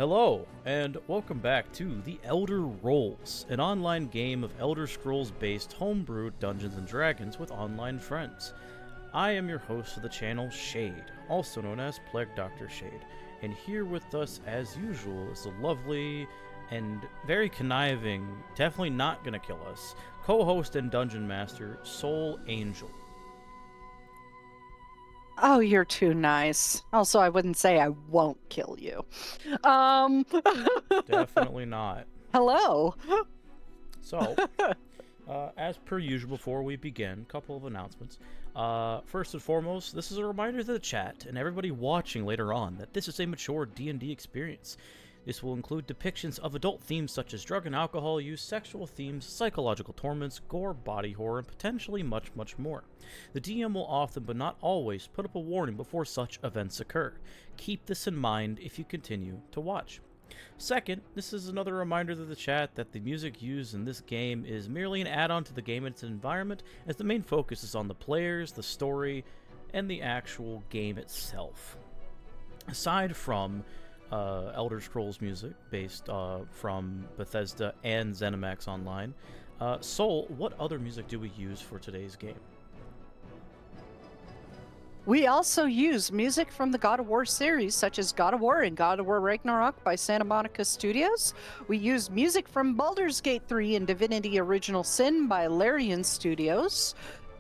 Hello, and welcome back to The Elder Rolls, an online game of Elder Scrolls-based homebrewed Dungeons & Dragons with online friends. I am your host of the channel, Shade, also known as Plague Dr. Shade, and here with us, as usual, is the lovely and very conniving, definitely not gonna kill us, co-host and dungeon master, Soul Angel. Oh, you're too nice. Also, I wouldn't say I won't kill you. Definitely not. Hello. So, as per usual, before we begin, a couple of announcements. First and foremost, this is a reminder to the chat and everybody watching later on that this is a mature D&D experience. This will include depictions of adult themes such as drug and alcohol use, sexual themes, psychological torments, gore, body horror, and potentially much, much more. The DM will often, but not always, put up a warning before such events occur. Keep this in mind if you continue to watch. Second, this is another reminder to the chat that the music used in this game is merely an add-on to the game and its environment, as the main focus is on the players, the story, and the actual game itself. Aside from Elder Scrolls music based from Bethesda and ZeniMax Online. Soul, what other music do we use for today's game? We also use music from the God of War series, such as God of War and God of War Ragnarok by Santa Monica Studios. We use music from Baldur's Gate 3 and Divinity Original Sin by Larian Studios.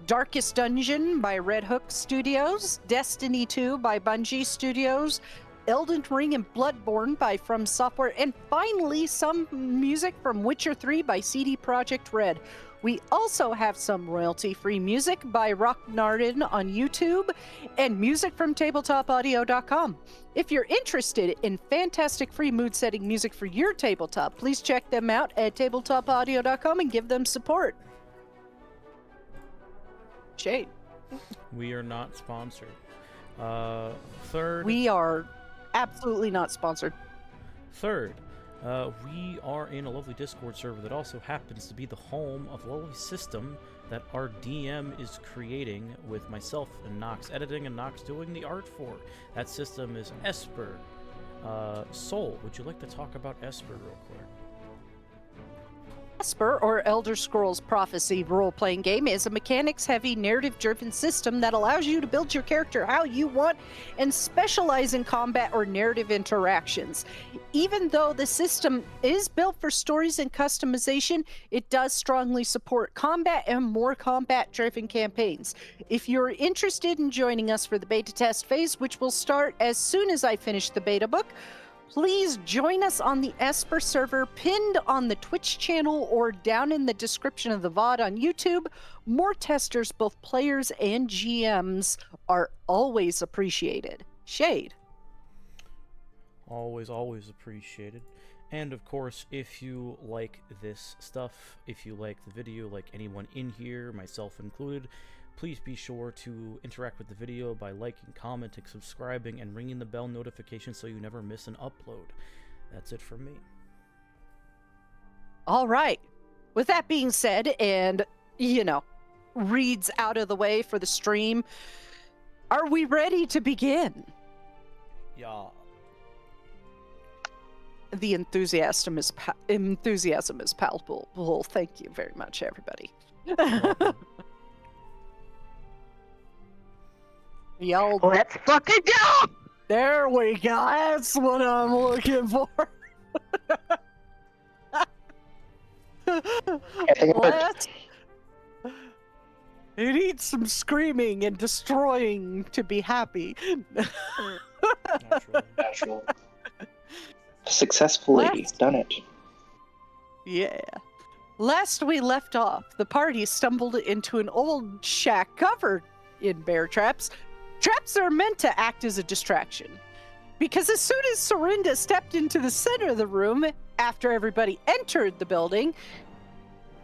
Darkest Dungeon by Red Hook Studios. Destiny 2 by Bungie Studios. Elden Ring and Bloodborne by From Software, and finally some music from Witcher 3 by CD Projekt Red. We also have some royalty-free music by Rocknarden on YouTube and music from tabletopaudio.com. If you're interested in fantastic free mood-setting music for your tabletop, please check them out at tabletopaudio.com and give them support. Shade. We are not sponsored. Third... We are absolutely not sponsored. Third, we are in a lovely Discord server that also happens to be the home of a lovely system that our DM is creating with myself and Nox editing and Nox doing the art for. That system is Esper. Soul, would you like to talk about Esper real quick? Esper, or Elder Scrolls Prophecy role-playing game, is a mechanics-heavy, narrative-driven system that allows you to build your character how you want and specialize in combat or narrative interactions. Even though the system is built for stories and customization, it does strongly support combat and more combat-driven campaigns. If you're interested in joining us for the beta test phase, which will start as soon as I finish the beta book, please join us on the Esper server pinned on the Twitch channel or down in the description of the VOD on YouTube. More testers, both players and GMs, are always appreciated. Shade. Always, always appreciated. And of course, if you like this stuff, if you like the video, like anyone in here, myself included, please be sure to interact with the video by liking, commenting, subscribing, and ringing the bell notification so you never miss an upload. That's it from me. All right. With that being said, and, reads out of the way for the stream, are we ready to begin? Yeah. The enthusiasm is palpable. Well, thank you very much, everybody. Yelled. Let's fucking go! There we go. That's what I'm looking for. Let's... It needs some screaming and destroying to be happy. Natural. Successfully done it. Yeah. Last we left off, the party stumbled into an old shack covered in bear traps. Traps are meant to act as a distraction, because as soon as Sorinda stepped into the center of the room after everybody entered the building,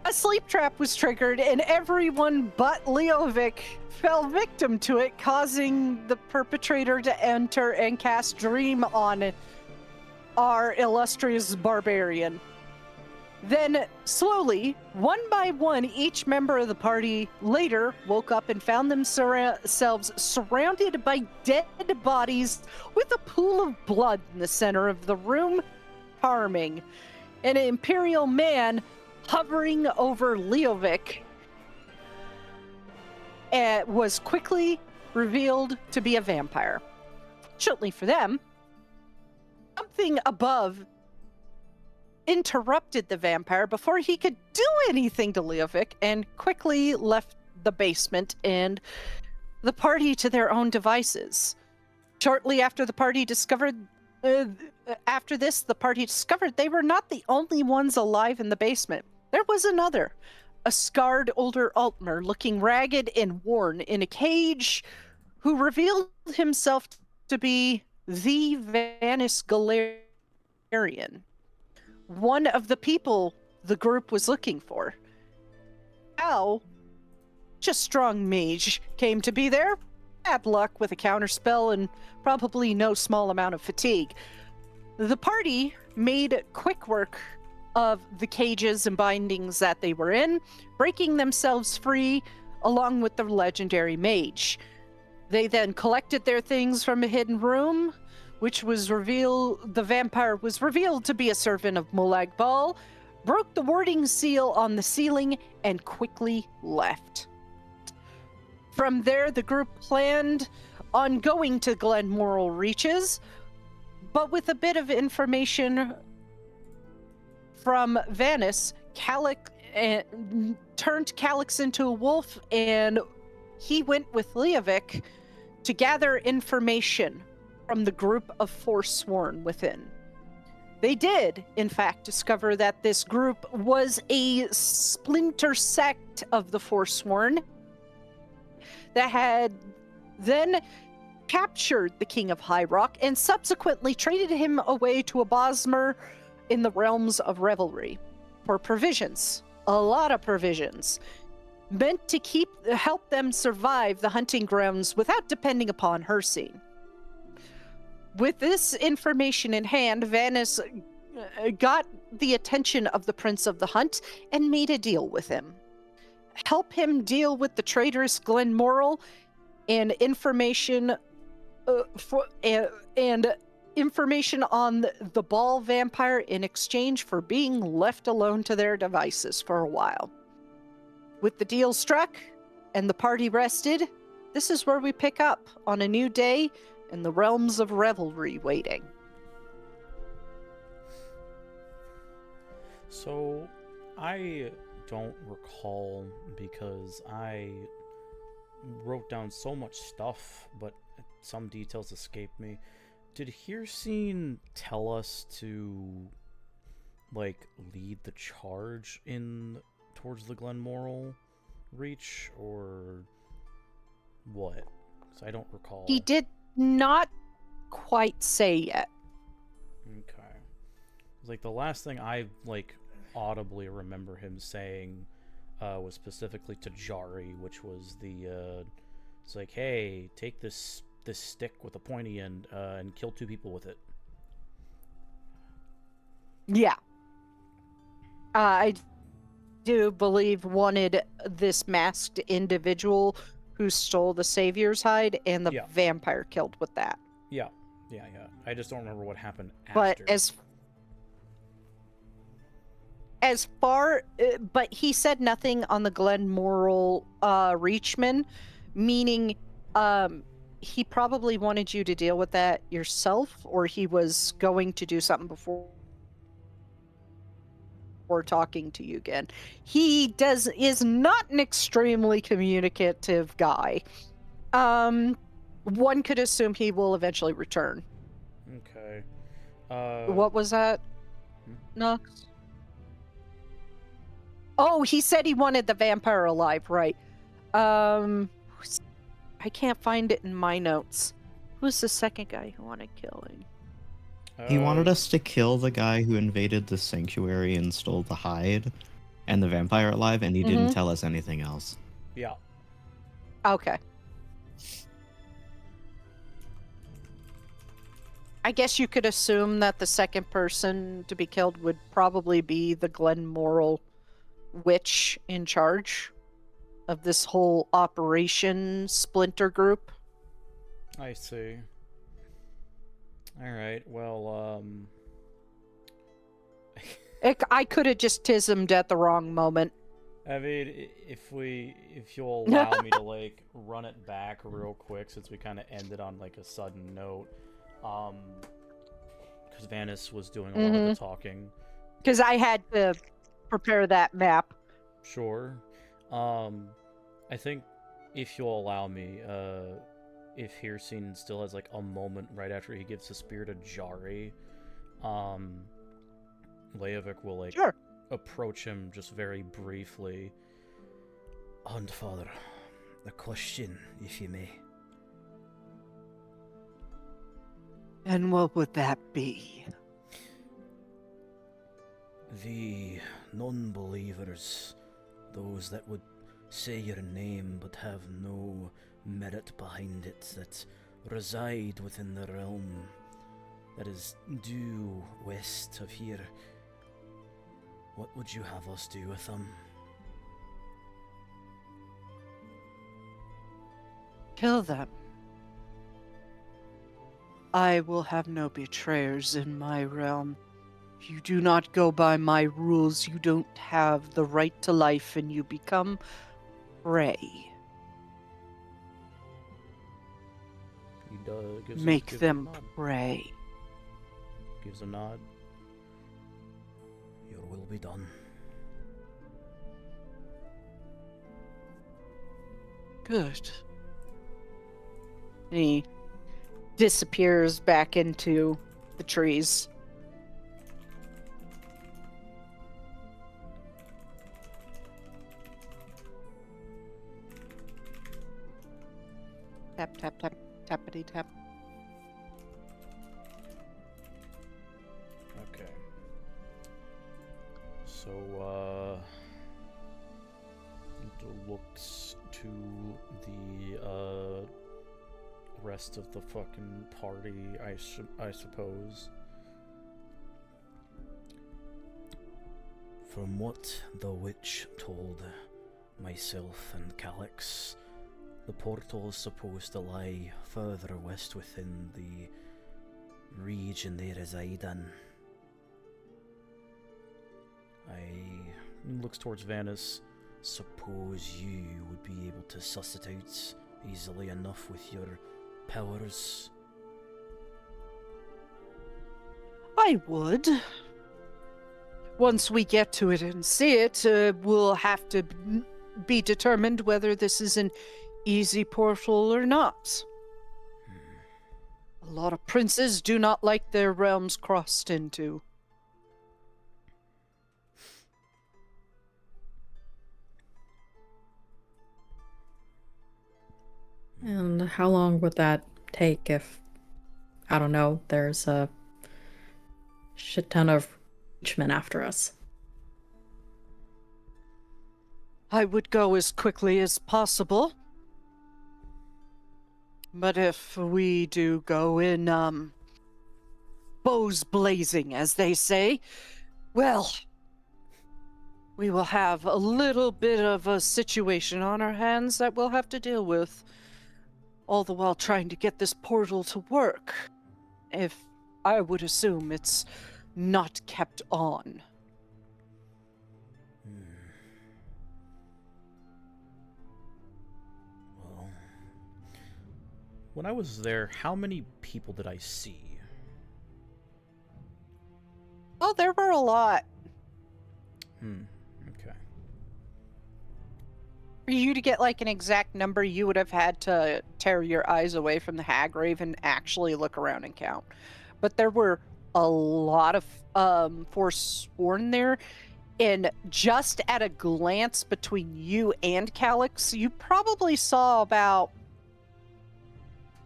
a sleep trap was triggered and everyone but Leovic fell victim to it, causing the perpetrator to enter and cast Dream on our illustrious barbarian. Then, slowly, one by one, each member of the party later woke up and found themselves surrounded by dead bodies with a pool of blood in the center of the room, harming an Imperial man hovering over Leovic was quickly revealed to be a vampire. Fortunately for them, something above interrupted the vampire before he could do anything to Leovic and quickly left the basement and the party to their own devices. Shortly after the party discovered the party discovered they were not the only ones alive in the basement. There was another, a scarred older Altmer looking ragged and worn in a cage, who revealed himself to be the Vanis Galarian, one of the people the group was looking for. How just strong mage came to be there. Bad luck with a counterspell and probably no small amount of fatigue. The party made quick work of the cages and bindings that they were in, breaking themselves free along with the legendary mage. They then collected their things from a hidden room, which was the vampire was revealed to be a servant of Molag Bal, broke the warding seal on the ceiling, and quickly left. From there, the group planned on going to Glenmoral Reaches, but with a bit of information from Vanis, Calyx turned Calyx into a wolf, and he went with Leovic to gather information from the group of Forsworn within. They did, in fact, discover that this group was a splinter sect of the Forsworn that had then captured the King of High Rock and subsequently traded him away to a Bosmer in the realms of Revelry for provisions. A lot of provisions. Meant to help them survive the hunting grounds without depending upon Unforeseen. With this information in hand, Vanis got the attention of the Prince of the Hunt and made a deal with him. Help him deal with the traitorous Glenmoral and information information on the Ball vampire in exchange for being left alone to their devices for a while. With the deal struck and the party rested, this is where we pick up on a new day in the realms of revelry waiting. So, I don't recall because I wrote down so much stuff, but some details escaped me. Did Unforeseen tell us to, lead the charge towards the Glenmoral Reach, or what? Because I don't recall. He did not quite say yet. Okay. The last thing I, audibly remember him saying was specifically to Jari, which was it's hey, take this stick with a pointy end and kill 2 people with it. Yeah. I do believe wanted this masked individual who stole the Savior's hide and the vampire killed with that. Yeah. I just don't remember what happened after. But but he said nothing on the Glenmoral Reachman, meaning he probably wanted you to deal with that yourself, or he was going to do something before talking to you again. He is not an extremely communicative guy. One could assume he will eventually return. Okay. What was that, Nux? Oh, he said he wanted the vampire alive, right? I can't find it in my notes. Who's the second guy who wanted killing? He wanted us to kill the guy who invaded the sanctuary and stole the hide and the vampire alive, and he didn't tell us anything else. Yeah. Okay. I guess you could assume that the second person to be killed would probably be the Glenmoral witch in charge of this whole Operation Splinter group. I see. All right. Well, I could have just tismed at the wrong moment. I mean, if you'll allow me to like run it back real quick, since we kind of ended on like a sudden note, because Vanis was doing a lot of the talking. Because I had to prepare that map. Sure. I think if you'll allow me, if Hircine still has like a moment right after he gives the spear to Jari, Leovic will like approach him just very briefly. And Father, a question, if you may. And what would that be? The non-believers, those that would say your name but have no merit behind it, that reside within the realm that is due west of here, what would you have us do with them? Kill them. I will have no betrayers in my realm. If you do not go by my rules, you don't have the right to life and you become prey. He Make them prey. Gives a nod. Your will be done. Good. He disappears back into the trees. Tap, tap, tap, tappity tap. Okay. So, it looks to the, rest of the fucking party, I suppose. From what the witch told myself and Calyx, the portal is supposed to lie further west within the region they reside in. Looks towards Vanis. Suppose you would be able to suss it out easily enough with your powers. I would. Once we get to it and see it, we'll have to be determined whether this is an easy portal or not. A lot of princes do not like their realms crossed into. And how long would that take if, I don't know, there's a shit ton of Reachmen after us? I would go as quickly as possible. But if we do go in, bows blazing, as they say, well, we will have a little bit of a situation on our hands that we'll have to deal with. All the while trying to get this portal to work. If I would assume it's not kept on. Well, when I was there, how many people did I see? Oh, there were a lot. Okay. For you to get like an exact number, you would have had to tear your eyes away from the Haggrave and actually look around and count. But there were a lot of Forsworn there, and just at a glance between you and Calyx, you probably saw about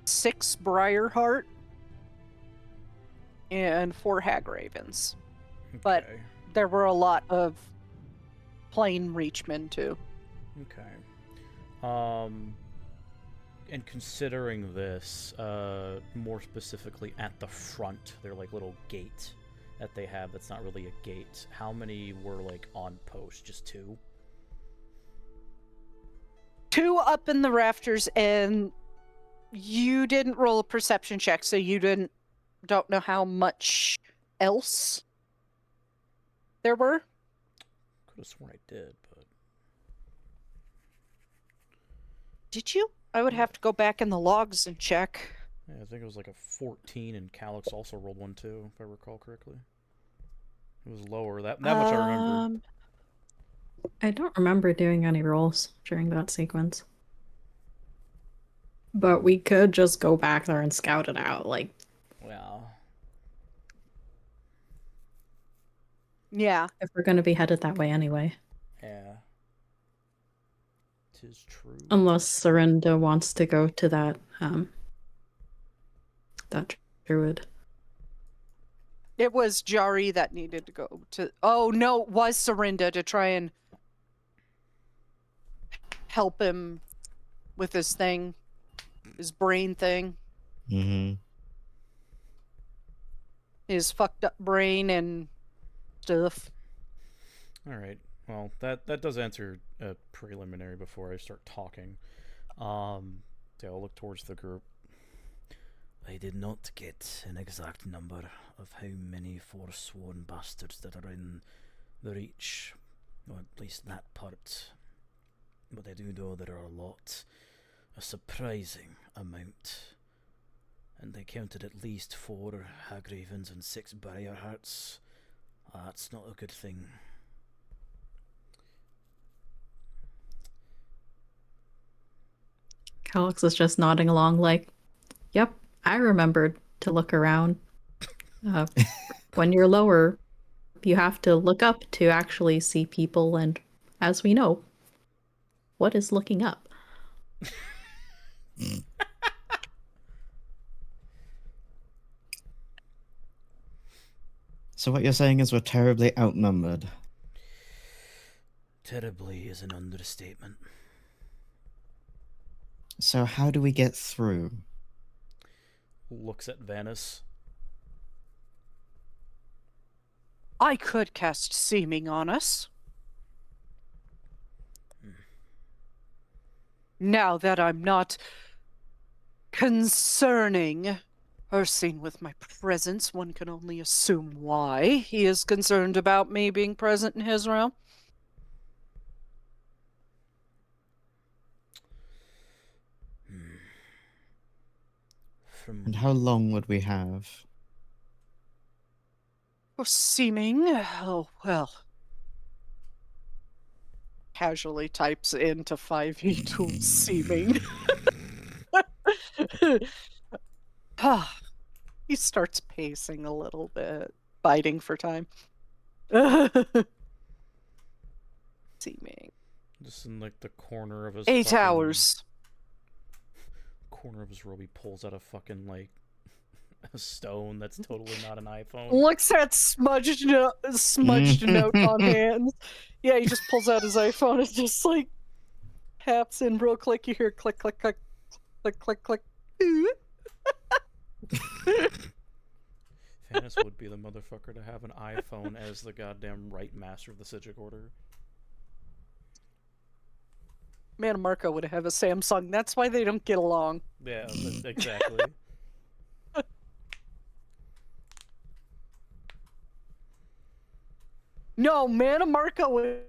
6 Briarheart and 4 Hagravens. But Okay. there were a lot of plain Reachmen too. Okay. And considering this, more specifically at the front, their like little gate that they have that's not really a gate, how many were like on post? Just 2? 2 up in the rafters, and you didn't roll a perception check, so you don't know how much else there were. Could have sworn I did, but Did you? I would have to go back in the logs and check. yeah, I think it was like a 14, and Calyx also rolled one too, if I recall correctly. It was lower. That much I remember. I don't remember doing any rolls during that sequence. But we could just go back there and scout it out, like... Wow. Yeah. If we're going to be headed that way anyway. Yeah. 'Tis true. Unless Serinda wants to go to that, that druid. It was Jari that needed to go to... Oh, no, it was Serinda to try and help him with his thing. His brain thing. Mm-hmm. His fucked up brain and stuff. Alright. Well, that does answer a preliminary before I start talking. So I'll look towards the group. I did not get an exact number of how many forsworn bastards that are in the Reach, or at least that part. But I do know there are a lot, a surprising amount. And I counted at least 4 Hagravens and 6 Barrier Hearts. That's not a good thing. Calyx is just nodding along like, yep, I remembered to look around. When you're lower, you have to look up to actually see people, and as we know, what is looking up? So what you're saying is we're terribly outnumbered. Terribly is an understatement. So how do we get through? Looks at Vanis. I could cast Seeming on us. Now that I'm not concerning Unforeseen with my presence, one can only assume why he is concerned about me being present in his realm. And how long would we have? For Seeming? Oh, well. Casually types into 5e tools Seeming. He starts pacing a little bit, biting for time. Seeming. Just in like the corner of his 8 fucking- hours. corner of his robe, he pulls out a fucking like a stone that's totally not an iPhone. Looks at smudged note on hands. Yeah, he just pulls out his iPhone and just like taps in real quick. You hear click, click, click, click, click, click. Vanis would be the motherfucker to have an iPhone as the goddamn right master of the Sigil Order. Man, Marco would have a Samsung. That's why they don't get along. Yeah, exactly. No, Mana Marco would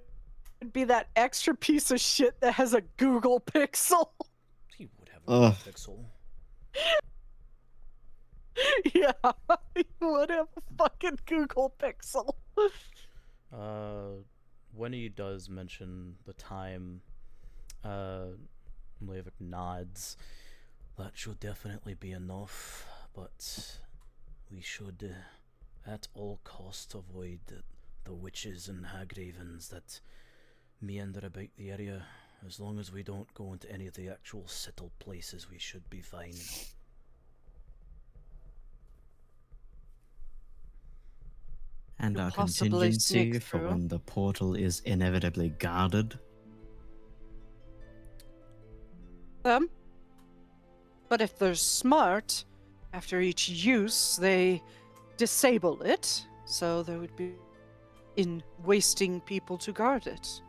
be that extra piece of shit that has a Google Pixel. He would have a Ugh. Pixel. Yeah, he would have a fucking Google Pixel. When he does mention the time, Levick nods. That should definitely be enough, but we should, at all costs, avoid the witches and hagravens that meander about the area. As long as we don't go into any of the actual settled places, we should be fine. And our Possibly contingency sneak for through. when the portal is inevitably guarded. But if they're smart, after each use, they disable it, so there would be in wasting people to guard it.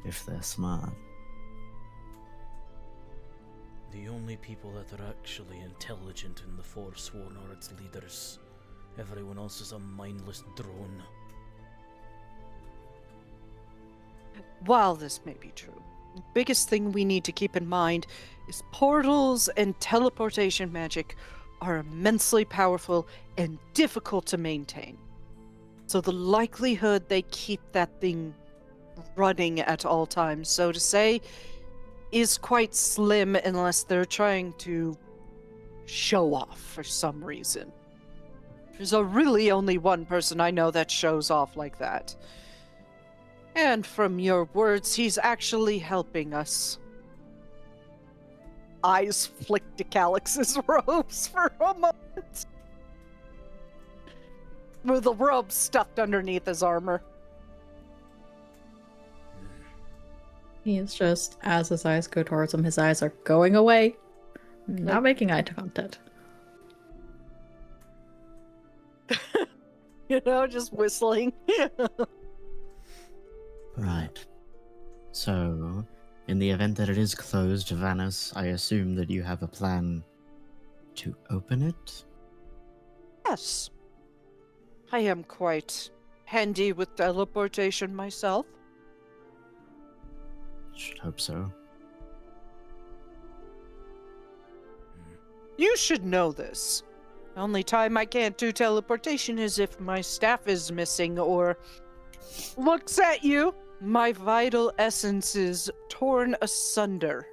If they're smart. The only people that are actually intelligent in the Forsworn are its leaders. Everyone else is a mindless drone. While this may be true, the biggest thing we need to keep in mind is portals and teleportation magic are immensely powerful and difficult to maintain. So the likelihood they keep that thing running at all times, so to say, is quite slim unless they're trying to show off for some reason. There's really only one person I know that shows off like that. And from your words, he's actually helping us. Eyes flick to Calyx's robes for a moment. With the robe stuffed underneath his armor. He is just, as his eyes go towards him, his eyes are going away, not making eye contact. You know, just whistling. Right. So, in the event that it is closed, Vanus, I assume that you have a plan to open it? Yes. I am quite handy with teleportation myself. Should hope so. You should know this. The only time I can't do teleportation is if my staff is missing or looks at you. My vital essence is torn asunder.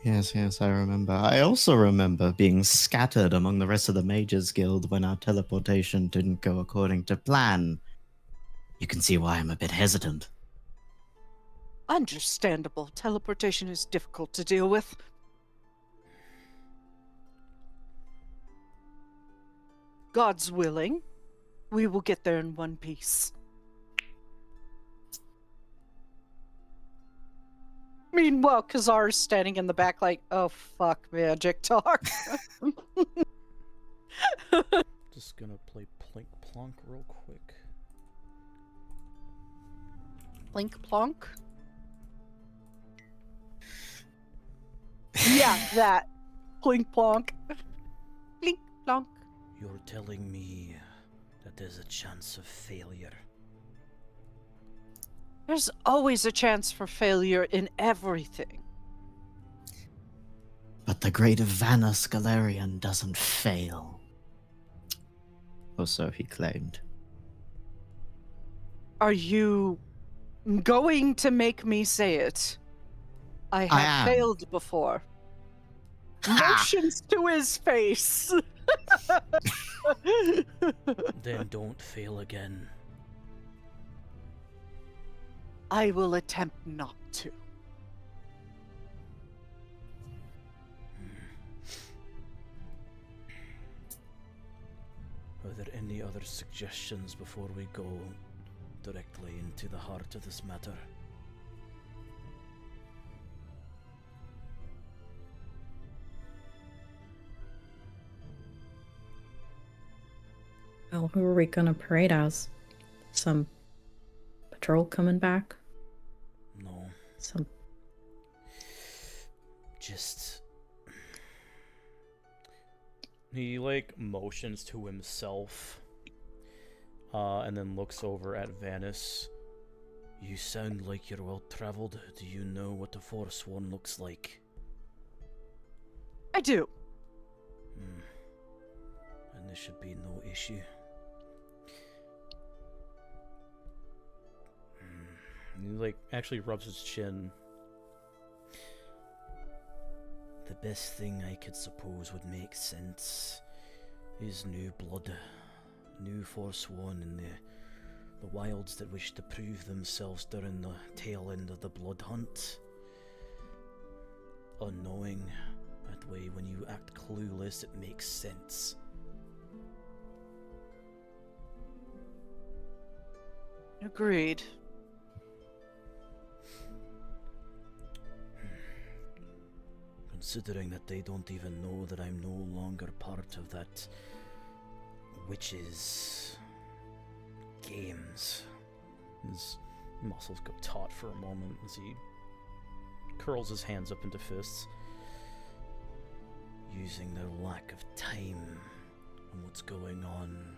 Yes, I remember. I also remember being scattered among the rest of the Mages Guild when our teleportation didn't go according to plan. You can see why I'm a bit hesitant. Understandable. Teleportation is difficult to deal with. God's willing, we will get there in one piece. Meanwhile, Kazar's standing in the back like, oh fuck, magic talk. Just gonna play Plink Plonk real quick. Plink plonk? Yeah, that. Plink plonk. Plink plonk. You're telling me that there's a chance of failure. There's always a chance for failure in everything. But the great Vanus Galerian doesn't fail. Or so he claimed. Are you going to make me say it? I have am. failed before. Ha! Motions to his face. Then don't fail again. I will attempt not to. Are there any other suggestions before we go directly into the heart of this matter? Well, who are we gonna parade as? Some patrol coming back? No. Some Just... He, like, motions to himself, and then looks over at Vanus. You sound like you're well-traveled. Do you know what the Forsworn looks like? I do. And there should be no issue. He, like, actually rubs his chin. The best thing I could suppose would make sense is new blood, new Forsworn in the wilds that wish to prove themselves during the tail end of the blood hunt. Unknowing, that way when you act clueless it makes sense. Agreed. Considering that they don't even know that I'm no longer part of that witches' games. His muscles go taut for a moment as he curls his hands up into fists. Using their lack of time on what's going on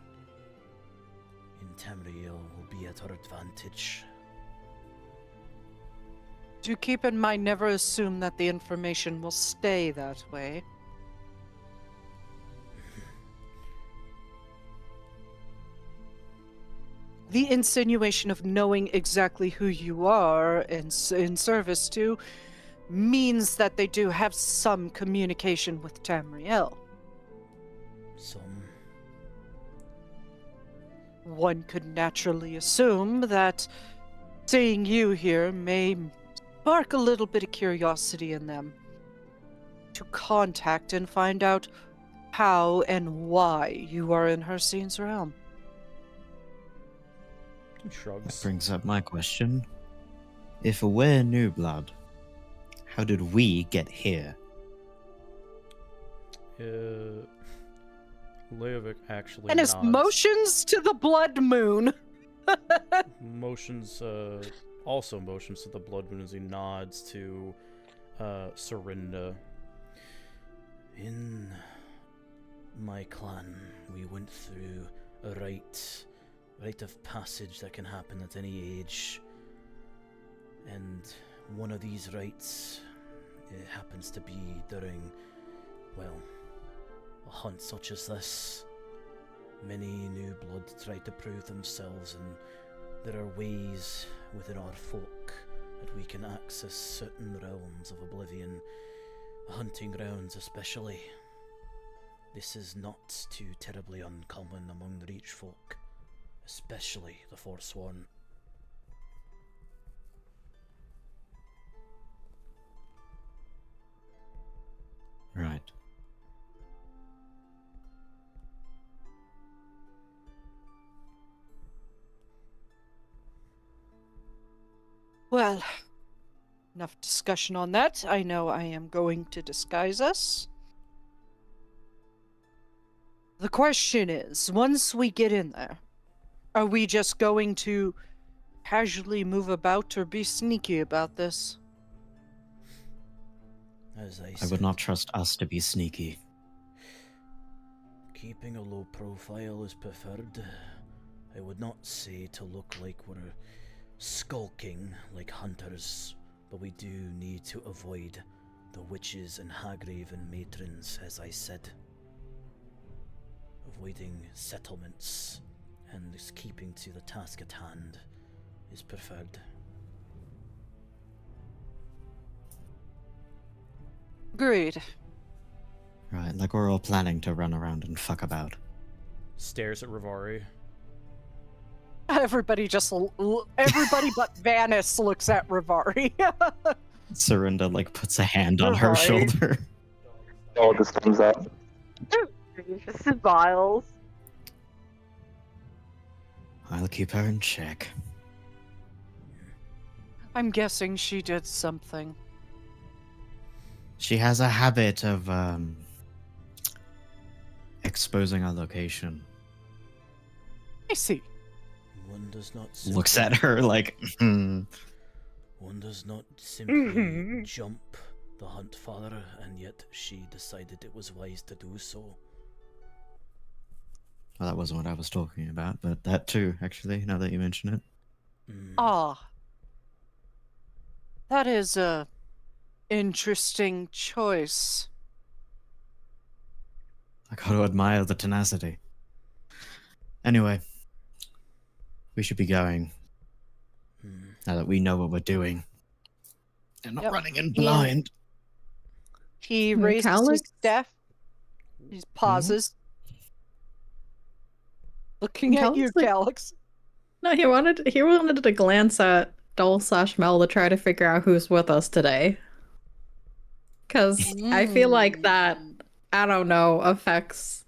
in Tamriel will be at our advantage. Do keep in mind, never assume that the information will stay that way. The insinuation of knowing exactly who you are and in service to means that they do have some communication with Tamriel. Some. One could naturally assume that seeing you here may spark a little bit of curiosity in them to contact and find out how and why you are in Unseen's realm. He shrugs. That brings up my question. If we're new blood, how did we get here? Leovic actually And his nods. motions to the blood moon. Motions, also motions to the blood moon as he nods to Serinda. In my clan, we went through a rite of passage that can happen at any age. And one of these rites, it happens to be during, well, a hunt such as this. Many new blood try to prove themselves, and there are ways within our folk that we can access certain realms of oblivion, hunting grounds especially. This is not too terribly uncommon among the Reach folk, especially the Forsworn. Right. Well, enough discussion on that. I know I am going to disguise us. The question is, once we get in there, are we just going to casually move about or be sneaky about this? As I I said, would not trust us to be sneaky. keeping a low profile is preferred. I would not say to look like we're skulking like hunters, but we do need to avoid the witches and Hagraven matrons, as I said. Avoiding settlements and just keeping to the task at hand is preferred. Agreed. Right, like we're all planning to run around and fuck about. Stares at Rivari. Everybody everybody but Vanis looks at Rivari. Serinda, like, puts a hand on her Right. shoulder. All just comes up. Just smiles. I'll keep her in check. I'm guessing she did something. She has a habit of, exposing our location. I see. One does not Looks at her like, One does not simply jump the hunt farther, and yet she decided it was wise to do so. Well, that wasn't what I was talking about, but that too, actually, now that you mention it. Ah. That is a interesting choice. I gotta admire the tenacity. Anyway, we should be going, now that we know what we're doing. And not Yep. running in blind. He raises his Calyx? staff. He pauses. Looking at you, Calyx, Calyx. No, he wanted to glance at Dol/Mel to try to figure out who's with us today. Because I feel like that, I don't know, affects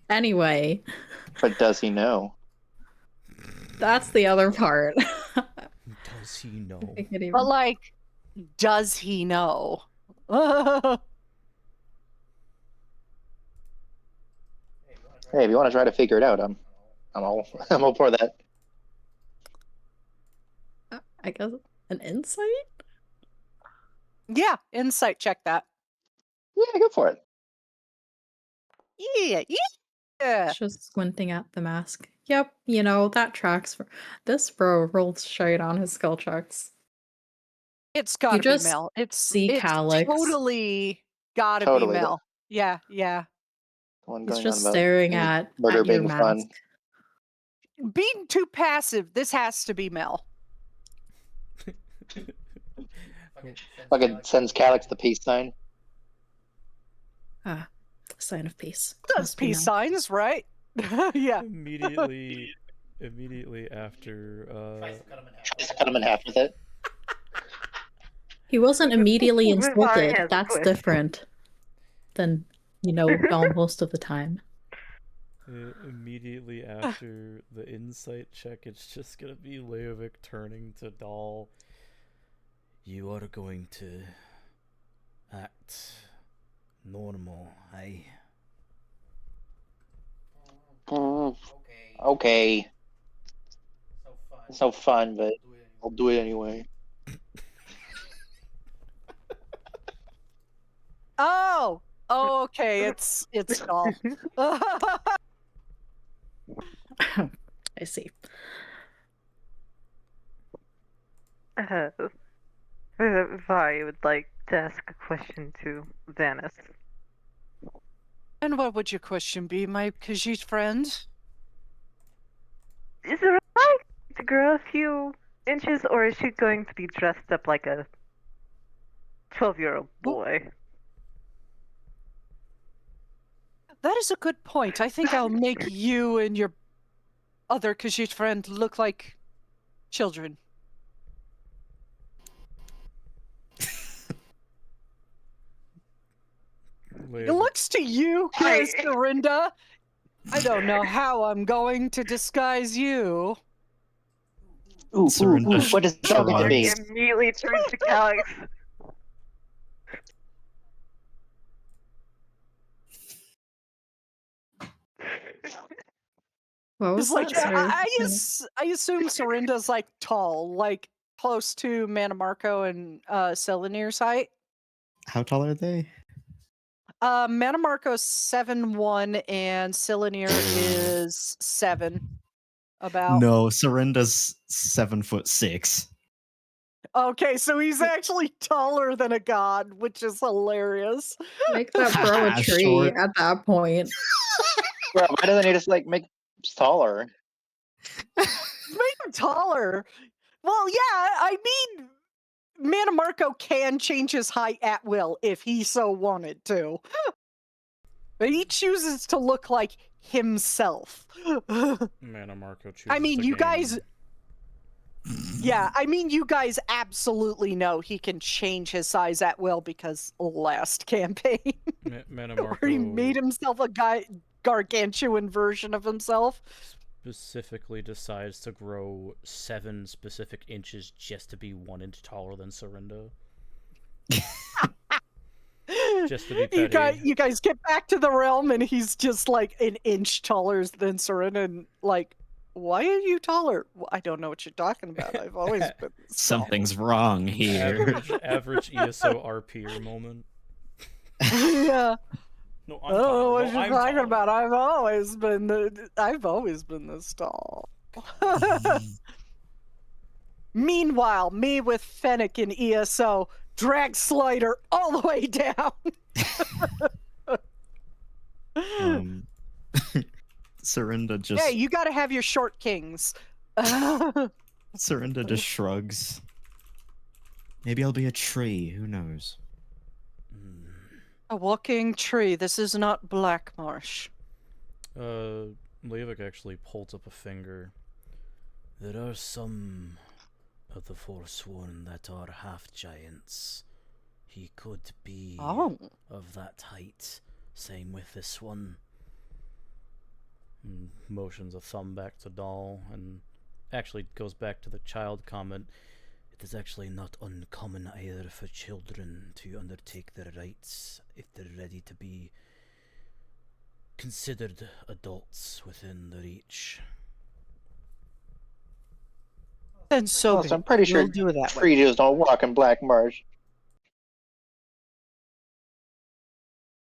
anyway. But does he know? That's the other part. Does he know? But like, Does he know? Hey, if you want to try to figure it out, I'm all I'm all for that. I guess an insight? Yeah, insight check that. Yeah, go for it. Yeah, yeah. Just squinting at the mask. Yep, you know, that tracks for this bro rolled straight on his skull checks. It's gotta be just Mel. see It's Calyx. totally gotta be Totally. Mel. Yeah, yeah. The one He's going just on about staring at murder your being mask. fun. Being too passive, this has to be Mel. Fucking sends Calyx the peace sign. Ah, sign of peace. Does Must be peace Mel. signs, right? Yeah. Immediately after. Tries to cut him in half with it. He wasn't immediately Sorry, insulted. has a That's twist. different than, you know, most of the time. Immediately after the insight check, it's just gonna be Leovic turning to Dahl. You are going to act normal, eh? Okay. It's no fun, but I'll do it anyway. Oh, okay. It's Dahl. I see. I would like to ask a question to Vanis. And what would your question be, my Khajiit friend? Is it right to grow a few inches, or is she going to be dressed up like a 12-year-old boy? That is a good point. I think I'll make you and your other Khajiit friend look like children. It looks to you, Dorinda. I don't know how I'm going to disguise you. Ooh, Surrender. what does that look to be? Immediately turns to Calyx. What was It's like that? Sorry. I assume Sorinda's like tall, like close to Manamarco and Selenir's height. How tall are they? Manamarco's 7'1" and Selenir is 7. About. No, Surrender's 7'6". Okay, so he's actually taller than a god, which is hilarious. Make that bro a tree Short. at that point. Bro, why doesn't he just like make him taller? Make him taller. Well, yeah, I mean, Manamarco can change his height at will if he so wanted to. But he chooses to look like himself. Manamarco chooses I mean, to you gain. guys... Yeah, I mean, you guys absolutely know he can change his size at will because last campaign, Manamarco where he made himself a gargantuan version of himself. specifically decides to grow 7 specific inches just to be 1 inch taller than Sorinda. Just to be petty. You guys get back to the realm, and he's just like an inch taller than Sorinda, and like, why are you taller? Well, I don't know what you're talking about. I've always been this tall. Something's wrong here. Average ESO RPer moment. Yeah. No, I don't know what No, you're I'm talking taller. about. I've always been this tall. Meanwhile, me with Fennec and ESO drag Slider all the way down. Surrender just Hey, you gotta have your short kings. Surrender just shrugs. Maybe I'll be a tree, who knows? A walking tree. This is not Black Marsh. Leovic actually holds up a finger. There are some of the Forsworn that are half-giants. He could be of that height. Same with this one. And motions a thumb back to Dahl, and actually goes back to the child comment. it is actually not uncommon either for children to undertake their rites if they're ready to be considered adults within the Reach. And so Also, I'm pretty sure we'll do it that way. creatures don't walk in Black Marsh.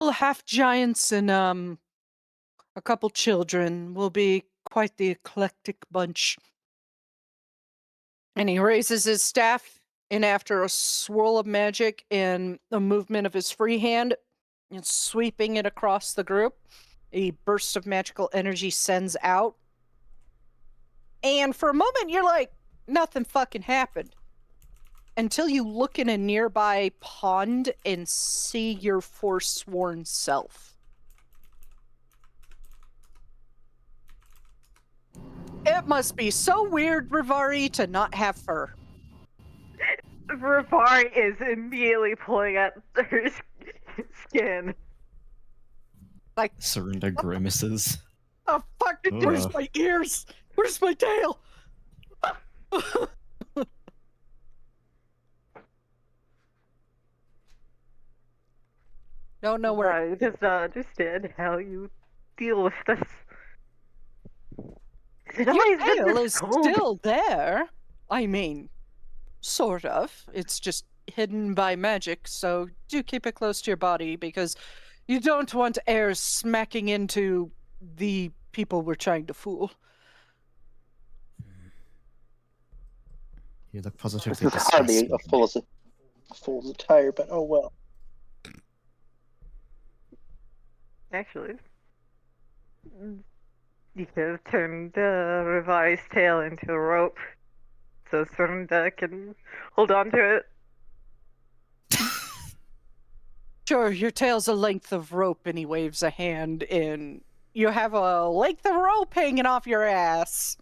Half giants and a couple children will be quite the eclectic bunch. And he raises his staff, and after a swirl of magic and a movement of his free hand, and sweeping it across the group, a burst of magical energy sends out. And for a moment, you're like, nothing fucking happened. Until you look in a nearby pond and see your forsworn self. It must be so weird, Rivari, to not have fur. Rivari is immediately pulling at her skin. Like, Serinda grimaces. oh fuck, where's Ugh. my ears? Where's my tail? Don't know where. I just not understand how you deal with this. It Your always been tail this is cold. still there. I mean, sort of. It's just hidden by magic, so do keep it close to your body because you don't want air smacking into the people we're trying to fool. You look This positively is hardly distressed. a fool's attire, but oh well. Actually, you could have turned Rivari's tail into a rope so Serinda can hold on to it. Sure, your tail's a length of rope, and he waves a hand, and you have a length of rope hanging off your ass.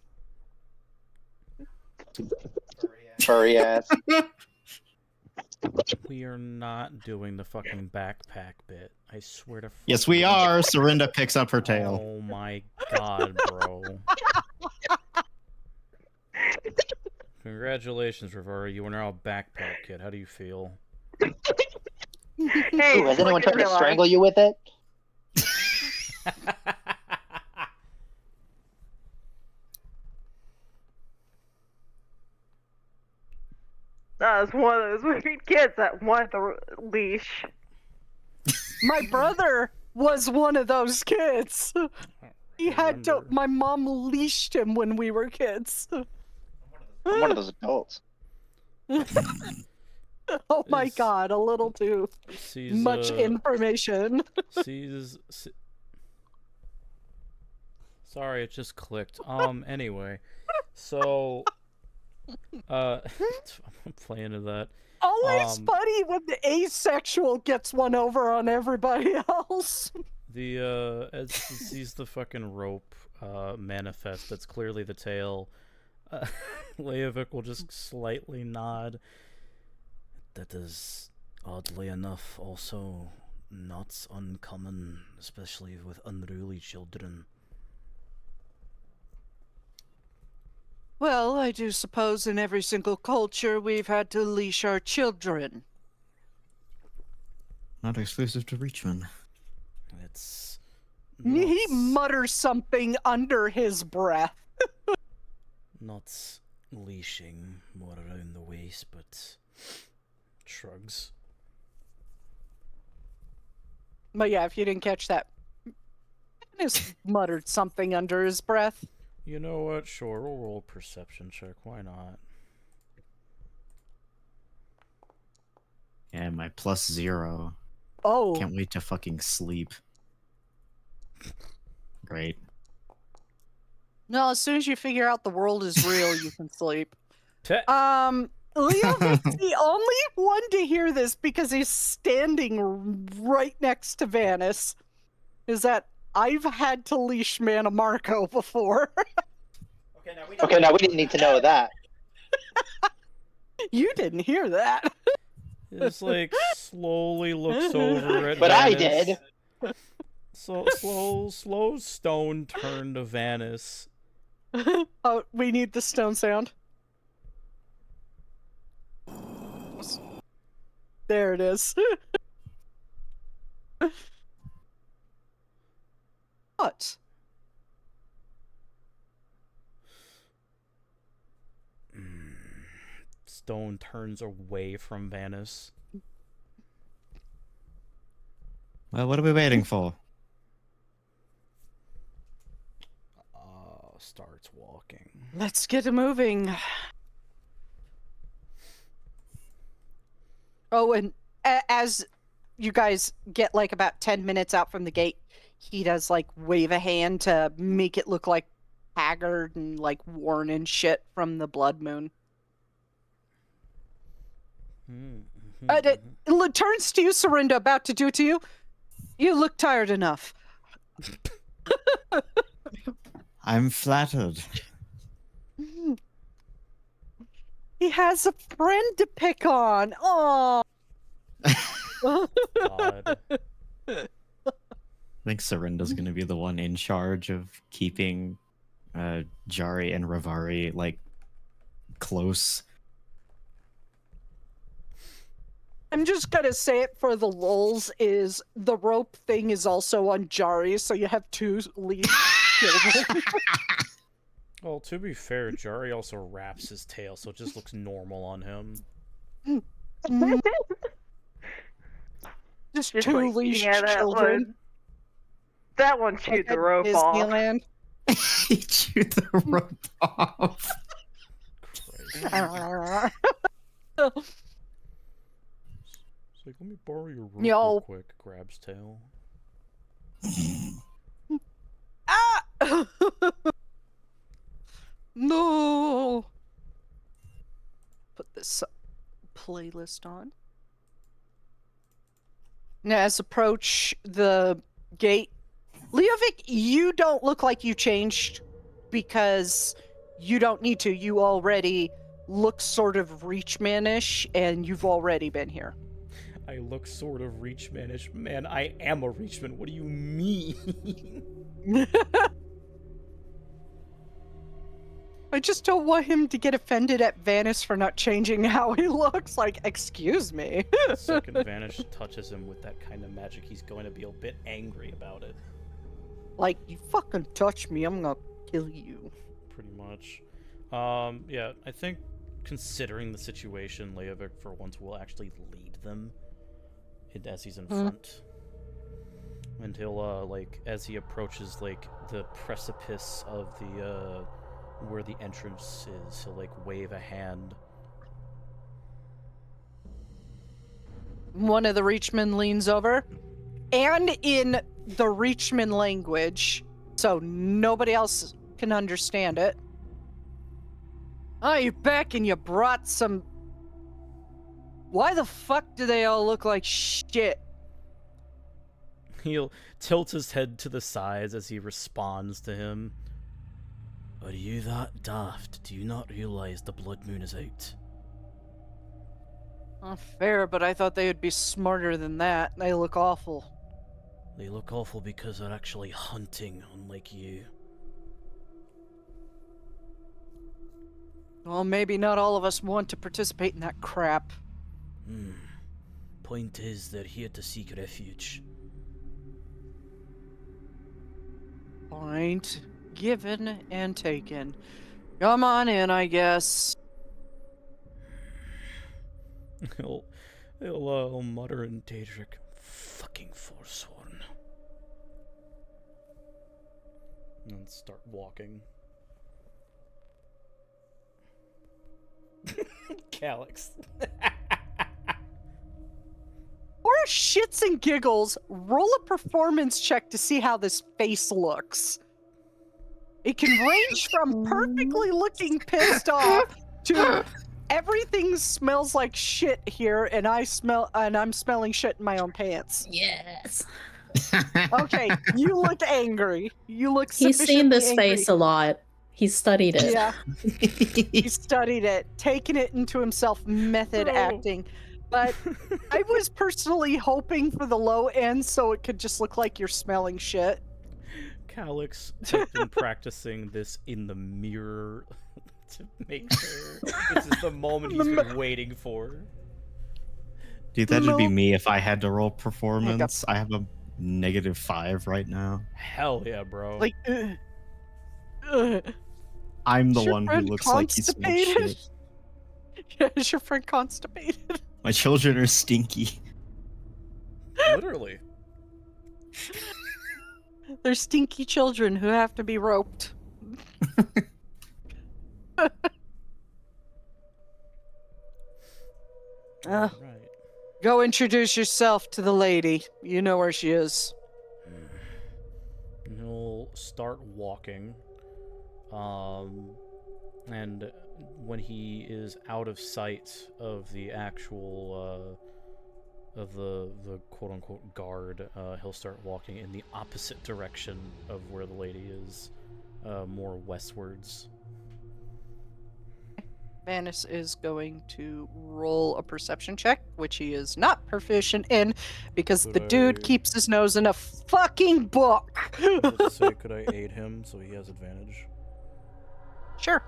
Furry ass. We are not doing the fucking backpack bit. I swear to Yes, we are. Serinda picks up her tail. Oh my god, bro. Congratulations, Rivari. You are now a backpack kid. How do you feel? Hey, Ooh, has anyone look at tried to Rivari. strangle you with it? That was one of those weird kids that wanted the leash. My brother was one of those kids. He had to. Remember. My mom leashed him when we were kids. I'm one of those adults. Oh my Is- god, a little too Sees, much information. Sorry, it just clicked. Anyway. So I'm playing to that. Always funny when the asexual gets one over on everybody else. As he sees the fucking rope manifest, that's clearly the tail. Leovic will just slightly nod. That is, oddly enough, also not uncommon, especially with unruly children. Well, I do suppose in every single culture we've had to leash our children. Not exclusive to Reachman. It's He not, mutters something under his breath. not leashing, more around the waist, but shrugs. But yeah, if you didn't catch that, he just muttered something under his breath. You know what? Sure, we'll roll a perception check. Why not? Yeah, my +0. Oh, Can't wait to fucking sleep. Great. no, as soon as you figure out the world is real, you can sleep. Te- Leo is the only one to hear this because he's standing right next to Vanis. Is that I've had to leash Mana Marco before. Okay, now we didn't need to know that. You didn't hear that. Just like slowly looks over at But I Vanis. did. So slow stone turn to Vanis. Oh, we need the stone sound. There it is. What? Stone turns away from Vanis. Well, what are we waiting for? Starts walking. Let's get moving. Oh, and as you guys get like about 10 minutes out from the gate, he does like wave a hand to make it look like haggard and like worn and shit from the blood moon. It turns to you, Serinda, about to do to you. You look tired enough. I'm flattered. He has a friend to pick on. Oh. God. I think Serinda's gonna be the one in charge of keeping Jari and Ravari like close. I'm just gonna say it for the lulz, is the rope thing is also on Jari, so you have two lead children. Well, to be fair, Jari also wraps his tail, so it just looks normal on him. Just Just two like, leash yeah, children. That one chewed Like the at rope off. Disneyland. He chewed the rope off. Christ. It's like, let me borrow your rope Yo. real quick. Grabs tail. Ah! No. Put this playlist on. Now, as approach the gate, Leovic, you don't look like you changed because you don't need to. You already look sort of Reachman-ish, and you've already been here. I look sort of Reachman-ish. Man, I am a Reachman. What do you mean? I just don't want him to get offended at Vanis for not changing how he looks. Like, excuse me. The second Vanish touches him with that kind of magic, he's going to be a bit angry about it. Like, you fucking touch me, I'm gonna kill you. Pretty much. Yeah, I think considering the situation, Leovic for once will actually lead them as he's in front. And he'll, like, as he approaches, like, the precipice of the, where the entrance is, he'll, like, wave a hand. One of the Reachmen leans over, and in the Reachman language, so nobody else can understand it. Oh, you're back and you brought some... Why the fuck do they all look like shit? He'll tilt his head to the sides as he responds to him. Are you that daft? Do you not realize the blood moon is out? Not fair, but I thought they would be smarter than that. They look awful. They look awful because they're actually hunting, unlike you. Well, maybe not all of us want to participate in that crap. Point is, they're here to seek refuge. Point given and taken. Come on in, I guess. He'll mutter in Daedric, fucking forsworn. And start walking. Calyx. For shits and giggles, roll a performance check to see how this face looks. It can range from perfectly looking pissed off to everything smells like shit here, and I'm smelling shit in my own pants. Yes. Okay, you look angry. You look. He's seen this sufficiently face a lot. He's studied it. Yeah, he studied it, taken it into himself, method acting. But I was personally hoping for the low end so it could just look like you're smelling shit. Calyx has been practicing this in the mirror to make sure this is the moment he's been waiting for. Dude, that'd be No. me if I had to roll performance. I have a -5 right now. Hell yeah, bro. Like, I'm the is your one who friend looks like he smokes constipated? shit. Yeah, is your friend constipated? My children are stinky. Literally. They're stinky children who have to be roped. Right. Go introduce yourself to the lady. You know where she is. And he'll start walking. And when he is out of sight of the actual of the quote unquote guard, he'll start walking in the opposite direction of where the lady is, more westwards. Vanis is going to roll a perception check, which he is not proficient in because the dude keeps his nose in a fucking book. I was about to say, could I aid him so he has advantage? Sure.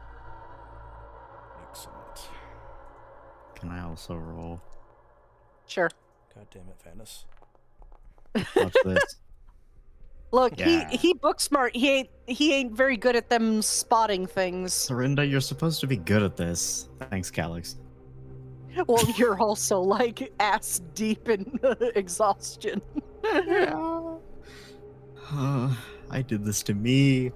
Excellent. Can I also roll? Sure. God damn it, Vanis. Watch this. Look, Yeah. he book smart. He ain't very good at them spotting things. Serinda, you're supposed to be good at this. Thanks, Calyx. Well, you're also like ass deep in exhaustion. I did this to me.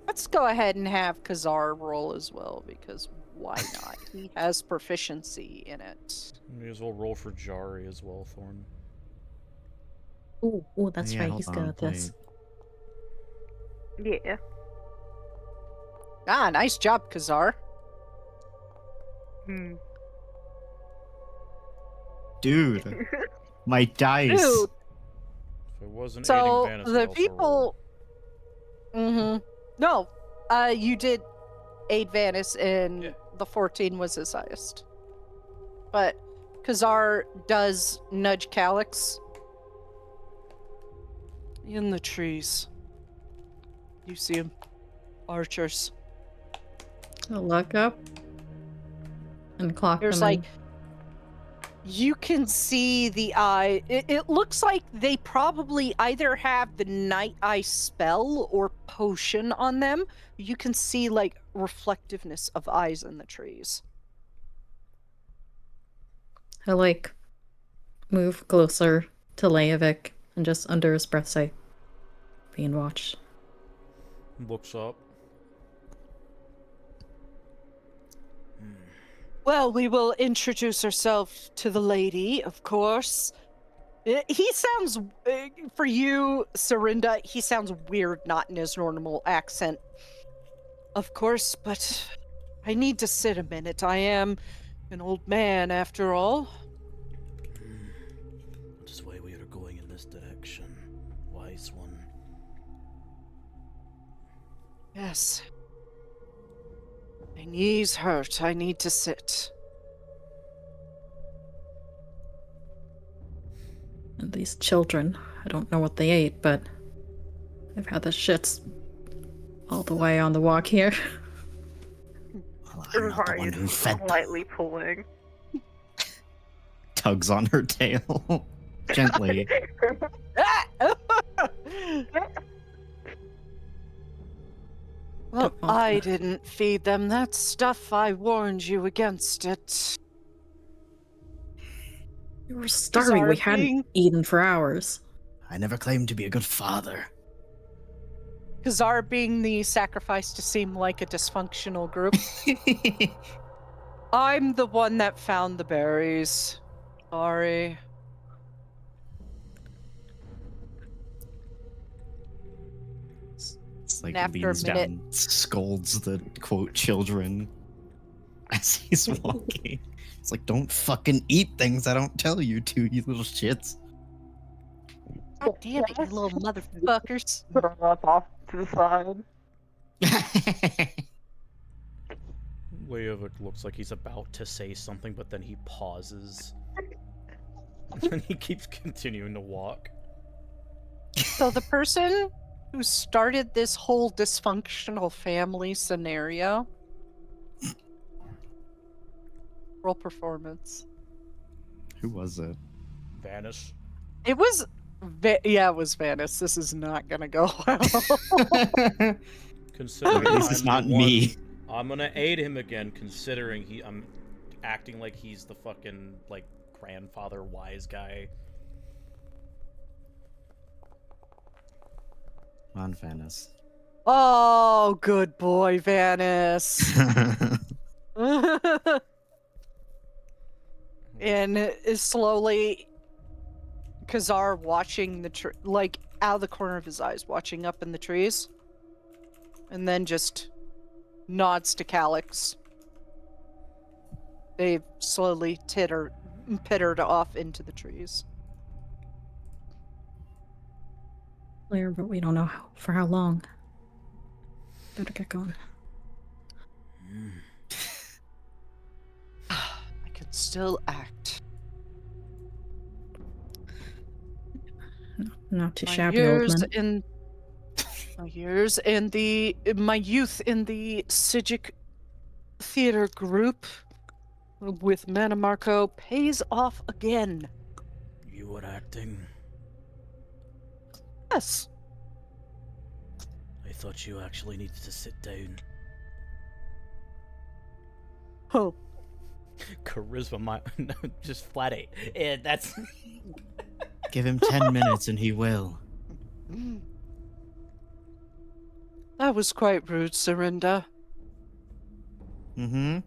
Let's go ahead and have Kazar roll as well, because why not? He has proficiency in it. May as well roll for Jari as well, Thorn. Ooh, that's Yeah, right. hold He's good on, at this. Yeah. Ah, nice job, Kazar. Hmm. Dude, my dice. Dude, If it wasn't so aiding Vanis, I'd the also people. No, you did aid Vanis, and Yeah. the 14 was his highest. But Kazar does nudge Calyx. In the trees. You see him. Archers. I'll look up and clock There's them like in. you can see the eye. It looks like they probably either have the night eye spell or potion on them. You can see like reflectiveness of eyes in the trees. I like move closer to Leovic and just under his breath say, being watched. looks up. Well, we will introduce ourselves to the lady, of course. He sounds, for you, Serinda, he sounds weird, not in his normal accent. Of course, but I need to sit a minute. I am an old man, after all. Which is why we are going in this direction. Wise one. Yes. My knees hurt. I need to sit. And these children, I don't know what they ate, but they've had the shits all the way on the walk here. Well, I'm not the one who fed them. Slightly pulling. Tugs on her tail. Gently. Well, Don't want I to. didn't feed them that stuff. I warned you against it. We were starving. We hadn't being- eaten for hours. I never claimed to be a good father. Kazar being the sacrifice to seem like a dysfunctional group. I'm the one that found the berries. Sorry. It's like And after a leans minute- down, scolds the quote children as he's walking. It's like, don't fucking eat things I don't tell you to, you little shits. God damn it, you little motherfuckers. Put them off to the side. Leovic looks like he's about to say something, but then he pauses. And he keeps continuing to walk. So the person who started this whole dysfunctional family scenario. Roll performance. Who was it? Vanis. It was, it was Vanis. This is not gonna go well. Considering At least it's I'm not the one- me. I'm gonna aid him again, considering I'm acting like he's the fucking, like, grandfather wise guy. Come on, Vanis. Oh, good boy, Vanis. And is slowly, Kazar watching the like out of the corner of his eyes, watching up in the trees, and then just nods to Calyx. They slowly pittered off into the trees. Clear, but we don't know for how long. Better get going. I could still act. No, not too My shabby, old years man. in my youth in the Sijic theater group with Manamarco pays off again. You were acting. Yes. I thought you actually needed to sit down. Oh, Charisma, no, just flat 8. Yeah, that's. Give him 10 minutes and he will. that was quite rude, Serinda. Mm-hmm.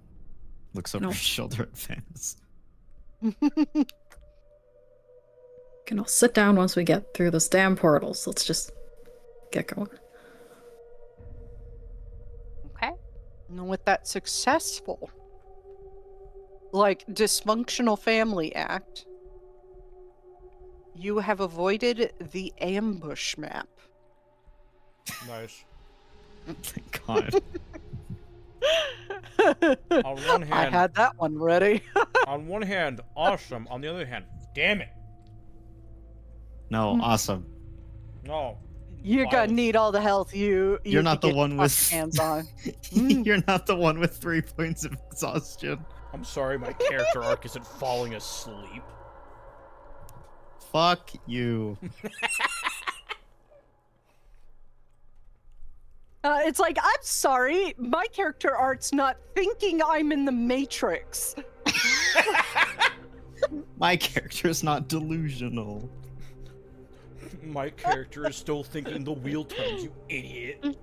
Looks over No. his shoulder at Vanis. Can all sit down once we get through this damn portals. Let's just get going. Okay. And with that successful, like, dysfunctional family act, you have avoided the ambush map. Nice. Thank God. On one hand, I had that one ready. on one hand, awesome. On the other hand, damn it. No, awesome. No. You're gonna Violence. need all the health you You're not can the get one your with hands on. You're not the one with 3 points of exhaustion. I'm sorry, my character arc isn't falling asleep. Fuck you. It's like, I'm sorry, my character art's not thinking I'm in the Matrix. My character's not delusional. My character is still thinking the wheel turns, you idiot.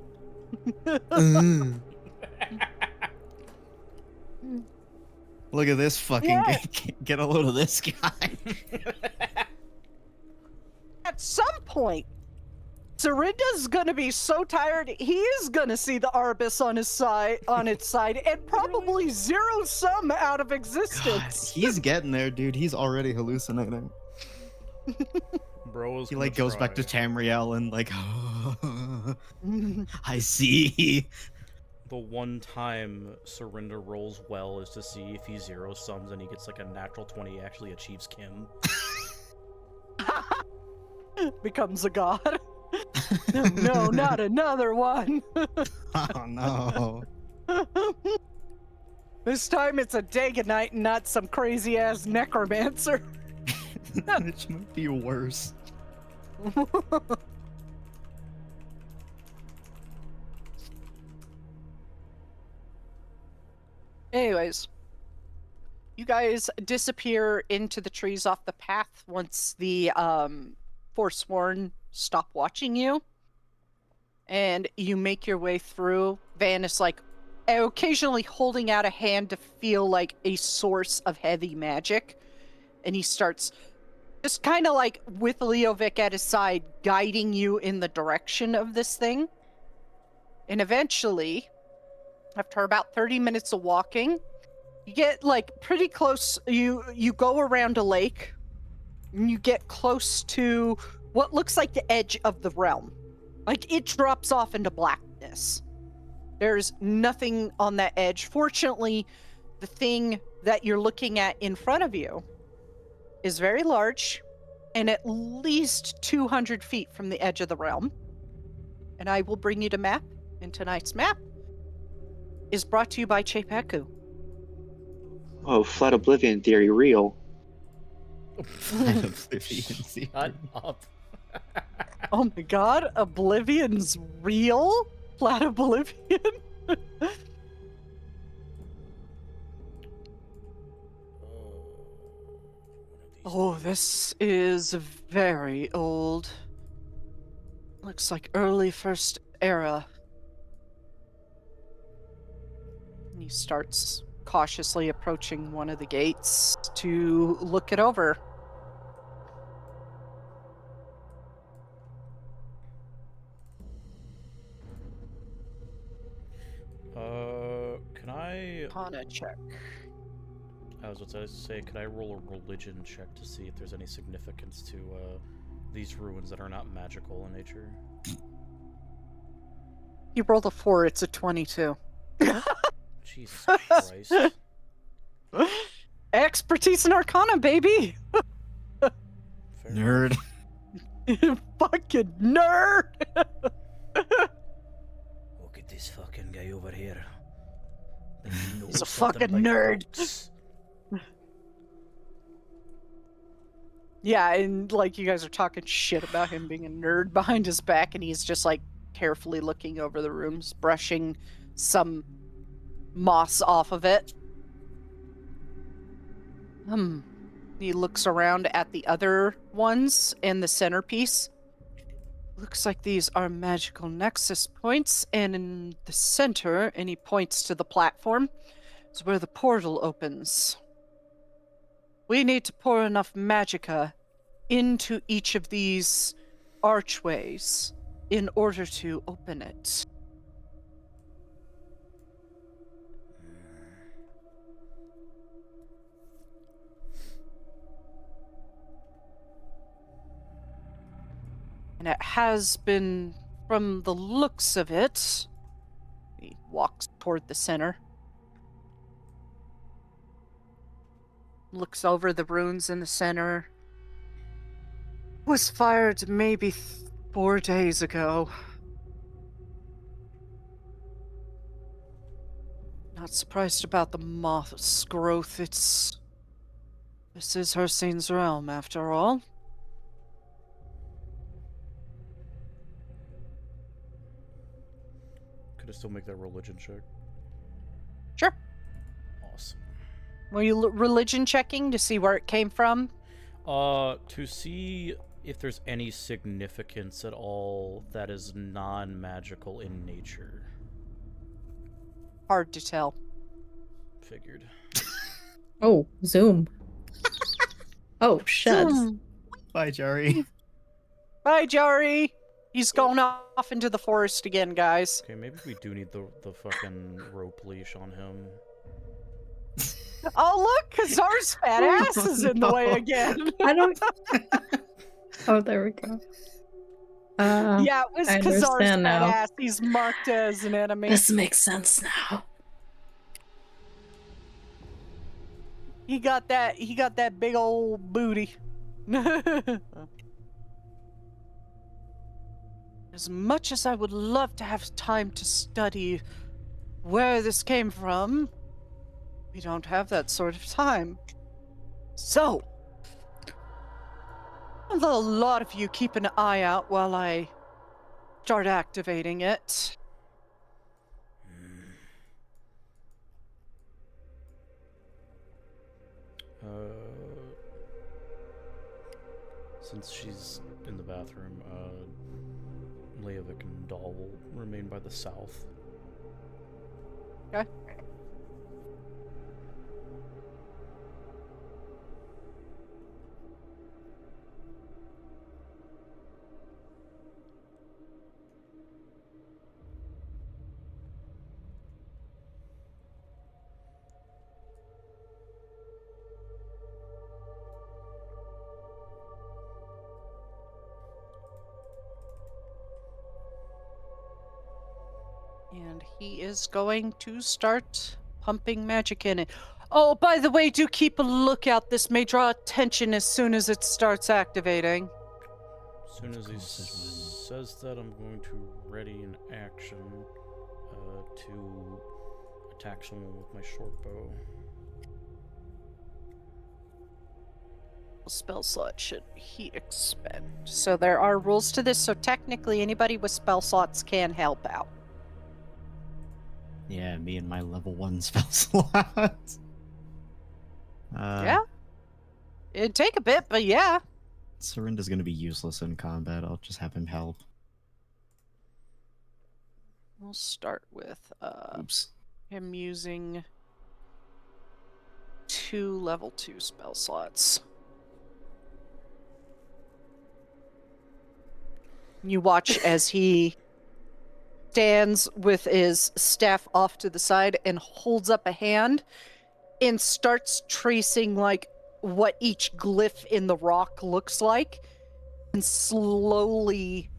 Look at this fucking Yeah. get a load of this guy. At some point, Serinda's gonna be so tired, he is gonna see the Arbus on its side, and probably zero sum out of God, existence. he's getting there, dude. He's already hallucinating. Bro is He gonna like goes back to try. Tamriel and like, I see. The one time Surrender rolls well is to see if he zero sums and he gets like a natural 20, he actually achieves Kim. Becomes a god. No, not another one. Oh no. This time it's a Dagonite and not some crazy ass necromancer. Which might be worse. Anyways, you guys disappear into the trees off the path once the Forsworn stop watching you. And you make your way through. Van is like occasionally holding out a hand to feel like a source of heavy magic. And he starts just kind of like with Leovic at his side, guiding you in the direction of this thing. And eventually, after about 30 minutes of walking, you get like pretty close. You go around a lake, and you get close to what looks like the edge of the realm. Like it drops off into blackness. There's nothing on that edge. Fortunately, the thing that you're looking at in front of you is very large and at least 200 feet from the edge of the realm. And I will bring you to map. And tonight's map is brought to you by Chepeku. Oh, flat oblivion theory real. Flat Oblivion secret. Shut up. Oh my god, Oblivion's real? Flat Oblivion? Oh, this is very old. Looks like early First Era. And he starts cautiously approaching one of the gates to look it over. Can I... Arcana check. I was about to say, could I roll a religion check to see if there's any significance to these ruins that are not magical in nature? You rolled a 4, it's a 22. Jesus Christ. Expertise in Arcana, baby! Fair Nerd. Fucking nerd! Look at this fucking guy over here. He's a fucking nerd. Yeah, and like you guys are talking shit about him being a nerd behind his back, and he's just like carefully looking over the rooms, brushing some moss off of it. He looks around at the other ones in the centerpiece. Looks like these are magical nexus points, and in the center, and he points to the platform, is where the portal opens. We need to pour enough magicka into each of these archways in order to open it. And it has been, from the looks of it, he walks toward the center. Looks over the runes in the center. Was fired maybe 4 days ago. Not surprised about the moth's growth. This is Unforeseen's realm, after all. Could I still make that religion check? Sure. Awesome. Were you religion checking to see where it came from? To see if there's any significance at all that is non-magical in nature. Hard to tell. Figured. Oh, Zoom. Oh, shit. Bye, Jerry. Bye, Jari. He's going off into the forest again, guys. Okay, maybe we do need the fucking rope leash on him. Oh, look, Kazar's fat ass is in the way again. I don't. Oh, there we go. Yeah, it was I Kazar's fat understand now. ass. He's marked as an enemy. This makes sense now. He got that big old booty. As much as I would love to have time to study where this came from, we don't have that sort of time. So, a lot of you keep an eye out while I start activating it. Since she's in the bathroom, Leovic and Dahl will remain by the south. Okay. And he is going to start pumping magic in it. Oh, by the way, do keep a lookout. This may draw attention as soon as it starts activating. As soon as he says that, I'm going to ready an action to attack someone with my short bow. spell slot should he expend? So there are rules to this, so technically anybody with spell slots can help out. Yeah, me and my level 1 spell slots. Yeah. It'd take a bit, but yeah. Surrender's gonna be useless in combat. I'll just have him help. We'll start with Oops. him using 2 level 2 spell slots. You watch as he stands with his staff off to the side and holds up a hand and starts tracing like what each glyph in the rock looks like, and slowly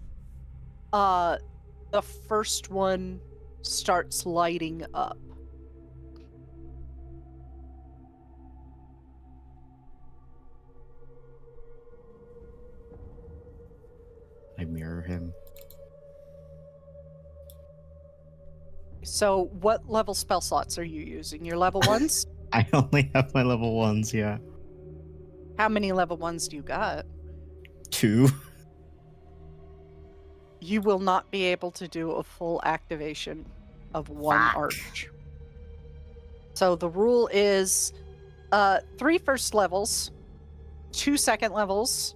the first one starts lighting up. I mirror him. So what level spell slots are you using? Your level 1s? I only have my level 1s, yeah. How many level 1s do you got? 2. You will not be able to do a full activation of 1 Fuck. arch. So the rule is 3 first levels, 2 second levels,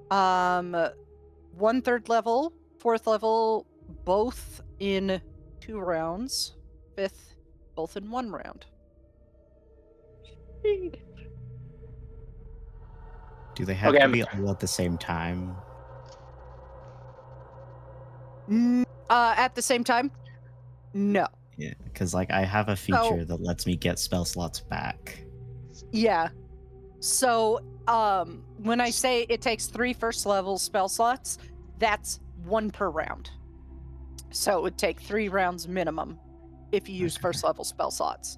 1 third level, 4th level, both in 2 rounds, 5th, both in 1 round. Do they have Okay, to be all at the same time? At the same time? No. Yeah, because like I have a feature that lets me get spell slots back. Yeah. So, when I say it takes 3 first level spell slots, that's 1 per round. So it would take 3 rounds minimum if you use first level spell slots.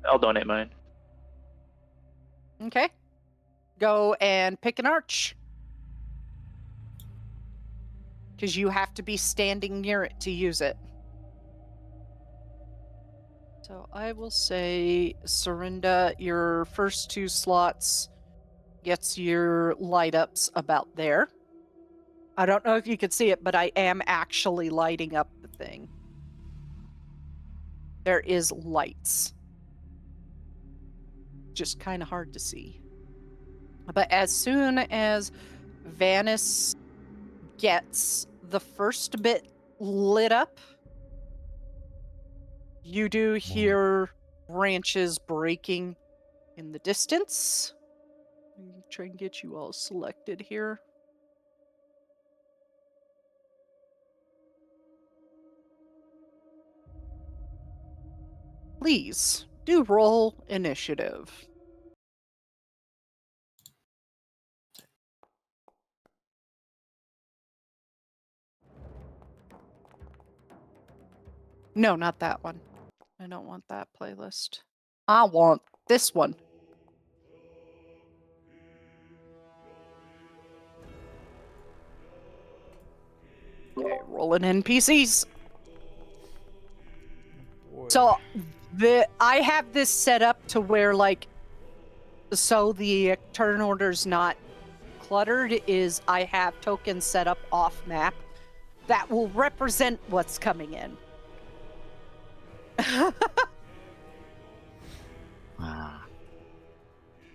I'll donate mine. Okay. Go and pick an arch. Because you have to be standing near it to use it. So I will say, Serinda, your first 2 slots gets your light ups about there. I don't know if you could see it, but I am actually lighting up the thing. There is lights. Just kind of hard to see. But as soon as Vanis gets the first bit lit up, you do hear branches breaking in the distance. Let me try and get you all selected here. Please do roll initiative. No, not that one. I don't want that playlist. I want this one. Okay, rolling NPCs. Boy. So I have this set up to where so the turn order's not cluttered. Is I have tokens set up off map that will represent what's coming in.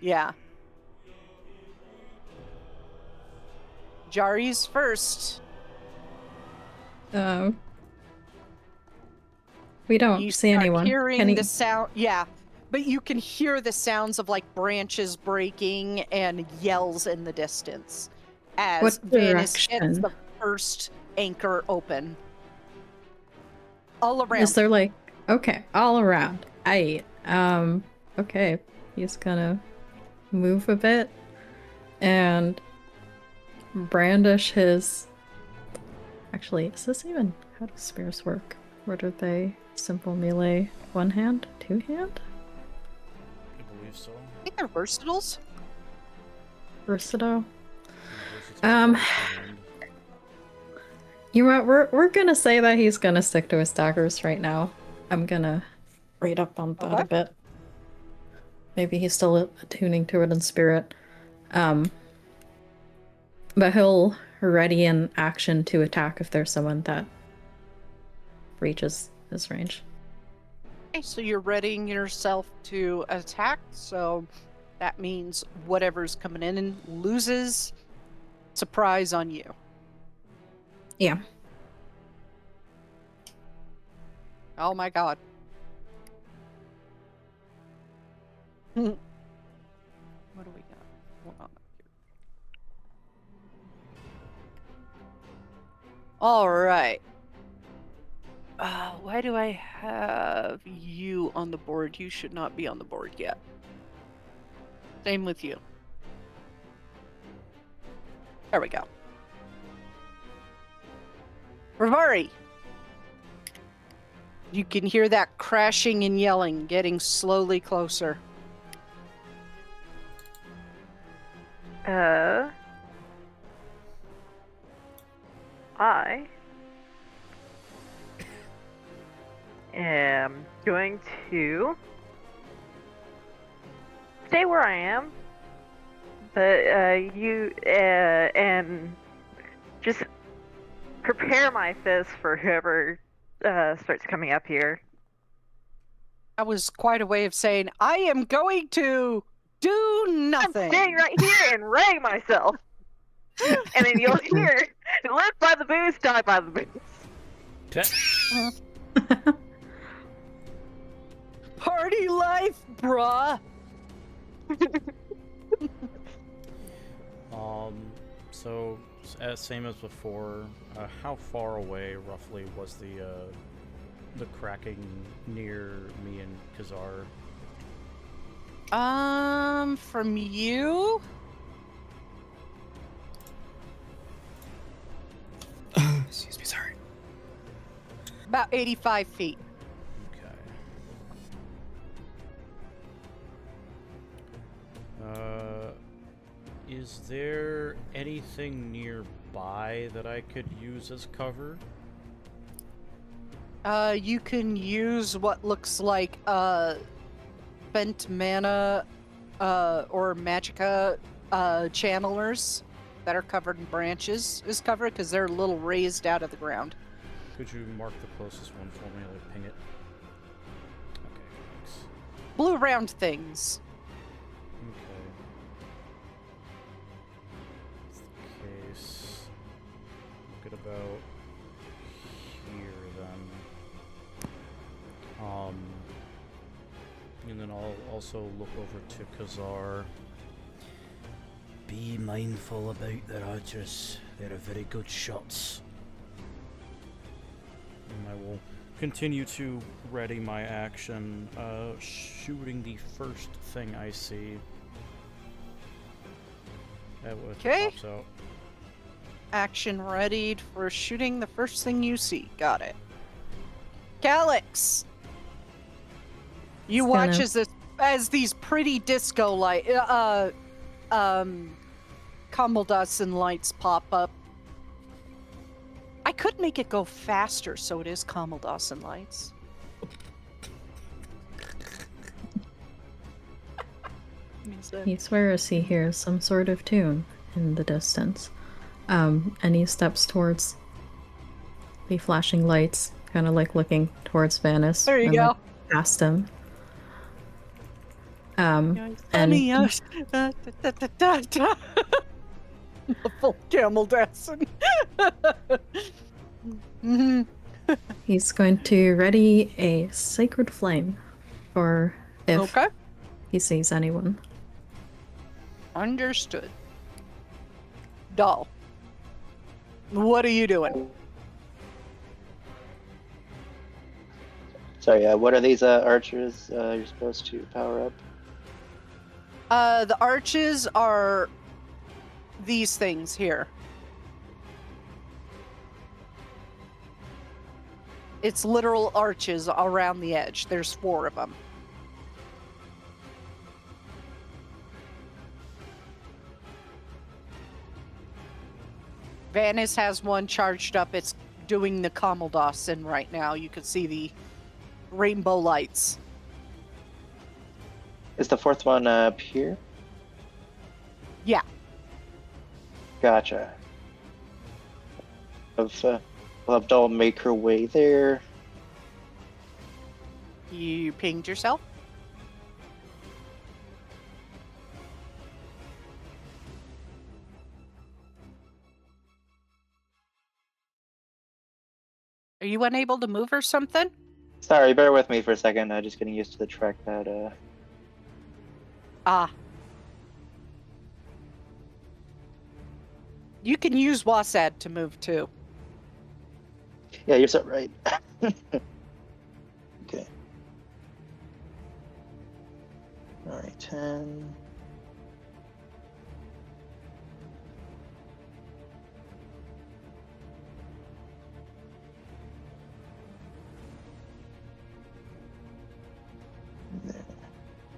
Yeah. Jari's first. We don't You see start anyone. hearing the sound. Yeah, but you can hear the sounds of branches breaking and yells in the distance as What Vanis gets direction? the first anchor open. All around. Is there okay, all around. Okay. He's gonna move a bit and brandish his. Actually, is this even how do spears work? What are they? Simple melee, 1 hand, 2 hand? I believe so. I think they're versatiles. Versatile. Versatile. You know what? We're gonna say that he's gonna stick to his daggers right now. I'm gonna read up on that a bit. Maybe he's still attuning to it in spirit. But he'll ready an action to attack if there's someone that reaches his range. Okay, so you're readying yourself to attack, so that means whatever's coming in loses surprise on you. Yeah. Oh my god. What do we got? Hold on. All right. Why do I have you on the board? You should not be on the board yet. Same with you. There we go. Rivari! You can hear that crashing and yelling getting slowly closer. I am going to stay where I am, but and just prepare my fist for whoever starts coming up here. That was quite a way of saying, I am going to do nothing. I'm staying right here and ready myself. And then you'll hear, live by the booze, die by the booze. Party life, bruh. So same as before. How far away, roughly, was the cracking near me and Kazar? From you? Excuse me, sorry. About 85 feet. Okay. Is there anything nearby that I could use as cover? You can use what looks like, spent mana, or Magicka, channelers that are covered in branches is covered because they're a little raised out of the ground. Could you mark the closest one for me? Like ping it. Okay, thanks. Blue round things. Okay. That's the case. Look at about here then. And then I'll also look over to Kazar. Be mindful about their archers. They're very good shots. And I will continue to ready my action, shooting the first thing I see. Okay. Pops out. Action readied for shooting the first thing you see. Got it. Calyx! You It's watch gonna- as these pretty disco light, Kamaldassin lights pop up. I could make it go faster, so it is Kamaldassin lights. He swears he hears some sort of tune in the distance. And he steps towards the flashing lights, kind of like looking towards Vanis. There you and, go. like, past him. And The full Kamaldassin. he's going to ready a sacred flame for if Okay. he sees anyone. Understood. Doll. What are you doing? Sorry, what are these archers you're supposed to power up? The arches are these things here. It's literal arches around the edge. There's 4 of them. Vanis has one charged up. It's doing the Kamaldassin right now. You can see the rainbow lights. Is the 4th one up here? Yeah. Gotcha. We'll have Doll make her way there. You pinged yourself? Are you unable to move or something? Sorry, bear with me for a second. Just getting used to the trackpad. Ah. You can use WASAD to move too. Yeah, you're so right. Okay. Alright, 10. There.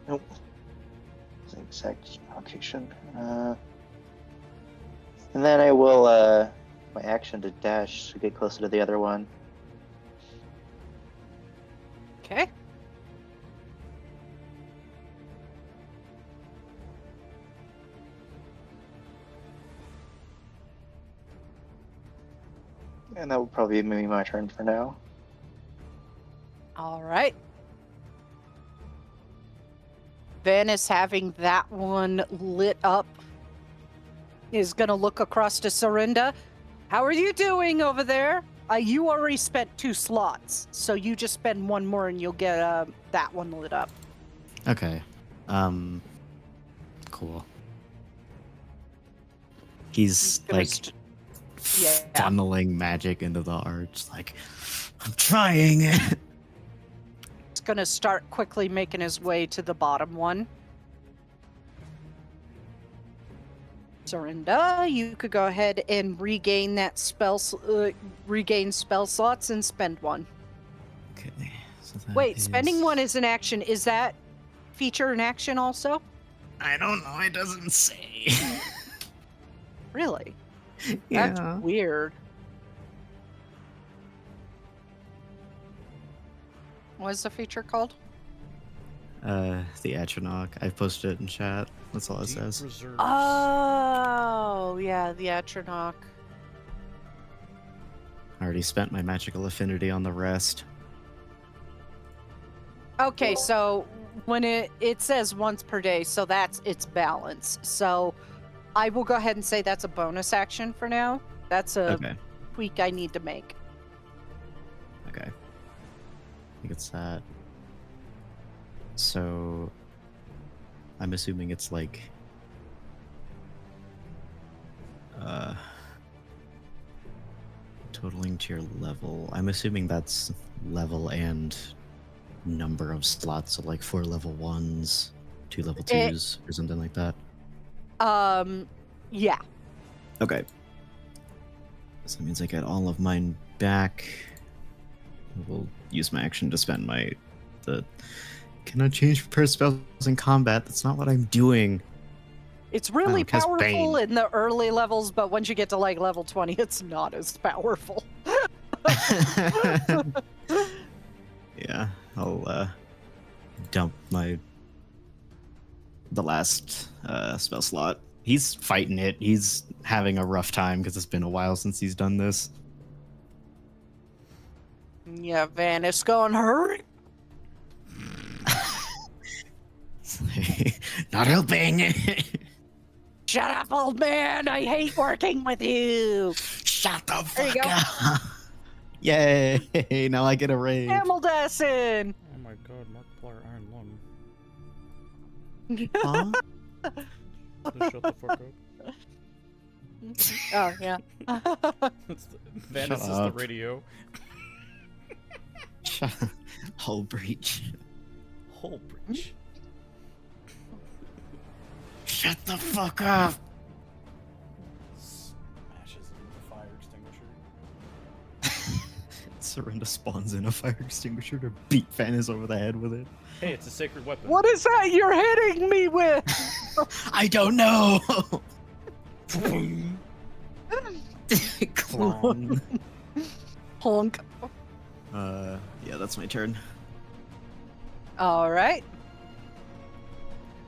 Nope. It's the exact location. And then I will, my action to dash to get closer to the other one. Okay. And that will probably be my turn for now. All right. Venice, having that one lit up, is going to look across to Sorinda. How are you doing over there? You already spent 2 slots, so you just spend 1 more and you'll get that one lit up. Okay. Cool. He's gonna like funneling magic into the arch. Like, I'm trying it. He's going to start quickly making his way to the bottom one. Sorinda, you could go ahead and regain that regain spell slots and spend 1. Okay. So that Wait, is... spending 1 is an action. Is that feature an action also? I don't know. It doesn't say. Really? Yeah. That's weird. What's the feature called? The Atronach. I posted it in chat. That's all it Deep says. reserves. Oh, yeah, the Atronach. I already spent my magical affinity on the rest. Okay, so when it says once per day, so that's its balance. So I will go ahead and say that's a bonus action for now. That's a Okay. tweak I need to make. Okay. I think it's that. So I'm assuming it's like totaling to your level. I'm assuming that's level and number of slots, so like 4 level 1s, 2 level 2s, or something like that. Yeah. Okay. So that means I get all of mine back. I will use my action to spend the cannot change prepare spells in combat. That's not what I'm doing. It's really cast powerful Bane. in the early levels, but once you get to like level 20, it's not as powerful. Yeah, I'll dump the last spell slot. He's fighting it. He's having a rough time because it's been a while since he's done this. Yeah, Vanish going, hurry. Not helping. Shut up, old man. I hate working with you. Shut the There you fuck go. up. Yay, now I get a raise. Ameldasin. Oh my god, Markiplier Iron Lung. Huh? Just shut the fuck up. Oh, yeah. Venice is the up. radio. Hull breach. Whole breach. Shut the fuck up. Smashes it with a fire extinguisher. Sorinda spawns in a fire extinguisher to beat Venice over the head with it. Hey, it's a sacred weapon. What is that you're hitting me with? I don't know. Clone. Honk. Yeah, that's my turn. All right.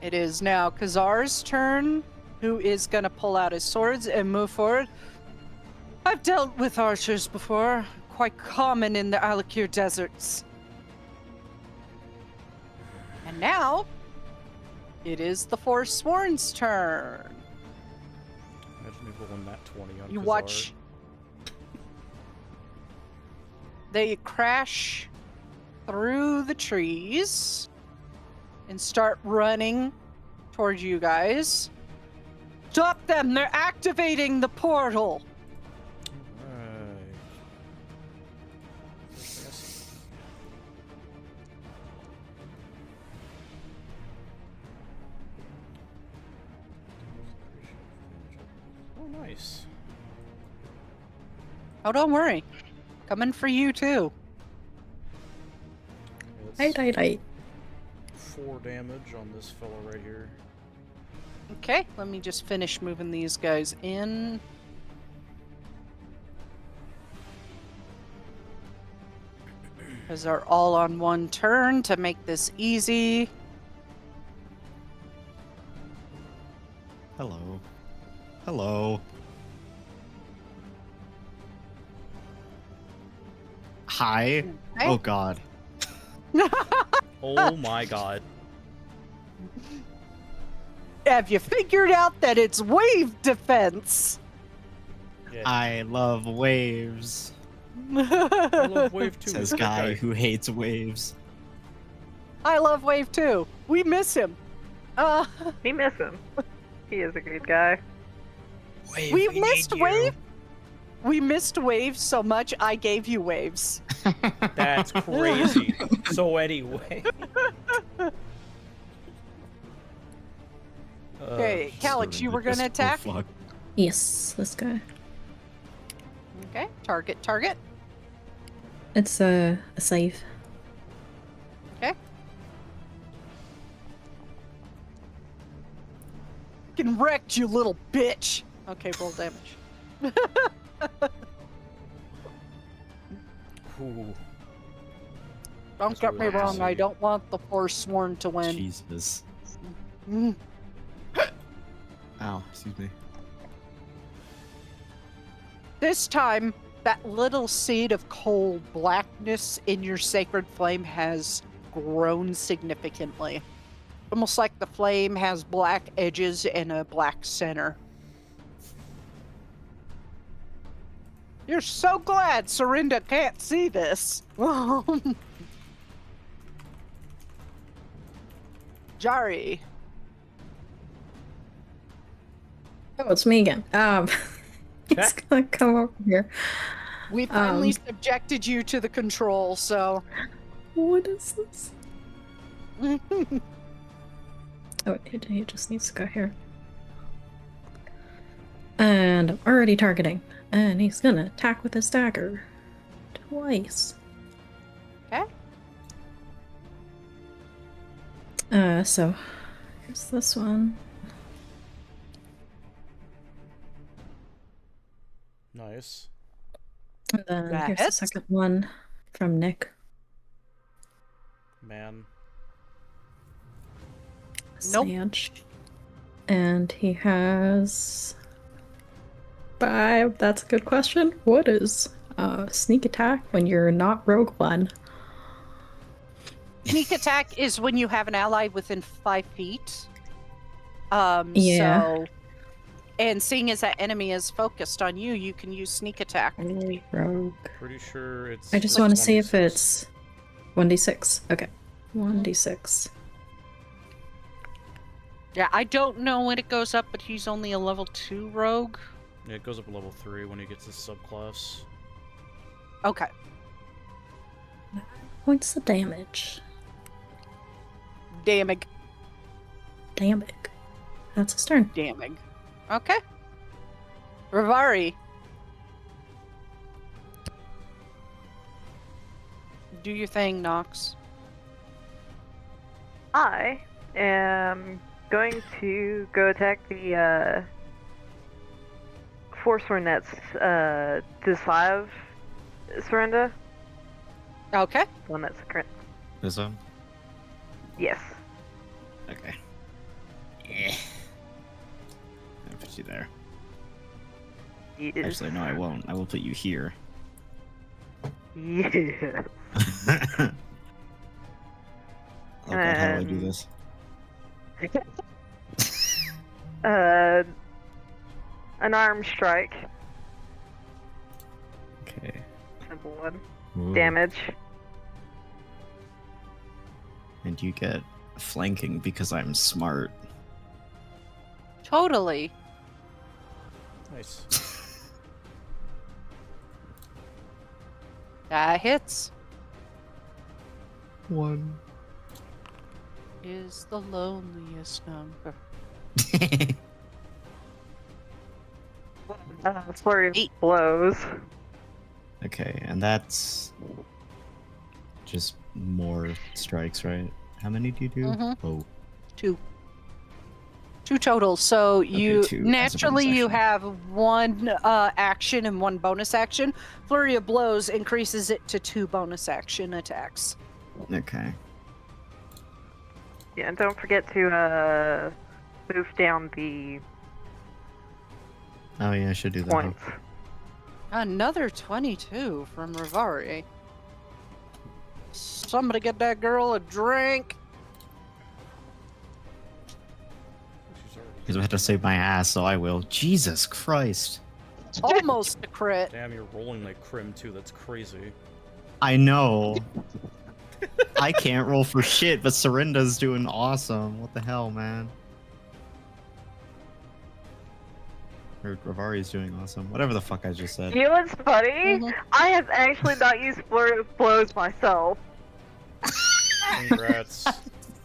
It is now Kazar's turn, who is going to pull out his swords and move forward. I've dealt with archers before, quite common in the Alakir deserts. And now, it is the Forsworn's turn. Imagine me rolling that 20 on You Kazar. watch. They crash through the trees and start running towards you guys. Stop them! They're activating the portal! Alright. Yes. Oh, nice. Oh, don't worry. Coming for you, too. Right. 4 damage on this fella right here. Okay, let me just finish moving these guys in. Because they're all on one turn to make this easy. Hello. Hello. Hi. Okay. Oh god. Oh my god. Have you figured out that it's wave defense? Yeah. I love waves. I love wave 2. Says guy who hates waves. I love Wave too. We miss him. We miss him. He is a good guy. Wave, we need missed you. Wave. We missed Wave so much, I gave you waves. That's crazy. So anyway. Okay, Calyx, you were going to attack? Oh, fuck. Yes, this guy. Okay, target. It's a save. Okay. Fucking wrecked, you little bitch. Okay, roll damage. Ooh. Don't That's get me really wrong, I nasty. don't want the Forsworn to win. Jesus. Mm. Ow, excuse me. This time, that little seed of cold blackness in your sacred flame has grown significantly. Almost like the flame has black edges and a black center. You're so glad Serinda can't see this. Jari. Oh, it's me again. He's gonna come over here. We finally subjected you to the control, so. What is this? Oh, he just needs to go here. And I'm already targeting. And he's gonna attack with his dagger. Twice. Okay. So here's this one. Nice. And then here's the Yes. second one from Nick. Man. Nope. Sage. And he has 5. That's a good question. What is sneak attack when you're not Rogue One? Sneak attack is when you have an ally within 5 feet. Yeah. So, and seeing as that enemy is focused on you, you can use sneak attack. Rogue. Pretty sure it's. I just like want to see if 1d6. it's 1d6. Okay. 1d6. Yeah, I don't know when it goes up, but he's only a level 2 rogue. Yeah, it goes up to level 3 when he gets his subclass. Okay. Points of damage. Damage. Damage. That's his turn. Damage. Okay. Rivari. Do your thing, Nox. I am going to go attack the Forsworn that's to Slav Serinda. Okay. The one that's current. This one? Yes. Okay. put you there. Yes. Actually, no, I won't. I will put you here. Yeah. Oh god, how do I do this? An arm strike. Okay. Simple one. Ooh. Damage. And you get flanking because I'm smart. Totally. Nice. That hits. 1. Is the loneliest number. Flurry of 8. blows. Okay, and that's just more strikes, right? How many do you do? Mhm. Oh, 2. 2 total. So you 2 as a bonus naturally you action. have 1 action and 1 bonus action. Flurry of blows increases it to 2 bonus action attacks. Okay. Yeah, and don't forget to move down the Oh yeah, I should do that. points. Another 22 from Rivari. Somebody get that girl a drink. She's already- Because I had to save my ass, so I will. Jesus Christ. Almost a crit. Damn, you're rolling like Crim too. That's crazy. I know. I can't roll for shit, but Serinda's doing awesome. What the hell, man? Or Rivari's doing awesome. Whatever the fuck I just said. You know what's funny? Mhm. I have actually not used Flurry of blows myself. Congrats.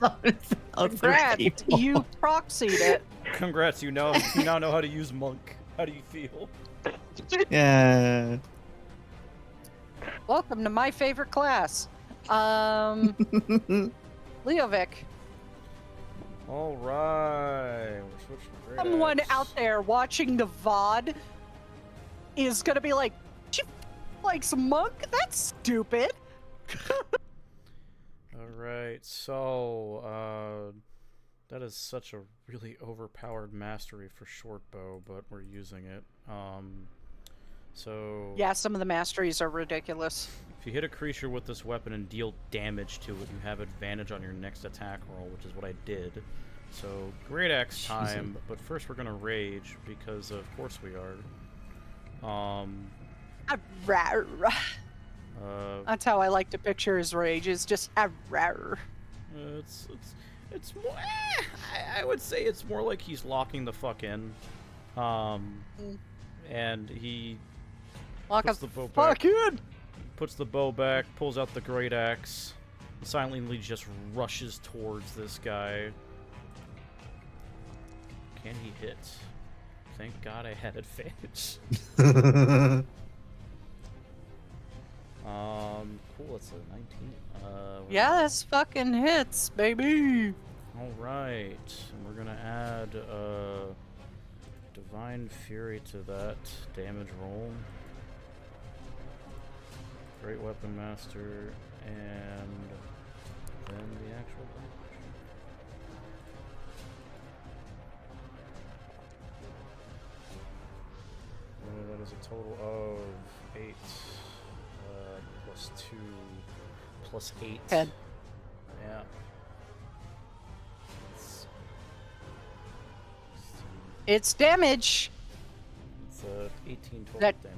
Other Congrats, people. you proxied it. Congrats, you now know how to use Monk. How do you feel? Yeah. Welcome to my favorite class. Leovic. All right. We're switching to great Someone axe. out there watching the VOD is gonna be like, she likes Monk? That's stupid. All right. So, that is such a really overpowered mastery for short bow, but we're using it. So Yeah, some of the masteries are ridiculous. if you hit a creature with this weapon and deal damage to it, you have advantage on your next attack roll, which is what I did. So great axe time, but first we're gonna rage because of course we are. That's how I like to picture his rage. Is just It's more. I would say it's more like he's locking the fuck in, and he lock puts up the bow fuck back. in. Puts the bow back, pulls out the great axe, and silently just rushes towards this guy. Can he hit? Thank God I had advantage. Cool. It's a 19. Yeah, that's fucking hits, baby. All right, and we're gonna add Divine Fury to that damage roll. Great Weapon Master, and then the actual damage. That is a total of 8 plus 2 plus 8. 10. Yeah. It's damage. It's 18 total That- damage.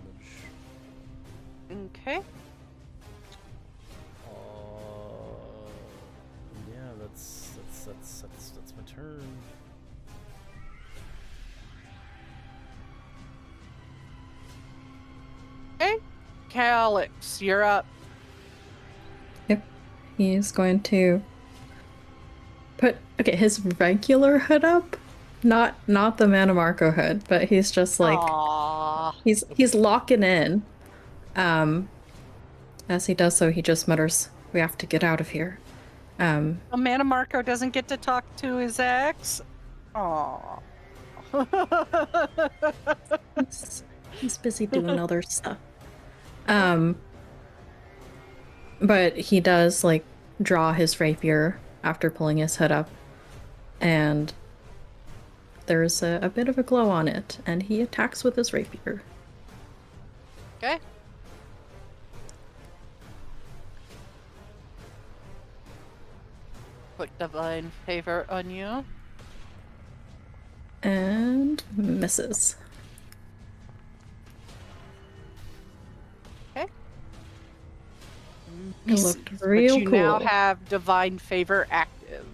Okay. Yeah, that's my turn. Okay. Calyx, you're up. He's going to put his regular hood up, not the Manamarco hood, but he's just like Aww. he's locking in. As he does so, he just mutters, "We have to get out of here." Amanda Marco doesn't get to talk to his ex. Aww. He's busy doing other stuff. But he does like draw his rapier after pulling his hood up, and there's a bit of a glow on it, and he attacks with his rapier. Okay. Put divine favor on you. And misses. Okay. It looked But real you cool. now have divine favor active.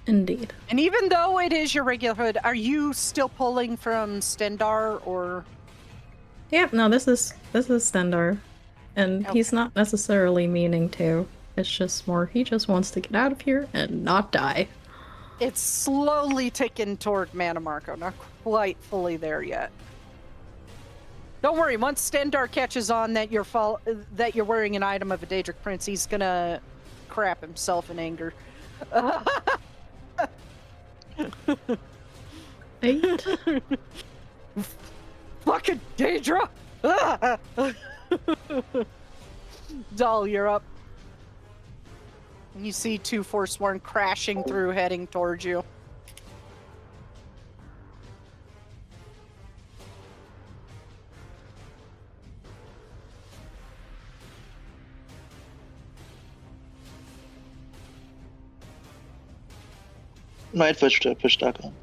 Indeed. And even though it is your regular hood, are you still pulling from Stendar or? Yeah, no, this is Stendar. And he's not necessarily meaning to. It's just more he just wants to get out of here and not die. It's slowly ticking toward Mana Marco, not quite fully there yet. Don't worry, once Stendar catches on that you're wearing an item of a Daedric Prince, he's gonna crap himself in anger. 8. Fucking Daedra! Doll, you're up. And you see 2 Forsworn crashing through, heading towards you. Might push taco.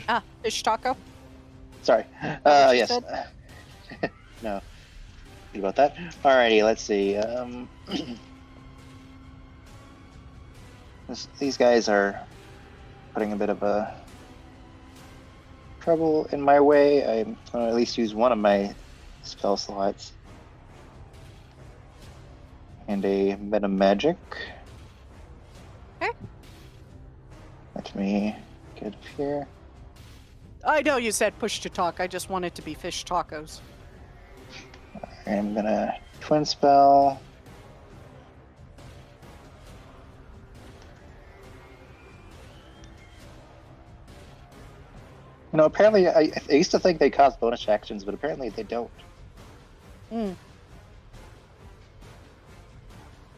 Ah, fish taco. Sorry. what you Yes. said? No. Think about that. Alrighty, let's see. These guys are putting a bit of a trouble in my way. I'm going to at least use one of my spell slots. And a meta magic. Okay. Let me get up here. I know you said push to talk. I just want it to be fish tacos. I'm gonna twin spell. You know, apparently, I used to think they cause bonus actions, but apparently they don't.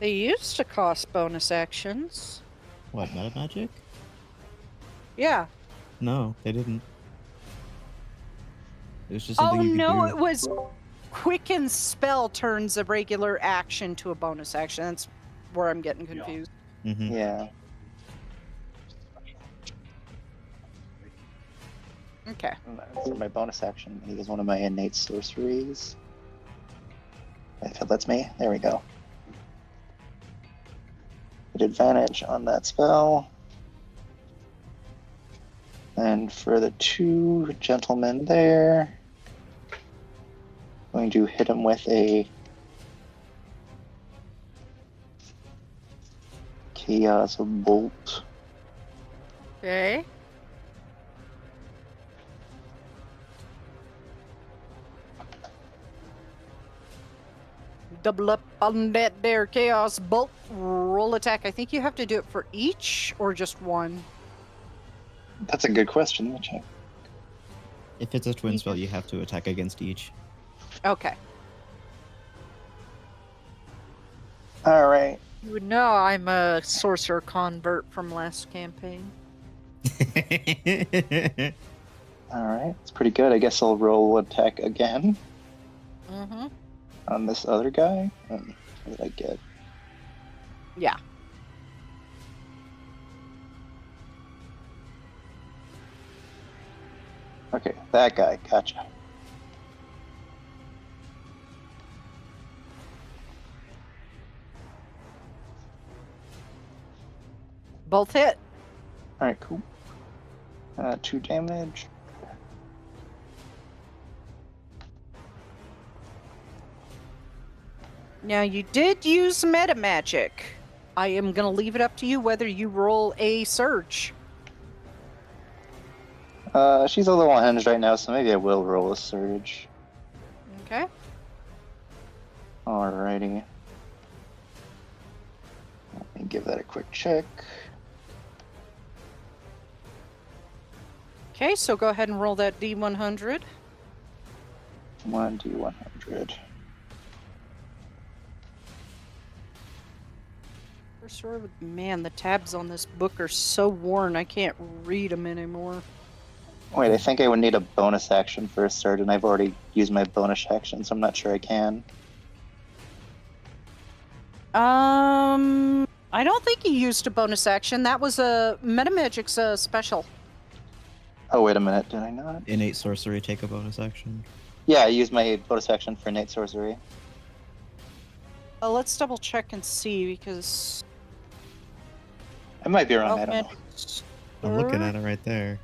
They used to cost bonus actions. What, meta magic? Yeah. No, they didn't. It was just something Oh you could no, do. it was Quicken Spell turns a regular action to a bonus action. That's where I'm getting confused. Mm-hmm. Yeah. Okay. For my bonus action, I use one of my innate sorceries. If it lets me, there we go. Get advantage on that spell. And for the 2 gentlemen there, I'm going to hit him with a Chaos Bolt. Okay. Double up on that there Chaos Bolt. Roll attack. I think you have to do it for each or just one. That's a good question. Let me check. If it's a twin spell, you have to attack against each. Okay. Alright. You would know I'm a sorcerer convert from last campaign. Alright. It's pretty good. I guess I'll roll attack again Mm-hmm. on this other guy. What did I get? Yeah. Okay, that guy. Gotcha. Both hit. Alright, cool. 2 damage. Now you did use meta magic. I am gonna leave it up to you whether you roll a surge. She's a little unhinged right now, so maybe I will roll a surge. Okay. Alrighty. Let me give that a quick check. Okay, so go ahead and roll that D100. 1d100. Sorcerer, man, the tabs on this book are so worn I can't read them anymore. Wait, I think I would need a bonus action for a sword, and I've already used my bonus action, so I'm not sure I can. I don't think you used a bonus action. That was a Metamagic's special. Oh, wait a minute, did I not? Innate sorcery, take a bonus action. Yeah, I used my bonus action for innate sorcery. Let's double check and see because. I might be wrong, Wild I don't know. Magic I'm looking Surge- at it right there.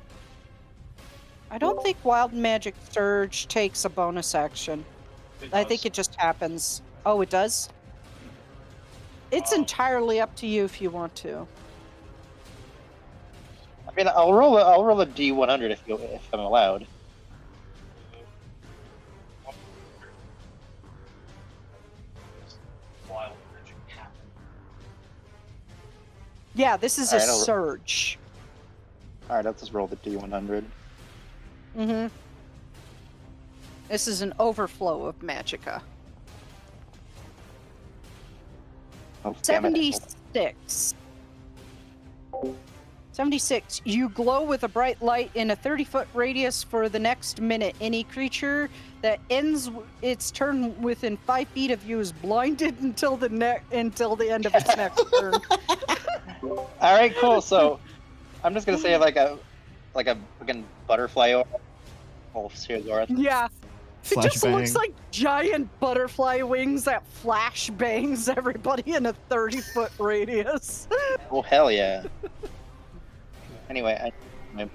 I don't think Wild Magic Surge takes a bonus action. I think it just happens. Oh, it does? It's entirely up to you if you want to. I mean, I'll roll a D100 if I'm allowed. Yeah, this is a Alright, I'll- surge. Alright, let's just roll the D100. Mm-hmm. This is an overflow of Magicka. Oh, damn it. 76. 76. You glow with a bright light in a 30-foot radius for the next minute. Any creature that ends its turn within 5 feet of you is blinded until the end of its next turn. Alright, cool. So, I'm just gonna say like a fucking butterfly or Stegosaurus. Yeah. It just looks Flashbang. like giant butterfly wings that flash bangs everybody in a 30-foot radius. Oh, hell yeah. Anyway, my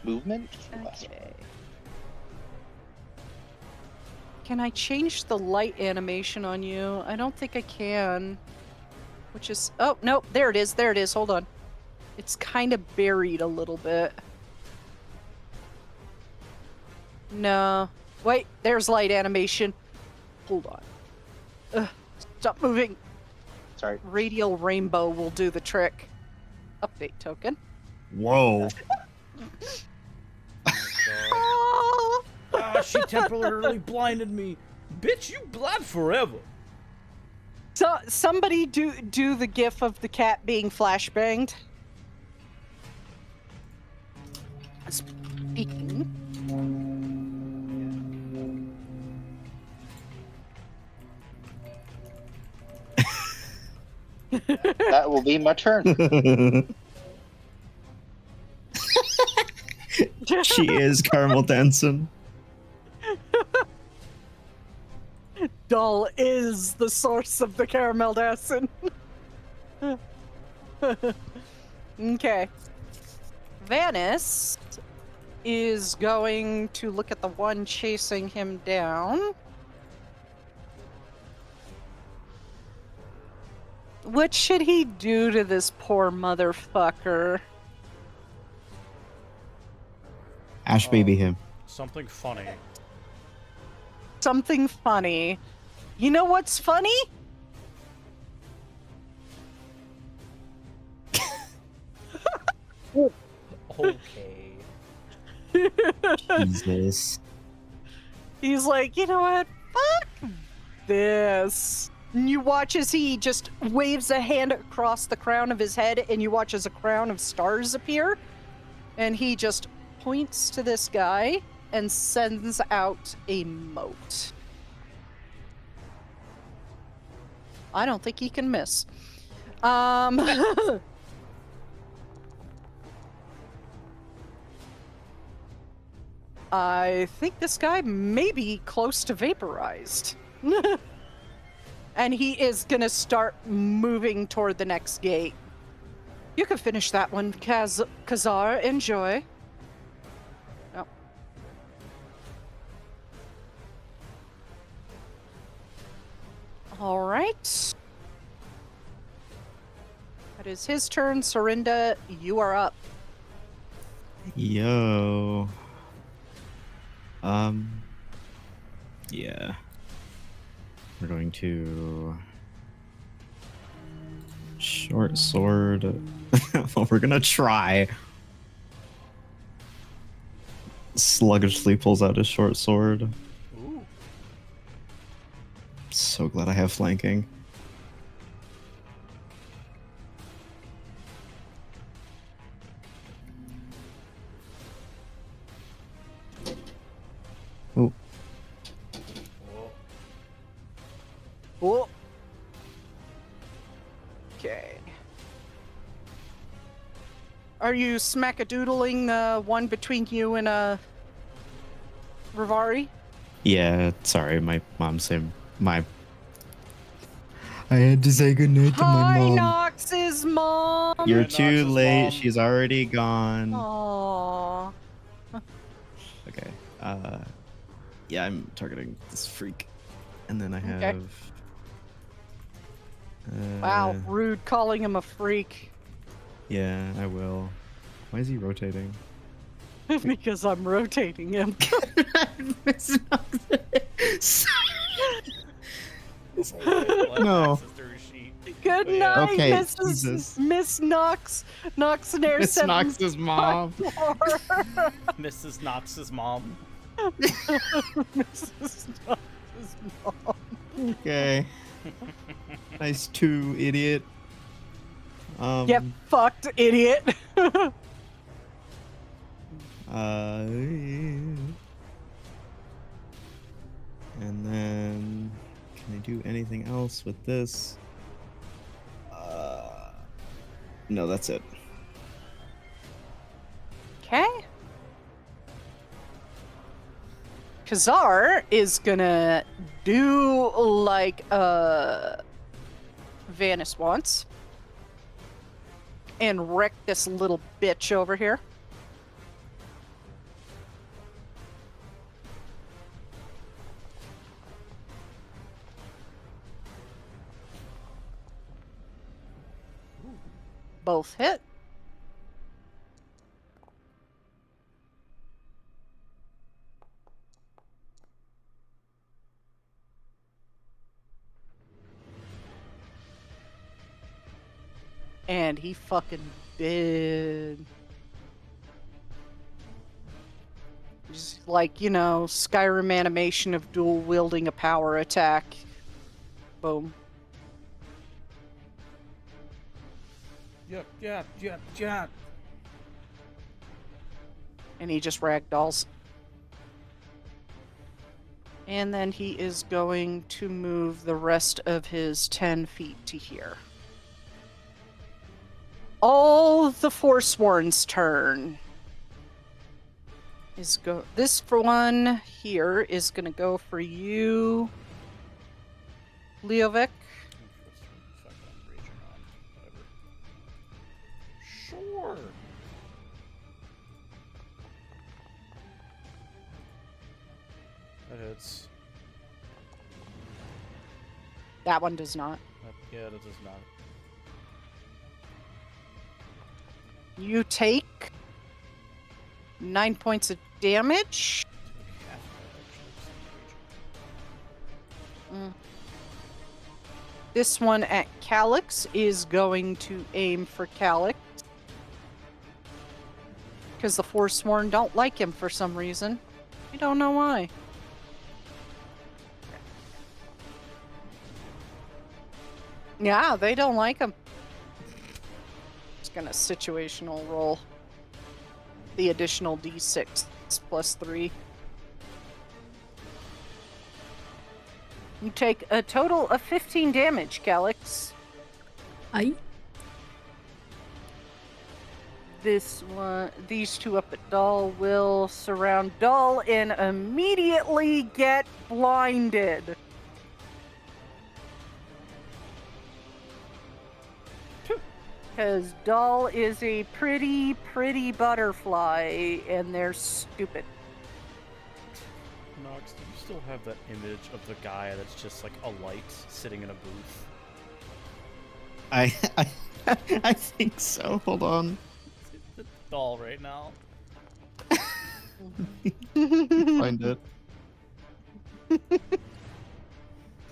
movement? Okay. Can I change the light animation on you? I don't think I can. Which is... Oh, no. There it is. There it is. Hold on. It's kind of buried a little bit. No. Wait. There's light animation. Hold on. Stop moving. Sorry. Radial rainbow will do the trick. Update token. Whoa. She temporarily blinded me. Bitch, you blind forever. So somebody do the gif of the cat being flashbanged. Speaking. That will be my turn. She is caramel dancing. Dull is the source of the caramel dancing. Okay. Vanis is going to look at the one chasing him down. What should he do to this poor motherfucker? Ash baby him. Something funny. Something funny. You know what's funny? Okay. Jesus. He's like, you know what? Fuck this. And you watch as he just waves a hand across the crown of his head, and you watch as a crown of stars appear. And he just points to this guy and sends out a mote. I don't think he can miss. I think this guy may be close to vaporized. And he is gonna start moving toward the next gate. You can finish that one, Kazar. Enjoy. Oh. All right. That is his turn. Sorinda, you are up. Yo. Yeah. We're going to short sword. Well, we're gonna try. Sluggishly pulls out his short sword. Ooh. So glad I have flanking. Are you smackadoodling the one between you and Rivari? Yeah, sorry, my mom said my. I had to say goodnight to my Hi, mom. Nox's mom. You're Yeah, too Nox's late. mom. She's already gone. Aww. Okay. Yeah, I'm targeting this freak, and then I have. Okay. Wow, rude calling him a freak. Yeah, I will. Why is he rotating? Because I'm rotating him. No. Good But yeah. night, Okay, Mrs. Jesus. Miss Knox. Knoxonaire Miss Knox's mom. Mrs. Knox's mom. Mrs. Knox's mom. Okay. Nice two, idiot. Get fucked, idiot. And then can I do anything else with this? No, that's it. Okay. Kazar is gonna do like Vanis wants and wreck this little bitch over here. Both hit. And he fucking did. Just like, you know, Skyrim animation of dual wielding a power attack. Boom. Yep. And he just ragdolls. And then he is going to move the rest of his 10 feet to here. All the Forsworn's turn is go. This for one here is gonna go for you, Leovic. Sure. That hits. That one does not. Yeah, that does not. You take 9 points of damage. This one at Calyx is going to aim for Calyx. Because the Forsworn don't like him for some reason. I don't know why. Yeah, they don't like him. Just gonna situational roll the additional d6 plus 3. You take a total of 15 damage, Calyx. Aye. This one, these two up at Doll will surround Doll and immediately get blinded. Because Doll is a pretty butterfly, and they're stupid. Nox, do you still have that image of the guy that's just like a light sitting in a booth? I think so. Hold on. It's Doll right now. Find it.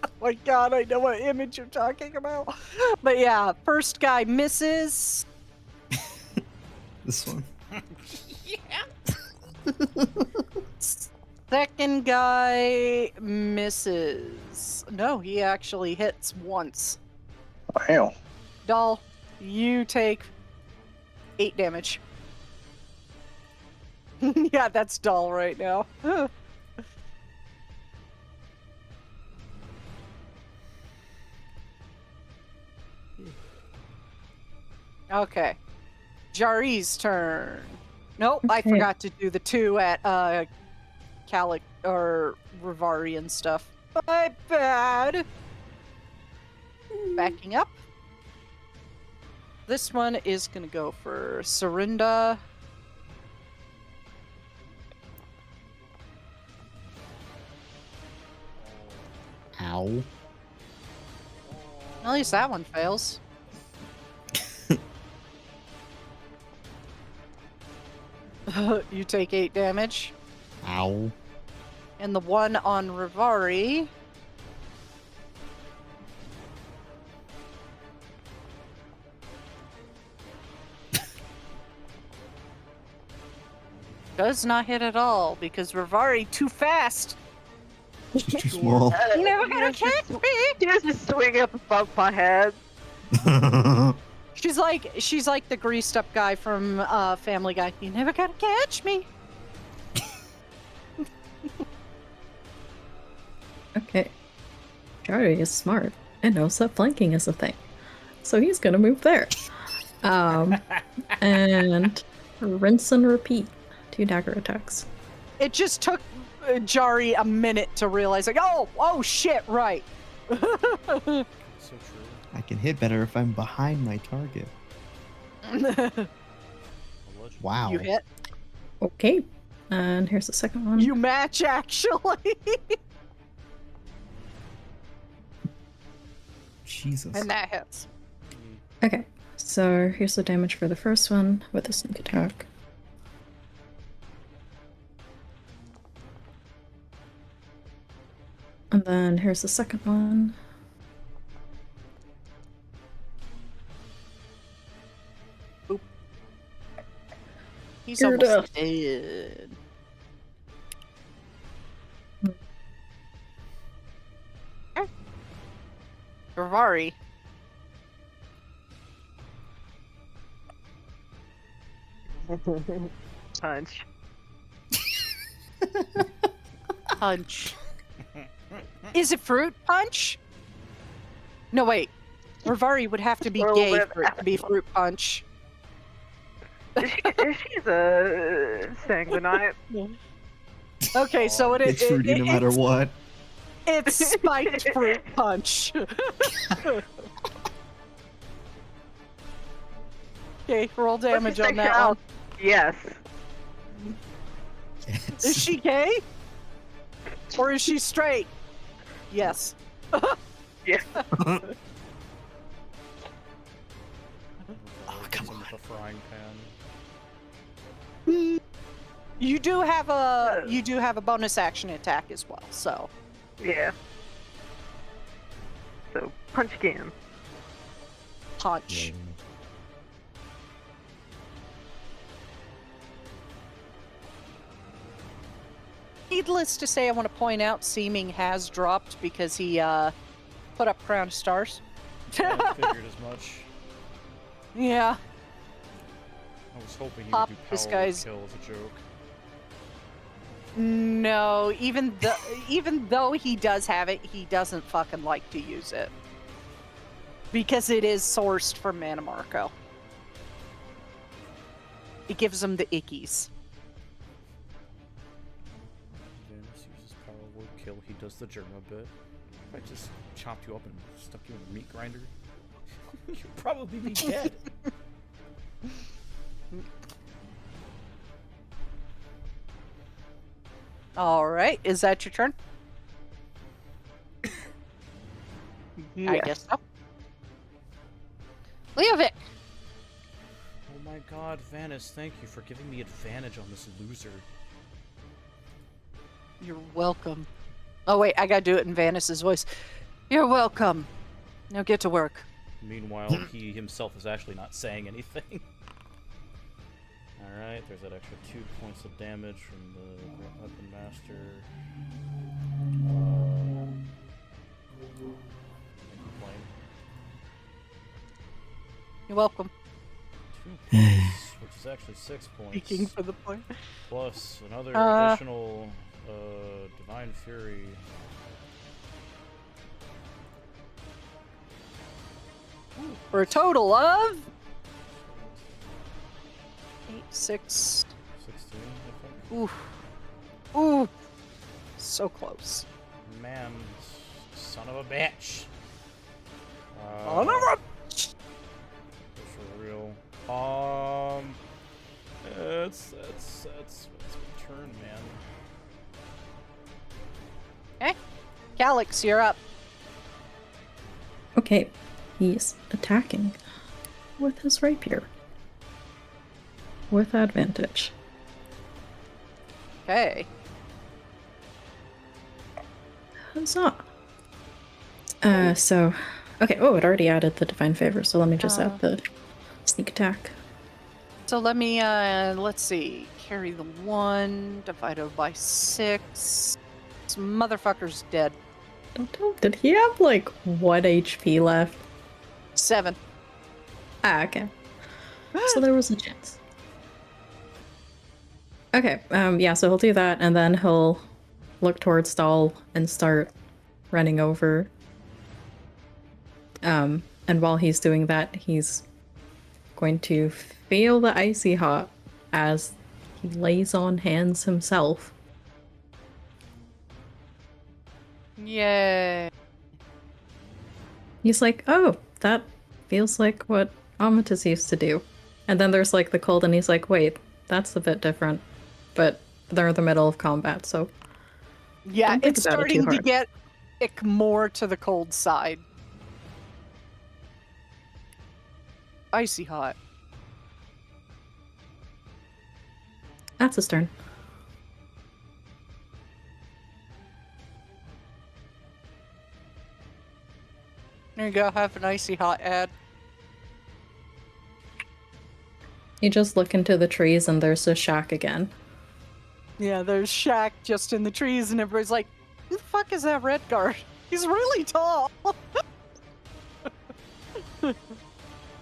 Oh my god, I know what image you're talking about. But yeah, first guy misses. This one. Second guy misses. No, he actually hits once. Wow. Doll, you take 8 damage. Yeah, that's Doll right now. Okay. Jari's turn. Nope, I Okay. forgot to do the 2 at Calyx or Rivari and stuff. My bad. Backing up. This one is gonna go for Serinda. Ow. At least that one fails. You take 8 damage. Ow. And the one on Rivari. Does not hit at all because Rivari too fast. Too small. You never gonna catch me. She just swing up above my head. She's like the greased up guy from Family Guy. You never gonna catch me. Okay. Jari is smart and knows that flanking is a thing. So he's gonna move there. And rinse and repeat. 2 dagger attacks. It just took Jari a minute to realize, like, oh shit, right. So true. I can hit better if I'm behind my target. Allegedly. Wow. You hit. Okay. And here's the second one. You match, actually. Jesus. And that hits. Okay. So here's the damage for the first one with a sneak attack. And then here's the second one. He's You're almost dead. dead. Rivari. Punch. Punch. Is it fruit punch? No, wait. Rivari would have to be Or gay live for it to be fruit punch. She's a sanguinite. Okay, so It's fruity no matter what. It's spiked fruit punch. Okay, roll damage on that one. Yes. Is she gay? Or is she straight? Yes. Yeah. Oh, come on. The frying pan. You do have a bonus action attack as well, so Yeah. So punch again. punch. Needless to say, I want to point out Seeming has dropped because he put up Crown of Stars. Yeah, I figured as much. Yeah. I was hoping he Pop, would do this power guy's- kill as a joke. No, even though he does have it, he doesn't fucking like to use it. Because it is sourced from Mana Marco. It gives him the ickies. Dennis uses power word kill. He does the Germa bit. If I just chopped you up and stuck you in a meat grinder, you'd probably be dead. Alright, is that your turn? Yes. I guess so. Leovic! Oh my god, Vanis, thank you for giving me advantage on this loser. You're welcome. Oh wait, I gotta do it in Vanis's voice. You're welcome. Now get to work. Meanwhile, he himself is actually not saying anything. Alright, there's that extra 2 points of damage from the Weapon Master. Thank you, Flame. You're welcome. 2 points, which is actually 6 points. Speaking for the point. Plus another Uh. additional Divine Fury. For a total of 6. 16, I think. Ooh. Ooh. So close. Man, son of a bitch. Son of a- For real. It's my turn, man. Okay. Calyx, you're up. Okay, he's attacking with his rapier. With advantage. Okay. Huzzah! Okay, it already added the Divine Favor, so let me just add the sneak attack. So let me, let's see. Carry the 1, divided by 6. This motherfucker's dead. Don't tell. Did he have like 1 HP left? 7. Ah, okay. So there was a chance. Okay, yeah, so he'll do that, and then he'll look towards Dahl and start running over. And while he's doing that, he's going to feel the icy hot as he lays on hands himself. Yay. He's like, oh, that feels like what Amatus used to do. And then there's like the cold, and he's like, wait, that's a bit different. But they're in the middle of combat, so. Yeah, Don't think it's about it too starting to hard. get ick more to the cold side. Icy hot. That's his turn. There you go, have an icy hot ad. You just look into the trees, and there's a shack again. Yeah, there's Shaq just in the trees, and everybody's like, who the fuck is that red guard? He's really tall.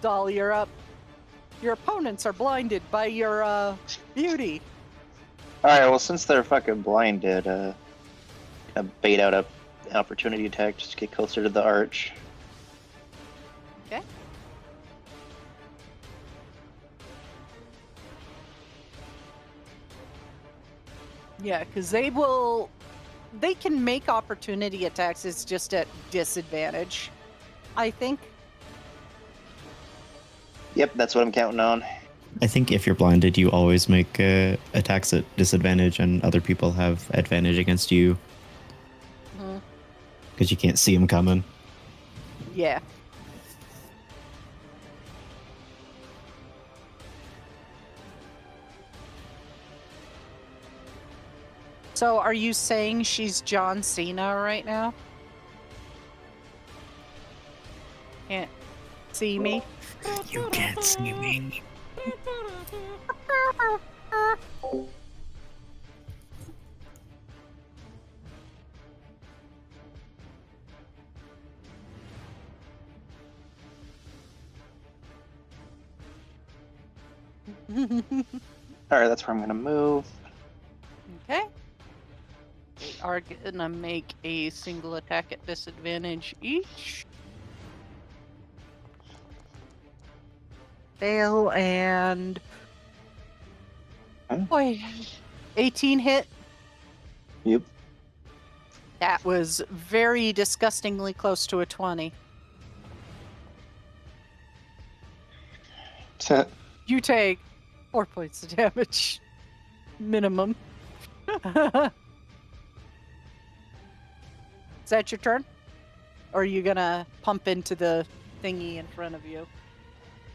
Dahl, you're up. Your opponents are blinded by your beauty. Alright, well, since they're fucking blinded, gonna bait out an opportunity attack just to get closer to the arch. Okay. Yeah, because they can make opportunity attacks, it's just at disadvantage, I think. Yep, that's what I'm counting on. I think if you're blinded, you always make attacks at disadvantage, and other people have advantage against you Mhm. because you can't see them coming. Yeah. So are you saying she's John Cena right now? Can't see me? You can't see me. Alright, that's where I'm gonna move. Okay. They are gonna make a single attack at disadvantage each. Fail and... Huh? Boy, 18 hit. Yep. That was very disgustingly close to a 20. You take 4 points of damage. Minimum. Is that your turn? Or are you gonna pump into the thingy in front of you?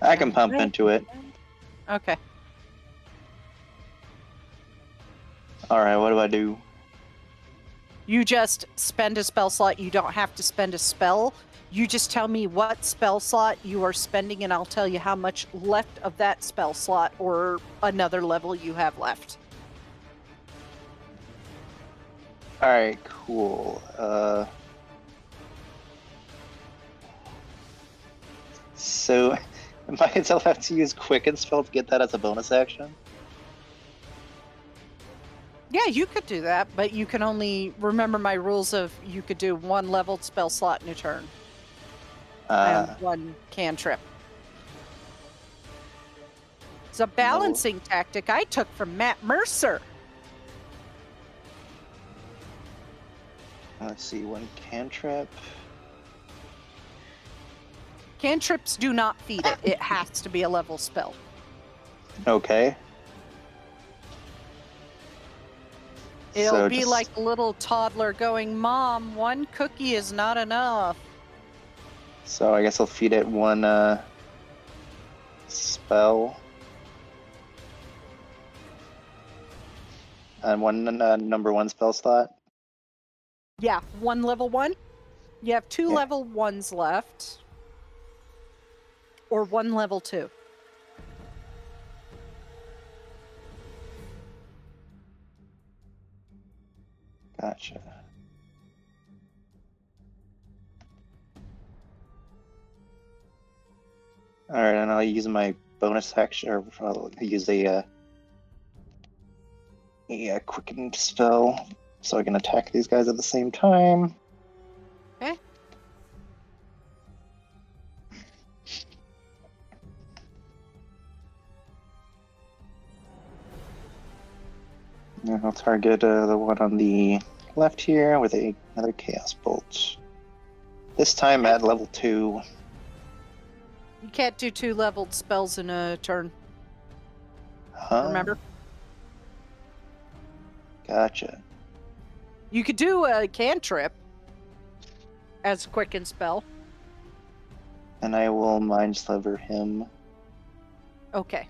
I can pump into it. Okay. Alright, what do I do? You just spend a spell slot. You don't have to spend a spell. You just tell me what spell slot you are spending, and I'll tell you how much left of that spell slot or another level you have left. Alright, cool. So, might still have to use Quicken Spell to get that as a bonus action? Yeah, you could do that, but you can only remember my rules of you could do one leveled spell slot in a turn and one cantrip. It's a balancing tactic I took from Matt Mercer. Let's see, one cantrip. Cantrips do not feed it. It has to be a level spell. Okay. It'll So be just- like a little toddler going, Mom, one cookie is not enough. So I guess I'll feed it one spell. And one number 1 spell slot. Yeah, one level 1. You have 2 Yeah. level 1s left. Or 1 level 2. Gotcha. Alright, and I'll use my bonus action, or I'll use a quickened spell so I can attack these guys at the same time. Okay. And I'll target the one on the left here with another Chaos Bolt. This time at level 2. You can't do 2 leveled spells in a turn, Huh? remember? Gotcha. You could do a cantrip as a quicken spell. And I will Mind Sliver him. Okay.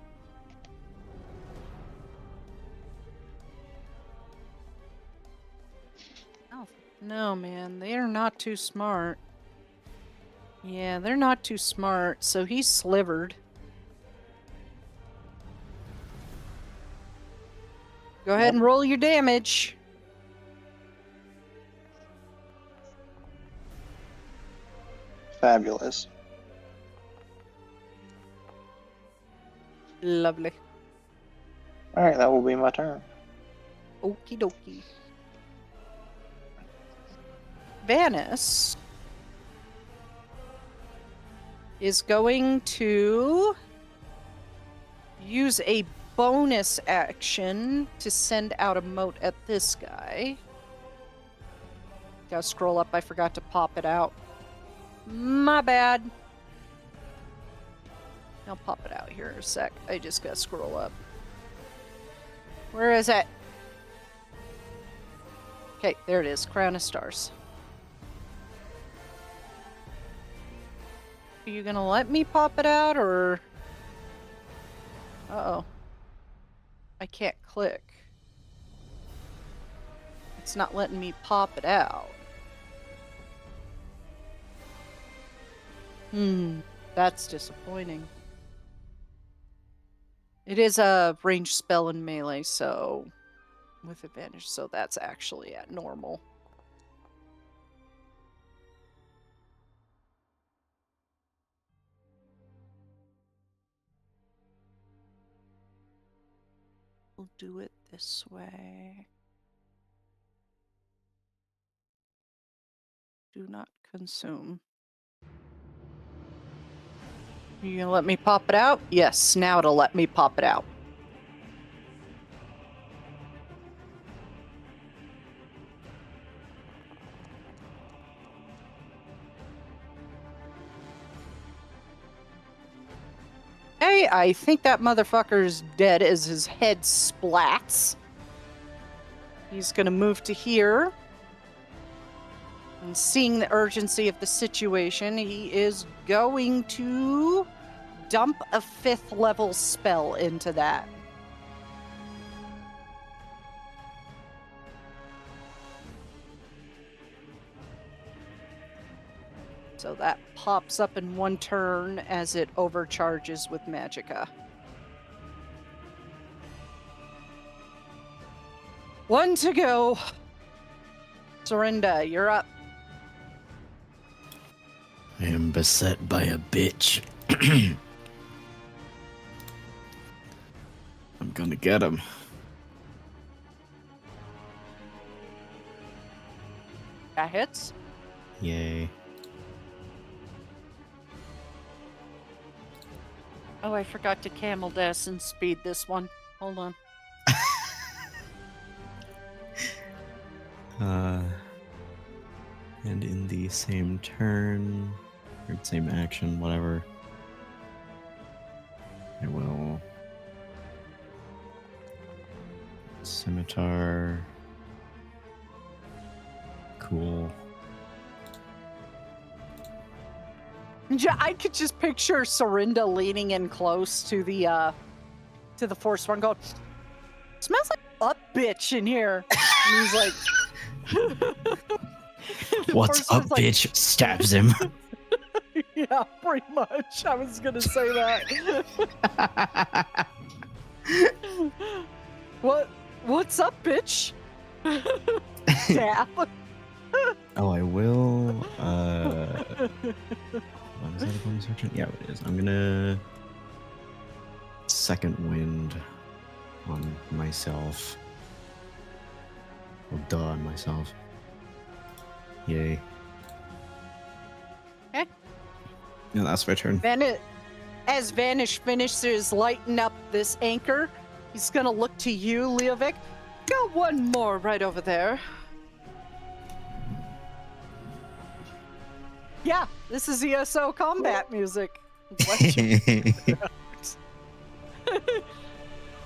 Oh, no, man. They are not too smart. Yeah, they're not too smart, so he's slivered. Go ahead and roll your damage. Fabulous. Lovely. Alright, that will be my turn. Okie dokie. Vanis is going to use a bonus action to send out a mote at this guy. Gotta scroll up, I forgot to pop it out. My bad. I'll pop it out here in a sec. I just gotta scroll up. Where is it? Okay, there it is. Crown of Stars. Are you gonna let me pop it out, or... Uh-oh. I can't click. It's not letting me pop it out. That's disappointing. It is a ranged spell in melee, so... with advantage, so that's actually at normal. We'll do it this way. Do not consume. You gonna let me pop it out? Yes, now it'll let me pop it out. Hey, I think that motherfucker's dead as his head splats. He's gonna move to here. And seeing the urgency of the situation, he is going to dump a 5th level spell into that. So that pops up in 1 turn as it overcharges with Magicka. 1 to go. Sorinda, you're up. I am beset by a bitch. I'm gonna get him. That hits. Yay. Oh, I forgot to camel dash and speed this one. Hold on. And in the same turn, or same action, whatever, I will scimitar. Cool. I could just picture Sorinda leaning in close to the force one, going, "Smells like a bitch in here." And he's like, the What's Force up, One's like, bitch? Stabs him. Yeah, pretty much. I was gonna say that. What's up, bitch? Stab. Oh, I will. Is that a bonus action? Yeah, it is. I'm gonna second wind on myself. Well, duh, on myself. Yay. Okay. Yeah, that's my turn. As Vanish finishes lighting up this anchor, he's gonna look to you, Leovic. Got one more right over there. Yeah, this is ESO combat music. Surrender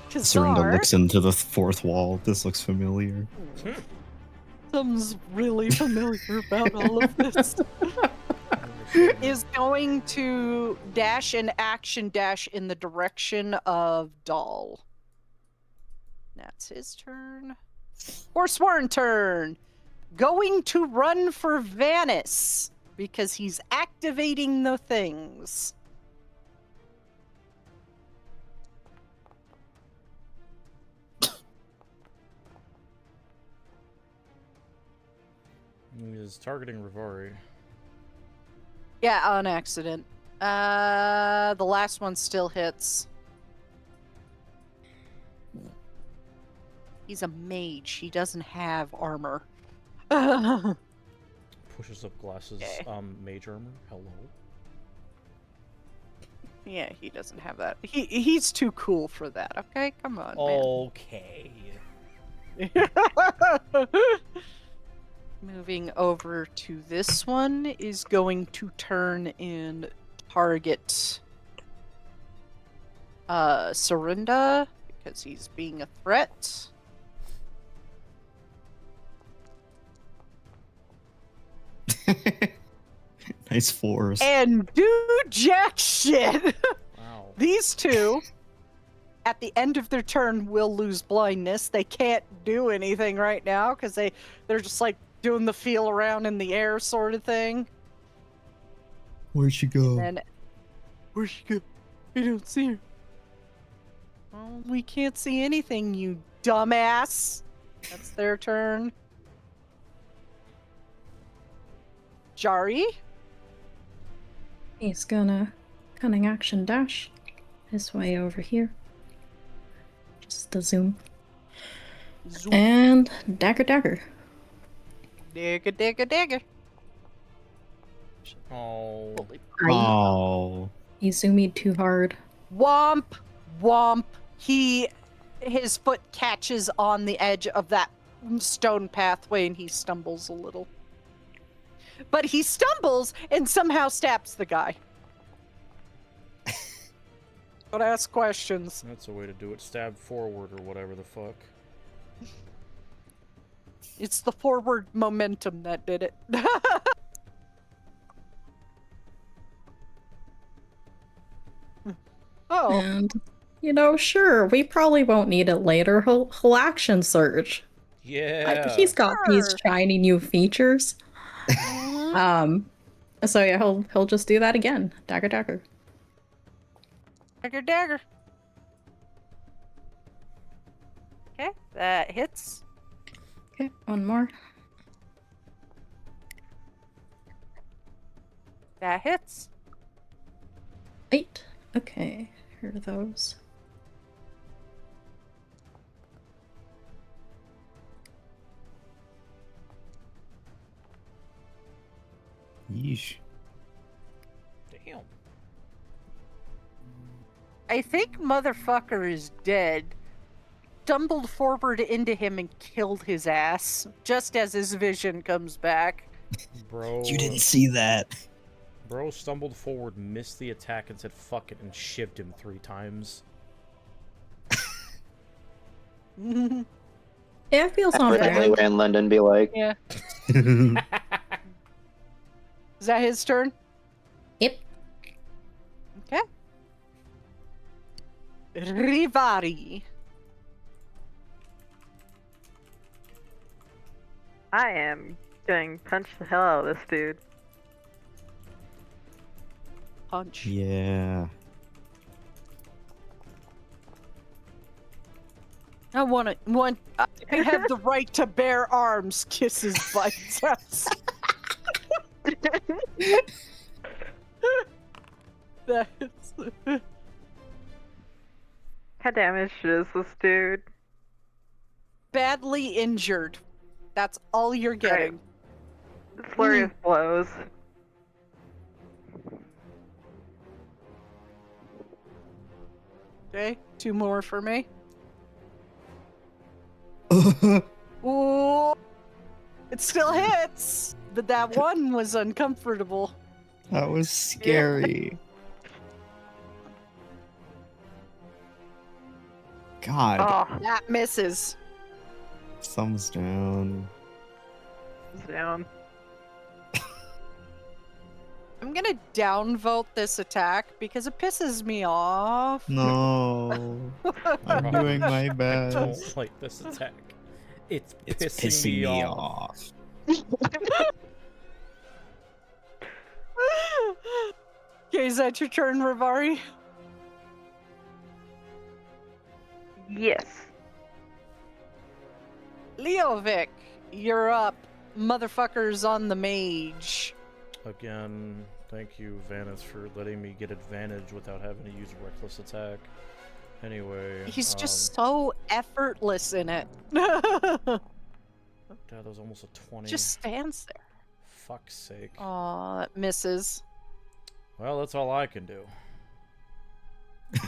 Kazar, looks into the fourth wall. This looks familiar. something's really familiar about all of this. Is going to dash and action dash in the direction of Dahl. That's his turn. Forsworn turn. Going to run for Vanis because he's activating the things. He is targeting Rivari. Yeah, on accident. The last one still hits. He's a mage. He doesn't have armor. Pushes up glasses. Okay. Mage armor. Hello. Yeah, he doesn't have that. He's too cool for that. Okay, come on, Okay. man. Moving over to this one is going to turn and target Sorinda because he's being a threat. Nice force. And do jack shit. Wow. These two, at the end of their turn, will lose blindness. They can't do anything right now because they're just like doing the feel around in the air sort of thing. Where'd she go? And where'd she go? I don't see her. Well, we can't see anything, you dumbass. That's their turn. Jari? He's gonna cunning action dash his way over here. Just a zoom. Zoom. And dagger dagger. Digga, digga, digga. Oh. Holy Oh. He zoomed too hard. Womp, womp. His foot catches on the edge of that stone pathway and he stumbles a little. But he stumbles and somehow stabs the guy. Don't ask questions. That's a way to do it. Stab forward or whatever the fuck. It's the forward momentum that did it. Oh. And, sure, we probably won't need it later. He'll action surge. Yeah. He's got these Sure. shiny new features. So yeah, he'll just do that again. Dagger dagger. Dagger, dagger. Okay, that hits. Okay, one more. That hits. 8. Okay, here are those. Yeesh. Damn. I think motherfucker is dead. Stumbled forward into him and killed his ass just as his vision comes back. Bro. You didn't see that. Bro stumbled forward, missed the attack, and said fuck it, and shivved him 3 times. Yeah, it feels on What the brand. alleyway in London be like? Yeah. Is that his turn? Yep. Okay. Rivari. I am going to punch the hell out of this dude. Punch. Yeah. I have the right to bear arms. Kisses biceps. That's How damaged is this dude? badly injured. That's all you're getting. Flurry of blows. Okay, 2 more for me. Ooh, it still hits, but that one was uncomfortable. That was scary. God, Oh, That misses. thumbs down. it's down. I'm gonna downvote this attack because it pisses me off. No. I'm doing my I best. don't like this attack. It's It's pissing me off. Okay, is that your turn, Rivari? Yes. Leovic, you're up. Motherfuckers on the mage. Again, thank you, Vanis, for letting me get advantage without having to use reckless attack. Anyway, He's just so effortless in it. God, that was almost a 20. Just stands there. Fuck's sake. Aw, that misses. Well, that's all I can do.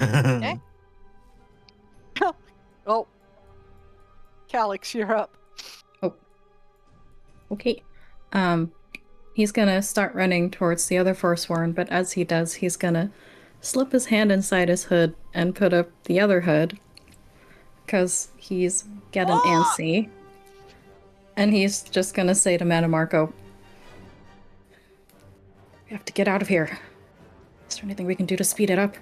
Okay. Oh. Calyx, you're up. Okay. He's gonna start running towards the other Forsworn, but as he does, he's gonna slip his hand inside his hood and put up the other hood. Because he's getting antsy. And he's just gonna say to Manamarco, "We have to get out of here. Is there anything we can do to speed it up?"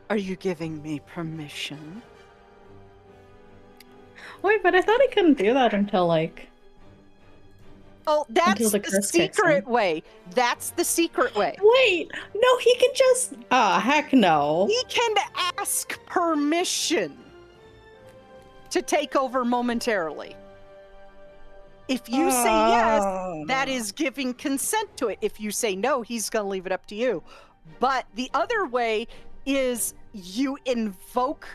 Are you giving me permission? Wait, but I thought he couldn't do that until, like... Oh, that's Until the the curse kicks secret in. way. That's the secret way. Wait! No, he can just... Ah, heck no. He can ask permission to take over momentarily. If you say yes, that is giving consent to it. If you say no, he's going to leave it up to you. But the other way is you invoke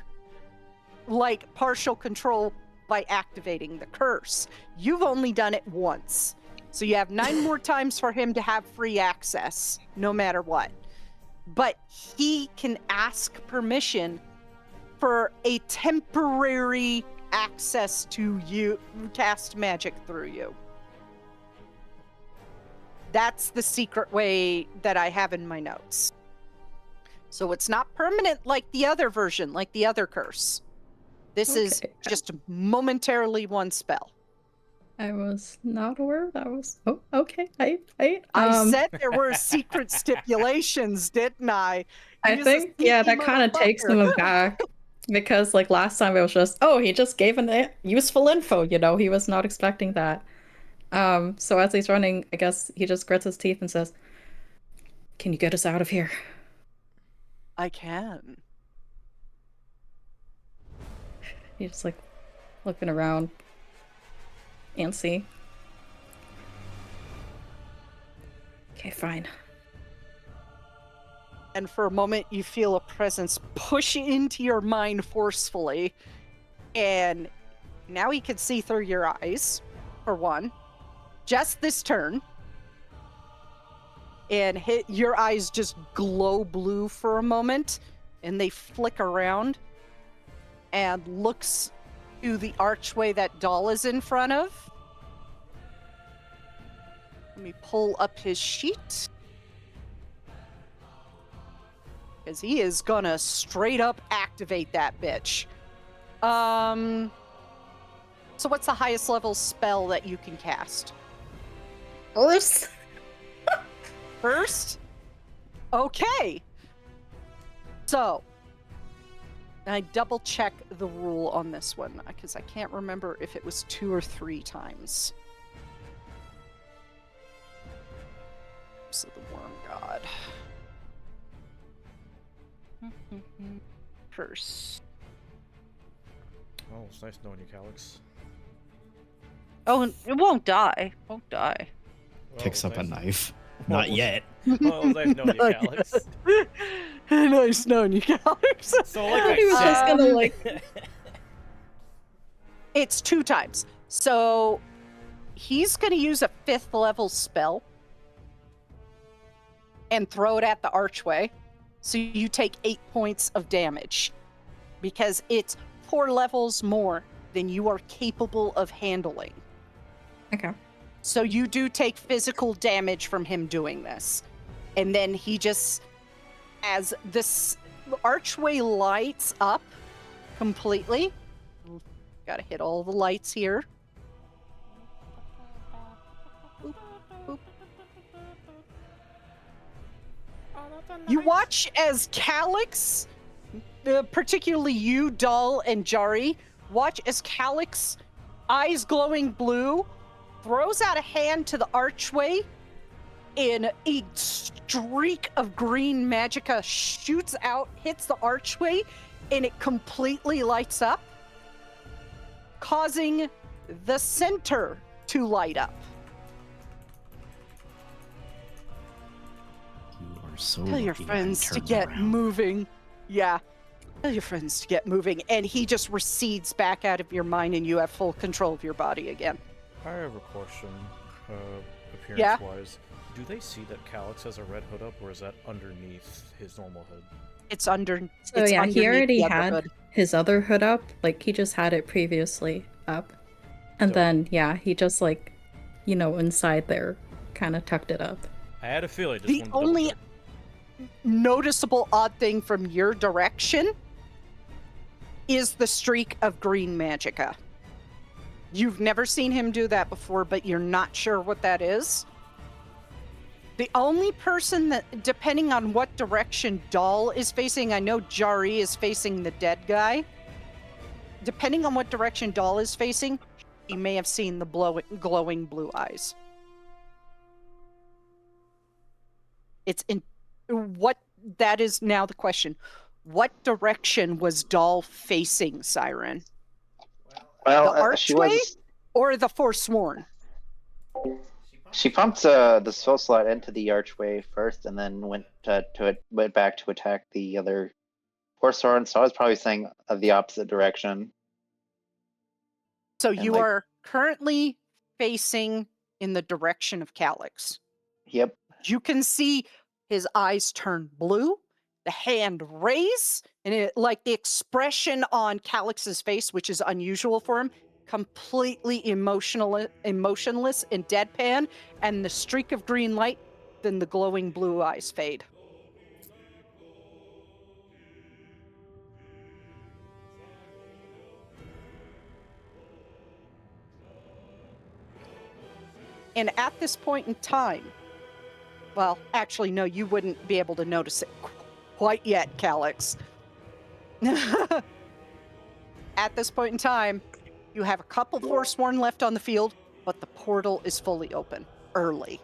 like partial control by activating the curse. You've only done it once. So you have 9 more times for him to have free access, no matter what. But he can ask permission for a temporary access to you, cast magic through you. That's the secret way that I have in my notes. So it's not permanent like the other version, like the other curse. This is Okay. just momentarily one spell. I was not aware that was... Oh, okay. I said there were secret stipulations, didn't I? I He's a think, yeah, sneaky that kind of takes motherfucker. him back. Because, like, last time it was just, oh, he just gave an useful info, you know? He was not expecting that. So as he's running, I guess he just grits his teeth and says, "Can you get us out of here?" I can. He's just, like, looking around. Antsy. Okay, fine. And for a moment, you feel a presence push into your mind forcefully. And now he can see through your eyes, for one. Just this turn. and your eyes just glow blue for a moment, and they flick around and looks to the archway that Doll is in front of. Let me pull up his sheet. Because he is gonna straight up activate that bitch. So what's the highest level spell that you can cast? First? Okay. So, I double check the rule on this one, because I can't remember if it was 2 or 3 times. So the Worm God. First. Oh, it's nice knowing you, Calyx. Oh, it won't die. Won't die. Well, Picks it up was a nice- knife. Well, Not it was- yet. Well, it was nice knowing you, Calyx. Nice knowing you, Calyx. So, like He was just I gonna said, like. It's 2 times. So he's going to use a 5th level spell and throw it at the archway. So you take 8 points of damage because it's 4 levels more than you are capable of handling. Okay. So you do take physical damage from him doing this. And then he just, as this archway lights up completely, gotta hit all the lights here. Boop, boop. You watch as Calyx, particularly you, Doll, and Jari, watch as Calyx, eyes glowing blue, throws out a hand to the archway, and a streak of green magicka shoots out, hits the archway, and it completely lights up, causing the center to light up. You are so Tell your lucky I friends to turned get around. moving. Yeah. Tell your friends to get moving. And he just recedes back out of your mind and you have full control of your body again. I have a question, Yeah? appearance-wise. Do they see that Calyx has a red hood up, or is that underneath his normal hood? It's under. So it's yeah, he underneath already the other had hood. his other hood up. Like he just had it previously up, and Dope. then yeah, he just like, inside there, kind of tucked it up. I had a feeling. Just The wanted to double only check. noticeable odd thing from your direction is the streak of green magicka. You've never seen him do that before, but you're not sure what that is. The only person that, depending on what direction Doll is facing, I know Jari is facing the dead guy. Depending on what direction Doll is facing, he may have seen the glowing blue eyes. It's in what that is now the question. What direction was Doll facing, Siren? Well, The she archway? was. Or the Forsworn? She pumped the soul slot into the archway first, and then went back to attack the other Forsworn. So I was probably saying the opposite direction. So And, you like- are currently facing in the direction of Calyx. Yep. You can see his eyes turn blue, the hand raise, and it, like the expression on Calyx's face, which is unusual for him, completely emotionless and deadpan, and the streak of green light, then the glowing blue eyes fade. And at this point in time, well, actually, no, you wouldn't be able to notice it quite yet, Calyx. At this point in time, you have a couple Forsworn left on the field, but the portal is fully open early.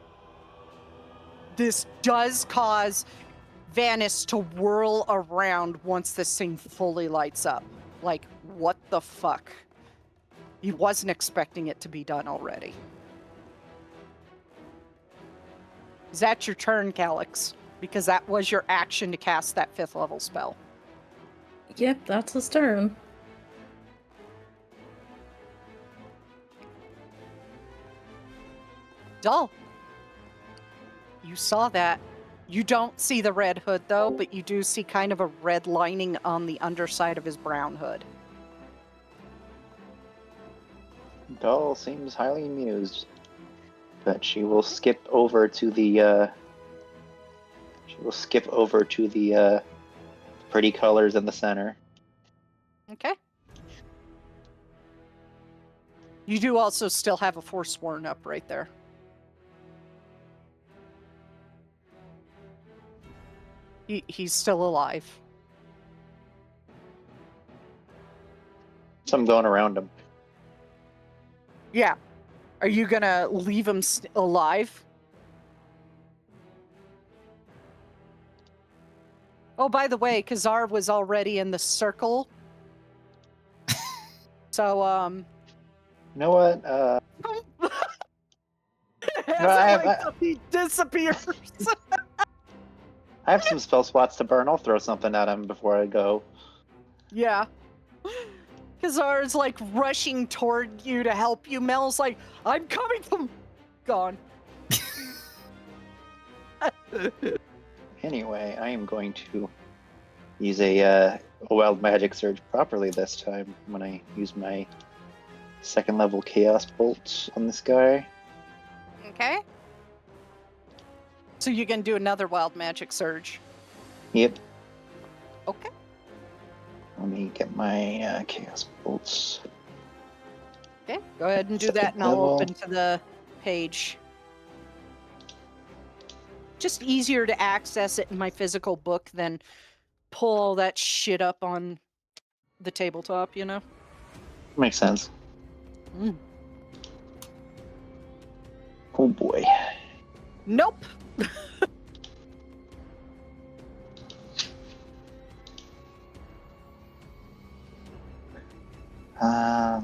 This does cause Vanis to whirl around once this thing fully lights up. Like, what the fuck? He wasn't expecting it to be done already. Is that your turn, Calyx? Because that was your action to cast that 5th level spell. Yep, that's his turn. Dull. You saw that. You don't see the red hood, though, but you do see kind of a red lining on the underside of his brown hood. Doll seems highly amused, but she will skip over to the pretty colors in the center. Okay. You do also still have a Forsworn up right there. He's still alive. So I'm going around him. Yeah. Are you gonna leave him alive? Oh, by the way, Kazar was already in the circle. So, You know what? He disappears. I have some spell slots to burn. I'll throw something at him before I go. Yeah. Kazar's like rushing toward you to help you. Mel's like, I'm coming from... Gone. Anyway, I am going to use a wild magic surge properly this time when I use my second level chaos bolt on this guy. Okay. So you can do another wild magic surge. Yep. Okay. Let me get my chaos bolts. Okay. Go ahead and do Second that, and I'll level. open to the page. Just easier to access it in my physical book than pull all that shit up on the tabletop, you know? Makes sense. Mm. Oh boy. Nope.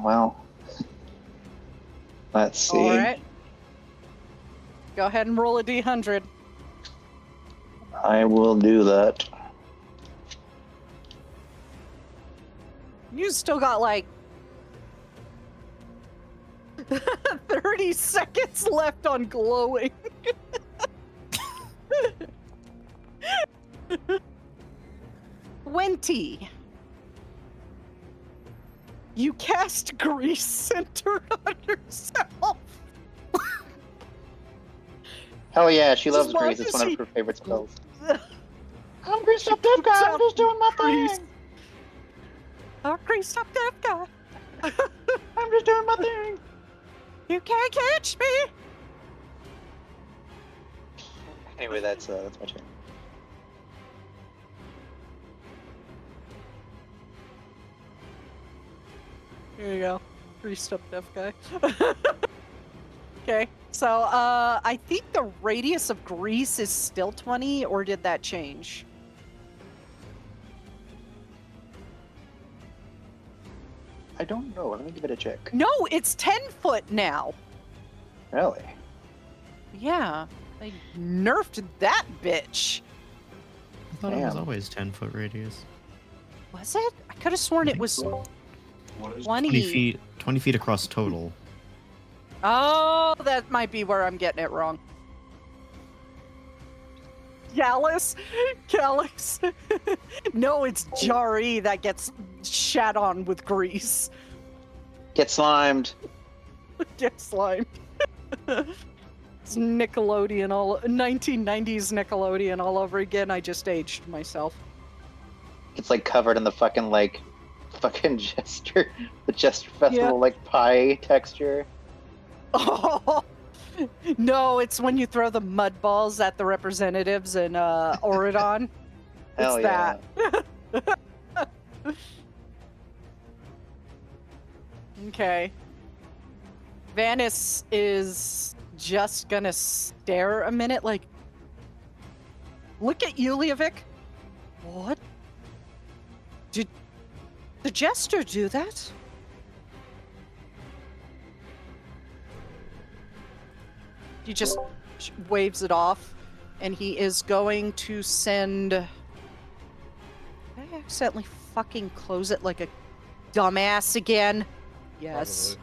Well. Let's see. All right. Go ahead and roll a d100. I will do that. You still got like 30 seconds left on glowing. 20. You cast grease centered on yourself. Hell yeah, she As loves long grease. It's as one he- of her favorite spells. I'm greased up deaf guy. I'm just doing my thing. I'm greased up deaf guy. I'm just doing my thing. You can't catch me. Anyway, that's my turn. Here you go. Greased up deaf guy. Okay, so I think the radius of grease is still 20, or did that change? I don't know. Let me give it a check. No, it's 10 foot now. Really? Yeah, they nerfed that bitch. I thought it was Damn. always 10-foot radius. Was it? I could have sworn it was 20. 20 feet across total. Oh, that might be where I'm getting it wrong. Calyx? No, it's Jari that gets shat on with grease. Get slimed. Get slimed. It's Nickelodeon, 1990s Nickelodeon all over again. I just aged myself. It's like covered in the fucking Jester, the Jester Festival, like pie texture. Oh, no, it's when you throw the mud balls at the representatives in Oridon. Hell It's yeah. that. Okay. Vanis is just gonna stare a minute like, look at Yulievik. What? Did the Jester do that? He just waves it off, and he is going to send... Did I accidentally fucking close it like a dumbass again? Yes.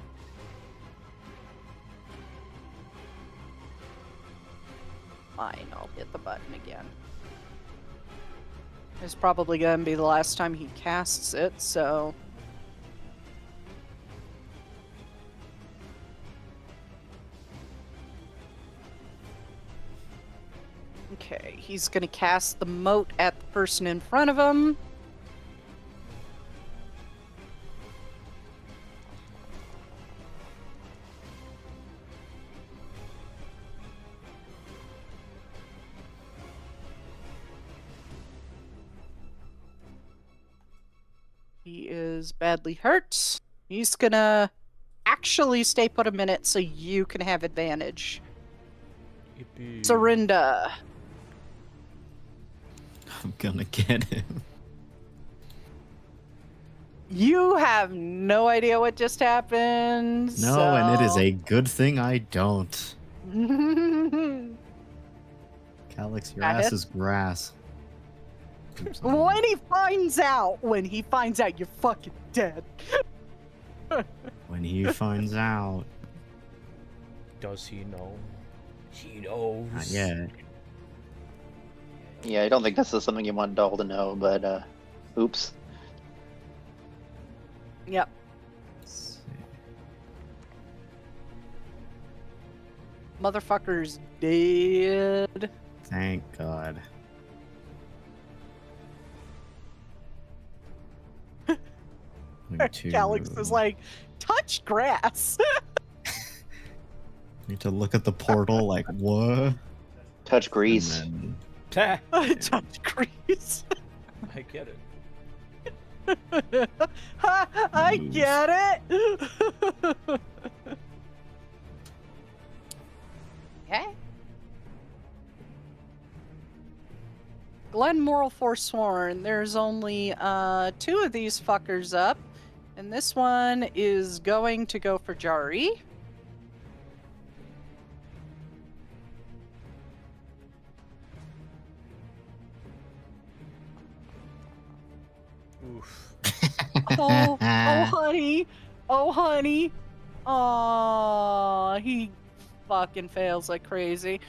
mind. I'll hit the button again. It's probably going to be the last time he casts it, so... Okay, he's going to cast the moat at the person in front of him. He is badly hurt. He's gonna actually stay put a minute so you can have advantage. Yippee. Surrender. I'm gonna get him. You have no idea what just happened. No, and it is a good thing I don't. Calyx, your That ass hits. is grass. Oops, I when he finds out, you're fucking dead. When he finds out. Does he know? He knows. Not yet. Yeah, I don't think this is something you want Doll to know, but oops. Yep. Let's see. Motherfucker's dead. Thank God. Calyx is like, touch grass. Need to look at the portal like, what? Touch grease. And then- Touch grease. I get it. I get it. Okay. Glenmoral Forsworn. There's only 2 of these fuckers up, and this one is going to go for Jari. Oof. Oh, honey. Oh, honey. Aw, he fucking fails like crazy.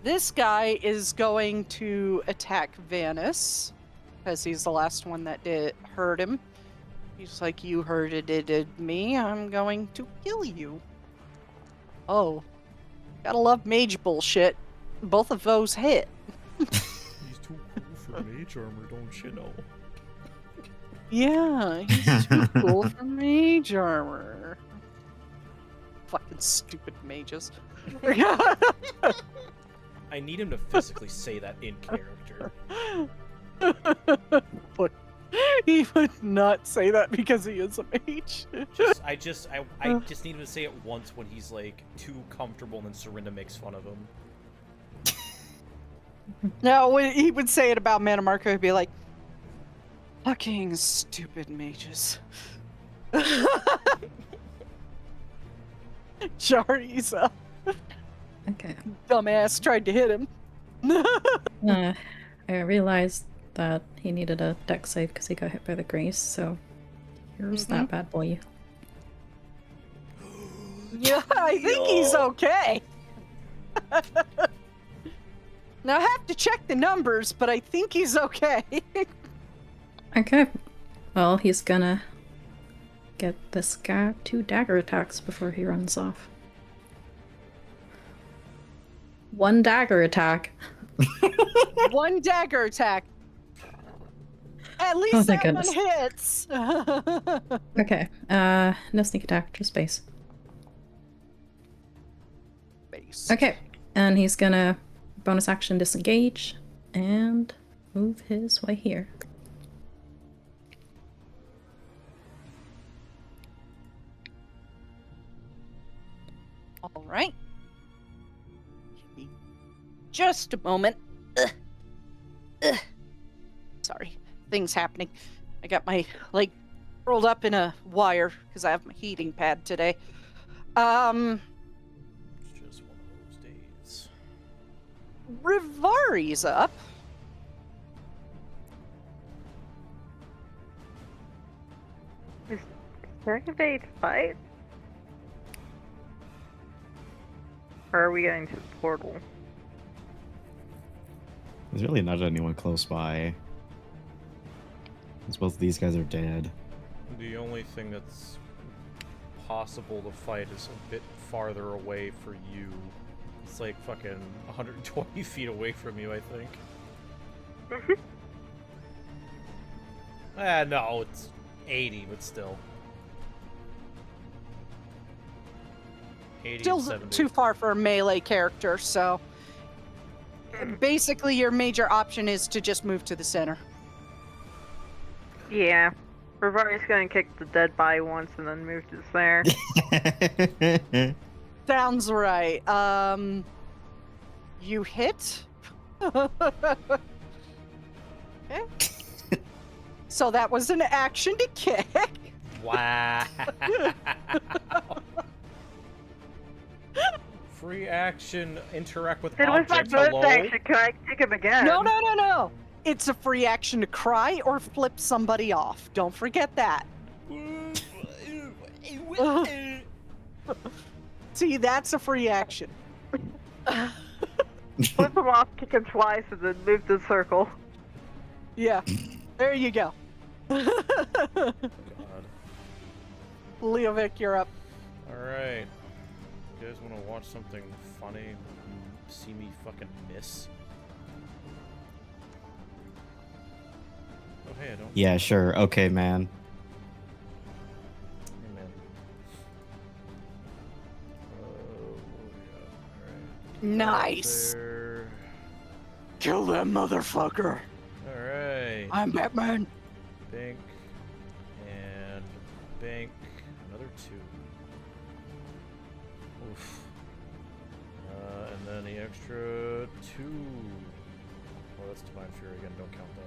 This guy is going to attack Vanis, because he's the last one that did hurt him. He's like, you hurted me, I'm going to kill you. Oh. Gotta love mage bullshit. Both of those hit. He's too cool for mage armor, don't you know? Yeah, he's too cool for mage armor. Fucking stupid mages. I need him to physically say that in character. But he would not say that because he is a mage. I just need him to say it once when he's like too comfortable, and then Serinda makes fun of him. No, when he would say it about Mana Marco, he'd be like, fucking stupid mages. Jari's Okay. dumbass tried to hit him. I realized that he needed a deck save because he got hit by the grace, so here's that bad boy. Yeah, I think he's okay. Now I have to check the numbers, but I think he's okay. Okay. Well, he's gonna get this guy 2 dagger attacks before he runs off. 1 dagger attack. 1 dagger attack. At least Oh, thank that goodness. one hits. Okay. No sneak attack, just base. Base. Okay. And he's gonna bonus action disengage and move his way here. All right. Just a moment. Sorry, things happening. I got my leg rolled up in a wire because I have my heating pad today. It's just one of those days. Rivari's up. Is there a way to fight? Or are we going to the portal? There's really not anyone close by. Because both of these guys are dead. The only thing that's possible to fight is a bit farther away for you. It's like fucking 120 feet away from you, I think. No, it's 80, but still. 80 Still and 70. too far for a melee character, so basically your major option is to just move to the center. Yeah. Rivari's gonna kick the dead body once and then move to the center. Sounds right. You hit? Okay. So that was an action to kick. Wow. Free action, interact with It was my objects. bonus Hello? action. Can I kick him again? No. It's a free action to cry or flip somebody off. Don't forget that. See, that's a free action. Flip him off, kick him twice, and then move the circle. Yeah. There you go. God. Leovic, you're up. Alright. You guys want to watch something funny and see me fucking miss? Oh, hey, I don't. Yeah, sure. Okay, man. Hey, man. Oh, yeah. Alright. Nice. There. Kill that motherfucker. Alright. I'm Batman. Bank. And bank. Another 2. Oof. And then the extra 2. Oh, that's Divine Fury again. Don't count that.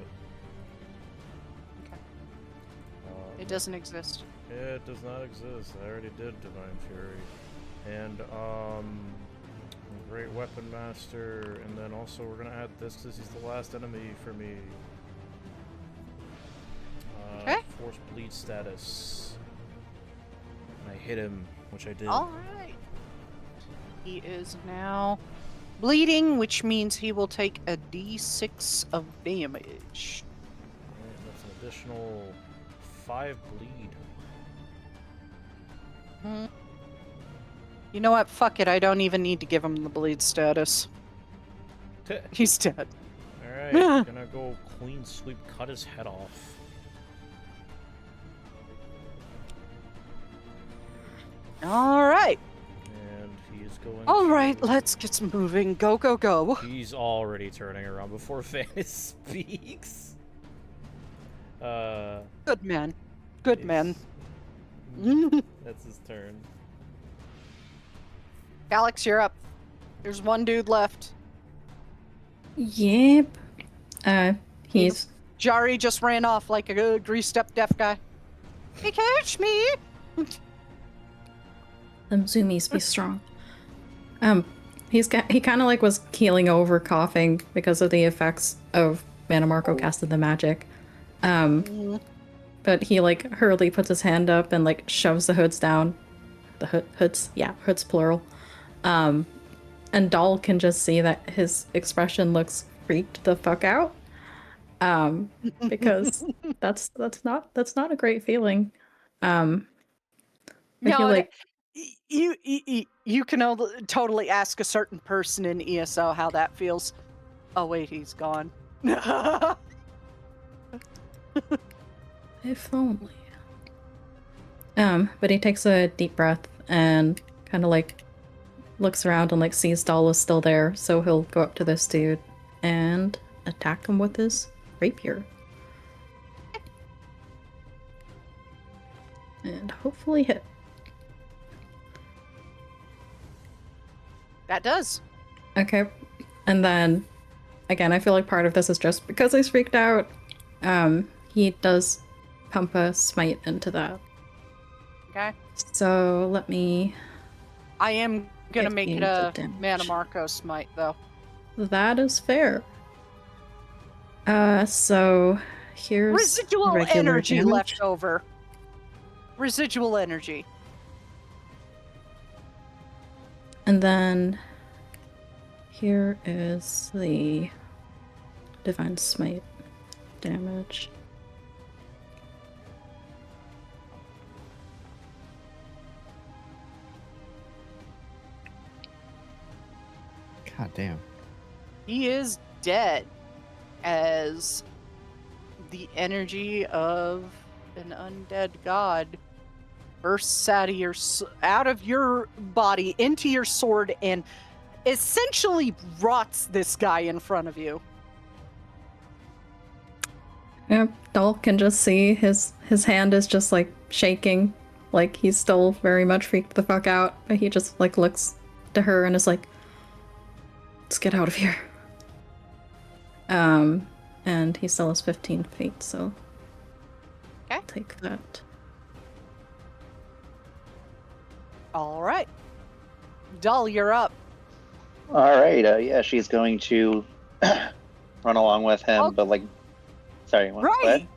It doesn't exist. It does not exist. I already did Divine Fury. And, Great Weapon Master. And then also we're gonna add this because he's the last enemy for me. Okay. Force Bleed status. And I hit him, which I did. Alright. He is now bleeding, which means he will take a d6 of damage. Alright, that's an additional 5 bleed. Hmm. You know what? Fuck it. I don't even need to give him the bleed status. He's dead. Alright, gonna go clean sweep, cut his head off. Alright. And he is going Alright, to- let's get moving. Go, go, go. He's already turning around before Vanis speaks. Good man. Good man. That's his turn. Calyx, you're up. There's one dude left. Yep. He's Jari just ran off like a greased up deaf guy. He catch me! them zoomies be strong. He kind of like was keeling over, coughing because of the effects of Mana Marco casted the magic. But he like hurriedly puts his hand up and like shoves the hoods down. The hoods, yeah, hoods plural. And Doll can just see that his expression looks freaked the fuck out. Because that's not a great feeling. But No, he, like, you can totally ask a certain person in ESO how that feels. Oh wait, he's gone. if only. But he takes a deep breath and kind of like looks around and like sees Doll is still there, so he'll go up to this dude and attack him with his rapier. And hopefully hit. That does. Okay. And then, again, I feel like part of this is just because he's freaked out. He does pump a smite into that. Okay. So let me... I am gonna make it 15 a damage. Mana Marco smite though. That is fair. So here's Residual regular energy damage. left over. Residual energy. And then here is the Divine Smite damage. God damn. He is dead as the energy of an undead god bursts out of your body into your sword and essentially rots this guy in front of you. Yep, Dol can just see his hand is just like shaking, like he's still very much freaked the fuck out, but he just like looks to her and is like, let's get out of here. And he still has 15 feet, so Okay. take that. All right. Dull, you're up. All right. Yeah, she's going to run along with him, Oh. but like, sorry, what? Right.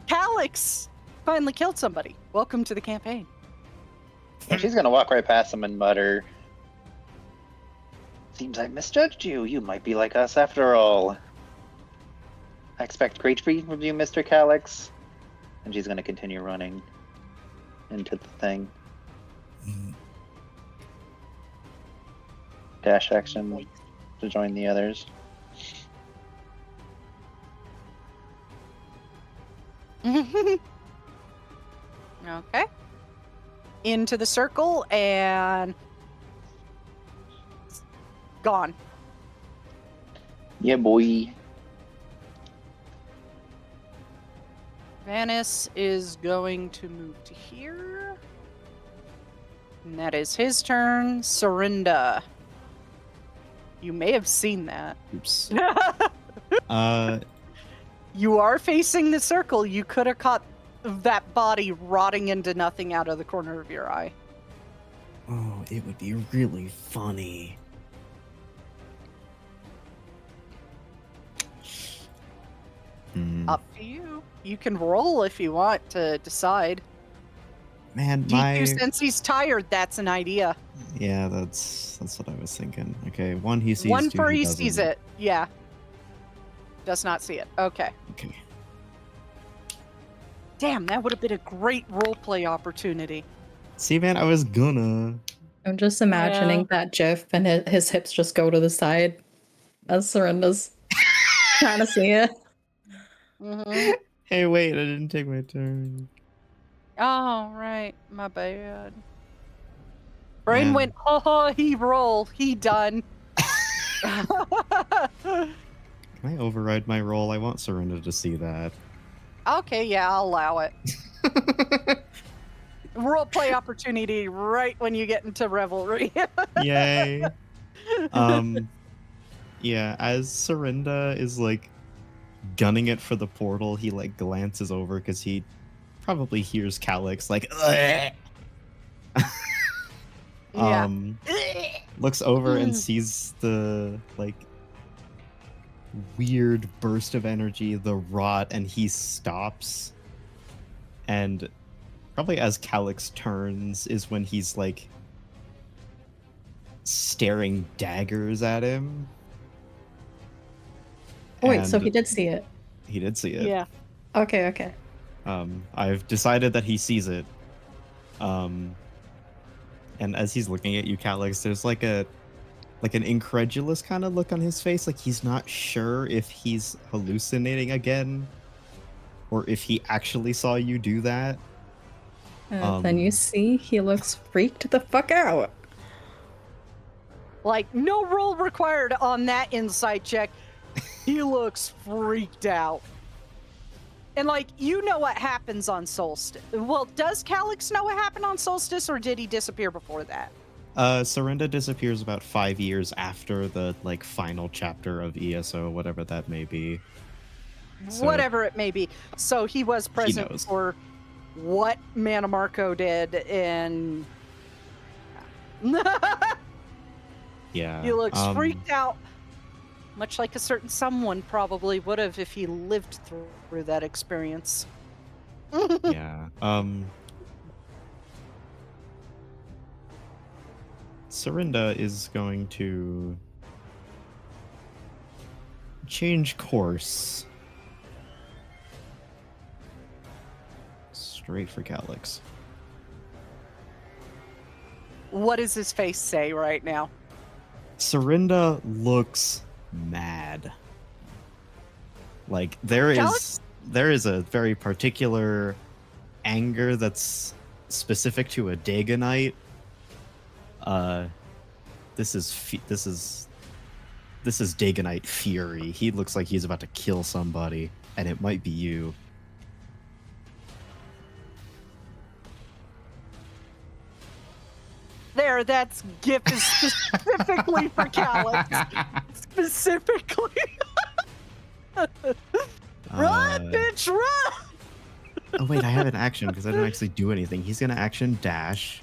Calyx finally killed somebody. Welcome to the campaign. And she's gonna walk right past him and mutter, "Seems I misjudged you. You might be like us after all. I expect great from you, Mr. Calyx." And she's gonna continue running into the thing. Dash action to join the others. Okay. Into the circle and gone. Yeah, boy. Vanis is going to move to here. And that is his turn. Serinda. You may have seen that. Oops. You are facing the circle. You could have caught that body rotting into nothing out of the corner of your eye. Oh, it would be really funny. Up to you. You can roll if you want to decide. Man, D2, since he's tired, that's an idea. Yeah, that's what I was thinking. Okay, one he sees. One two for he he doesn't. sees it. Yeah. Does not see it. Okay. Okay. Damn, that would have been a great roleplay opportunity. See, man, I was gonna. I'm just imagining that GIF and his hips just go to the side as Serinda's trying to see it. Mm-hmm. Hey, wait, I didn't take my turn. Oh, right. My bad. Brain Man. went, oh, he roll. He done. Can I override my roll? I want Serinda to see that. Okay, yeah, I'll allow it. Roleplay opportunity right when you get into Revelry. Yay. Yeah, as Serinda is like gunning it for the portal, he like glances over because he probably hears Calyx like Yeah. Looks over and sees the like weird burst of energy, the rot, and he stops. And probably as Calyx turns is when he's like staring daggers at him. Oh, wait, so And he did see it. He did see it. Yeah. Okay. I've decided that he sees it. And as he's looking at you, Calyx, there's like an incredulous kind of look on his face, like he's not sure if he's hallucinating again, or if he actually saw you do that. Then you see he looks freaked the fuck out. Like, no roll required on that insight check. He looks freaked out. And, like, you know what happens on Solstice. Well, does Calyx know what happened on Solstice, or did he disappear before that? Serinda disappears about 5 years after the, like, final chapter of ESO, whatever that may be. So, Whatever it may be. So he was present knows. for what Manamarco did, and... yeah. He looks freaked out. Much like a certain someone probably would have if he lived through that experience. Yeah. Serinda is going to change course. Straight for Calyx. What does his face say right now? Serinda looks mad. Like there is a very particular anger that's specific to a Dagonite. This is Dagonite fury. He looks like he's about to kill somebody, and it might be you. There, that's GIF is specifically for Calyx. Specifically. Run, bitch, run! Oh wait, I have an action because I didn't actually do anything. He's gonna action dash,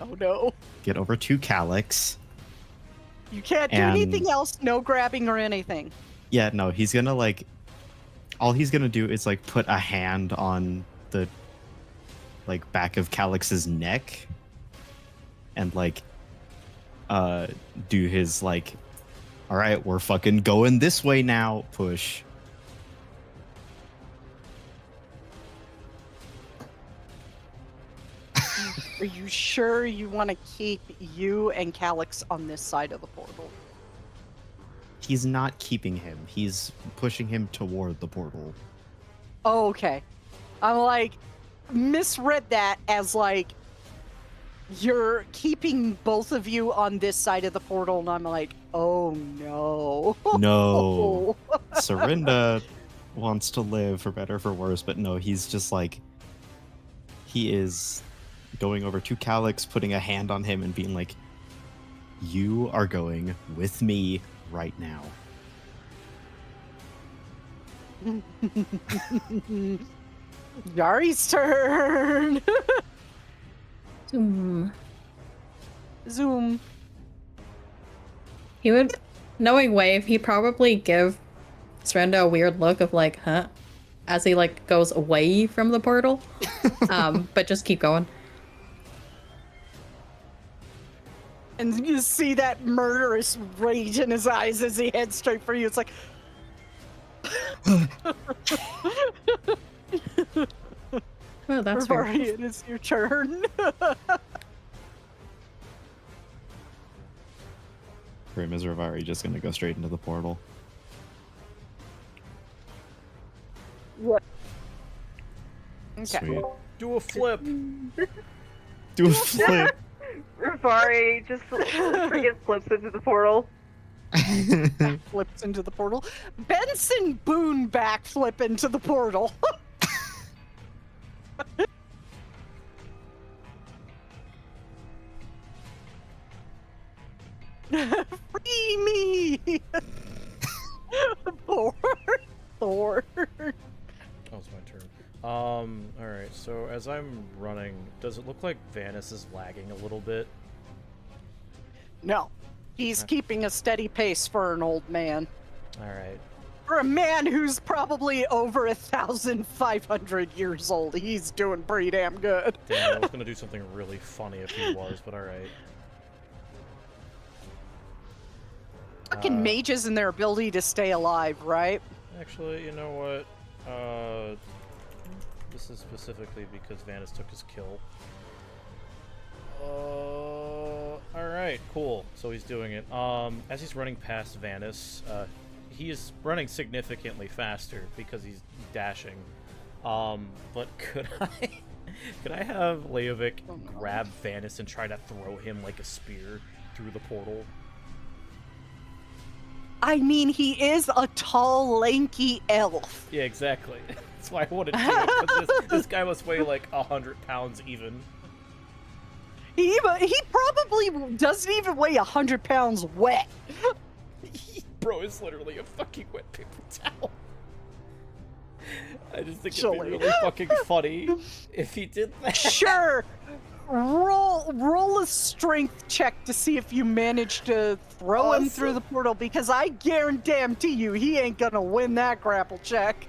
Oh no. get over to Calyx. You can't do And- anything else, no grabbing or anything. Yeah, no, he's gonna like, all he's gonna do is like put a hand on the like back of Calyx's neck and like do his like, all right, we're fucking going this way now push. Are you sure you want to keep you and Calyx on this side of the portal? He's not keeping him. He's pushing him toward the portal. Oh, okay. I'm like, misread that as like, you're keeping both of you on this side of the portal, and I'm like, oh no. No. Serinda wants to live for better or for worse, but no, he's just like, he is going over to Calyx, putting a hand on him and being like, you are going with me right now. Yari's turn. Zoom. Zoom. He would, knowing Wave, he'd probably give Srenda a weird look of like, huh? As he like goes away from the portal. But just keep going. And you see that murderous rage in his eyes as he heads straight for you. It's like, Oh, that's fair. Rory, it is your turn. Grim is Rivari just gonna go straight into the portal. Okay. Sweet. Do a flip. Do a flip. Rivari just freaking flips into the portal. Flips into the portal. Benson Boone backflip into the portal. Free me! Thor. Oh, it's my turn. Alright, so as I'm running, does it look like Vanis is lagging a little bit? No. He's keeping a steady pace for an old man. Alright. For a man who's probably over 1,500 years old, he's doing pretty damn good. Damn, I was gonna do something really funny if he was, but alright. Fucking mages and their ability to stay alive, right? Actually, you know what? This is specifically because Vanis took his kill. Alright, cool. So he's doing it. As he's running past Vanis, he is running significantly faster because he's dashing. But could I have Leovic grab Vanis and try to throw him like a spear through the portal? I mean, he is a tall, lanky elf. Yeah, exactly. That's why I wanted to do it, 'cause this guy must weigh like 100 pounds even. He probably doesn't even weigh 100 pounds wet. Bro is literally a fucking wet paper towel. I just think it'd Surely. be really fucking funny if he did that. Sure. Roll a strength check to see if you manage to throw him through the portal, because I guarantee you he ain't gonna win that grapple check.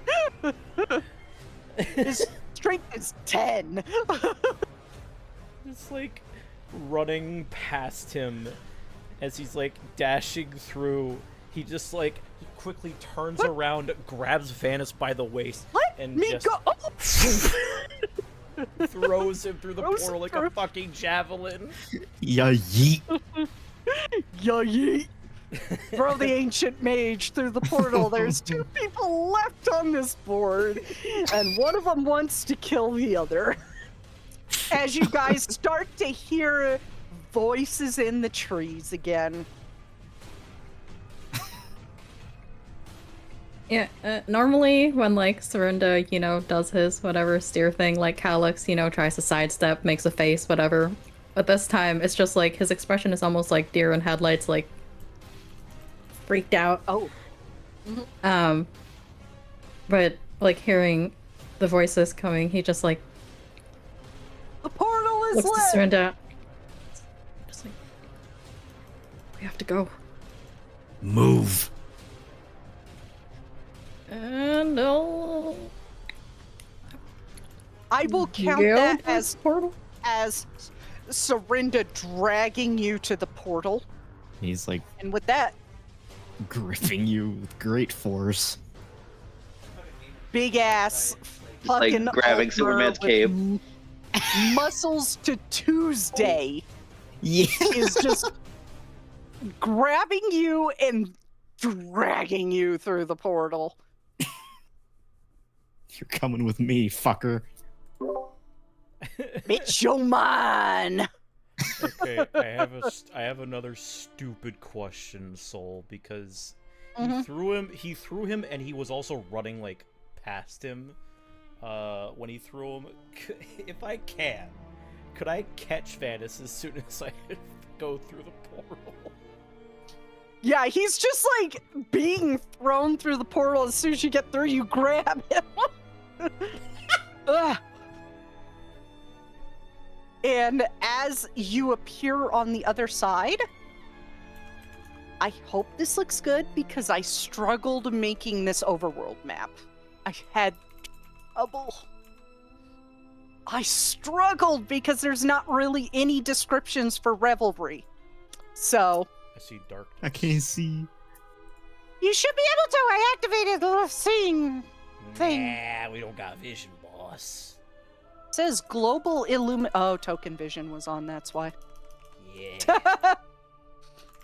His strength is 10. Just like running past him as he's like dashing through. he just like quickly turns around, grabs Vanis by the waist, Let and me just go. throws him through the Throws portal him like through. a fucking javelin. Yeah, yeet. Yeah, yeet. Throw the ancient mage through the portal. There's 2 people left on this board, and one of them wants to kill the other. As you guys start to hear voices in the trees again. Yeah, normally when like Serinda, does his whatever steer thing, like Calyx, tries to sidestep, makes a face, whatever. But this time, it's just like his expression is almost like deer in headlights, like freaked out. Oh. But like hearing the voices coming, he just like The portal is looks to lit! Serinda. Just like, we have to go. Move. And I will count go that to this portal. as Serinda dragging you to the portal. He's like And with that, gripping you with great force. big ass Like fucking grabbing ogre Superman's with cape. muscles to Tuesday Yeah. is just grabbing you and dragging you through the portal. You're coming with me, fucker. It's your man. Okay, I have another stupid question, Soul, because Mhm. he threw him, and he was also running like past him. When he threw him, if I can, could I catch Vanis as soon as I go through the portal? Yeah, he's just like being thrown through the portal. As soon as you get through, you grab him. Ugh. And as you appear on the other side, I hope this looks good because I struggled making this overworld map. I had trouble. I struggled because there's not really any descriptions for Revelry. So, I see darkness. I can't see. you should be able to. I activated the seeing thing. Nah, we don't got vision, boss. It says global Oh, token vision was on, that's why. Yeah.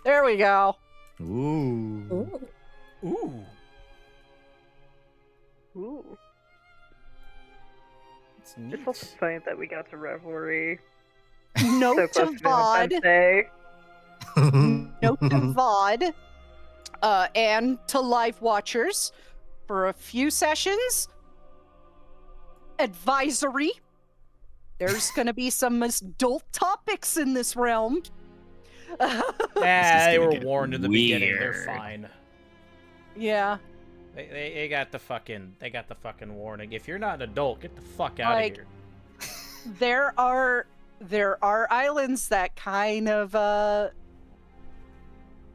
There we go. Ooh. Ooh. Ooh. It's neat. It's also funny that we got to Revelry Note so to close to Valentine's VOD. Day. Note to VOD. And to live watchers. For a few sessions. Advisory. There's gonna be some adult topics in this realm. Nah, is they gonna were get warned in the beginning. They're weird. fine. Yeah. They got the fucking warning. If you're not an adult, get the fuck out Like- of here. There are islands that kind of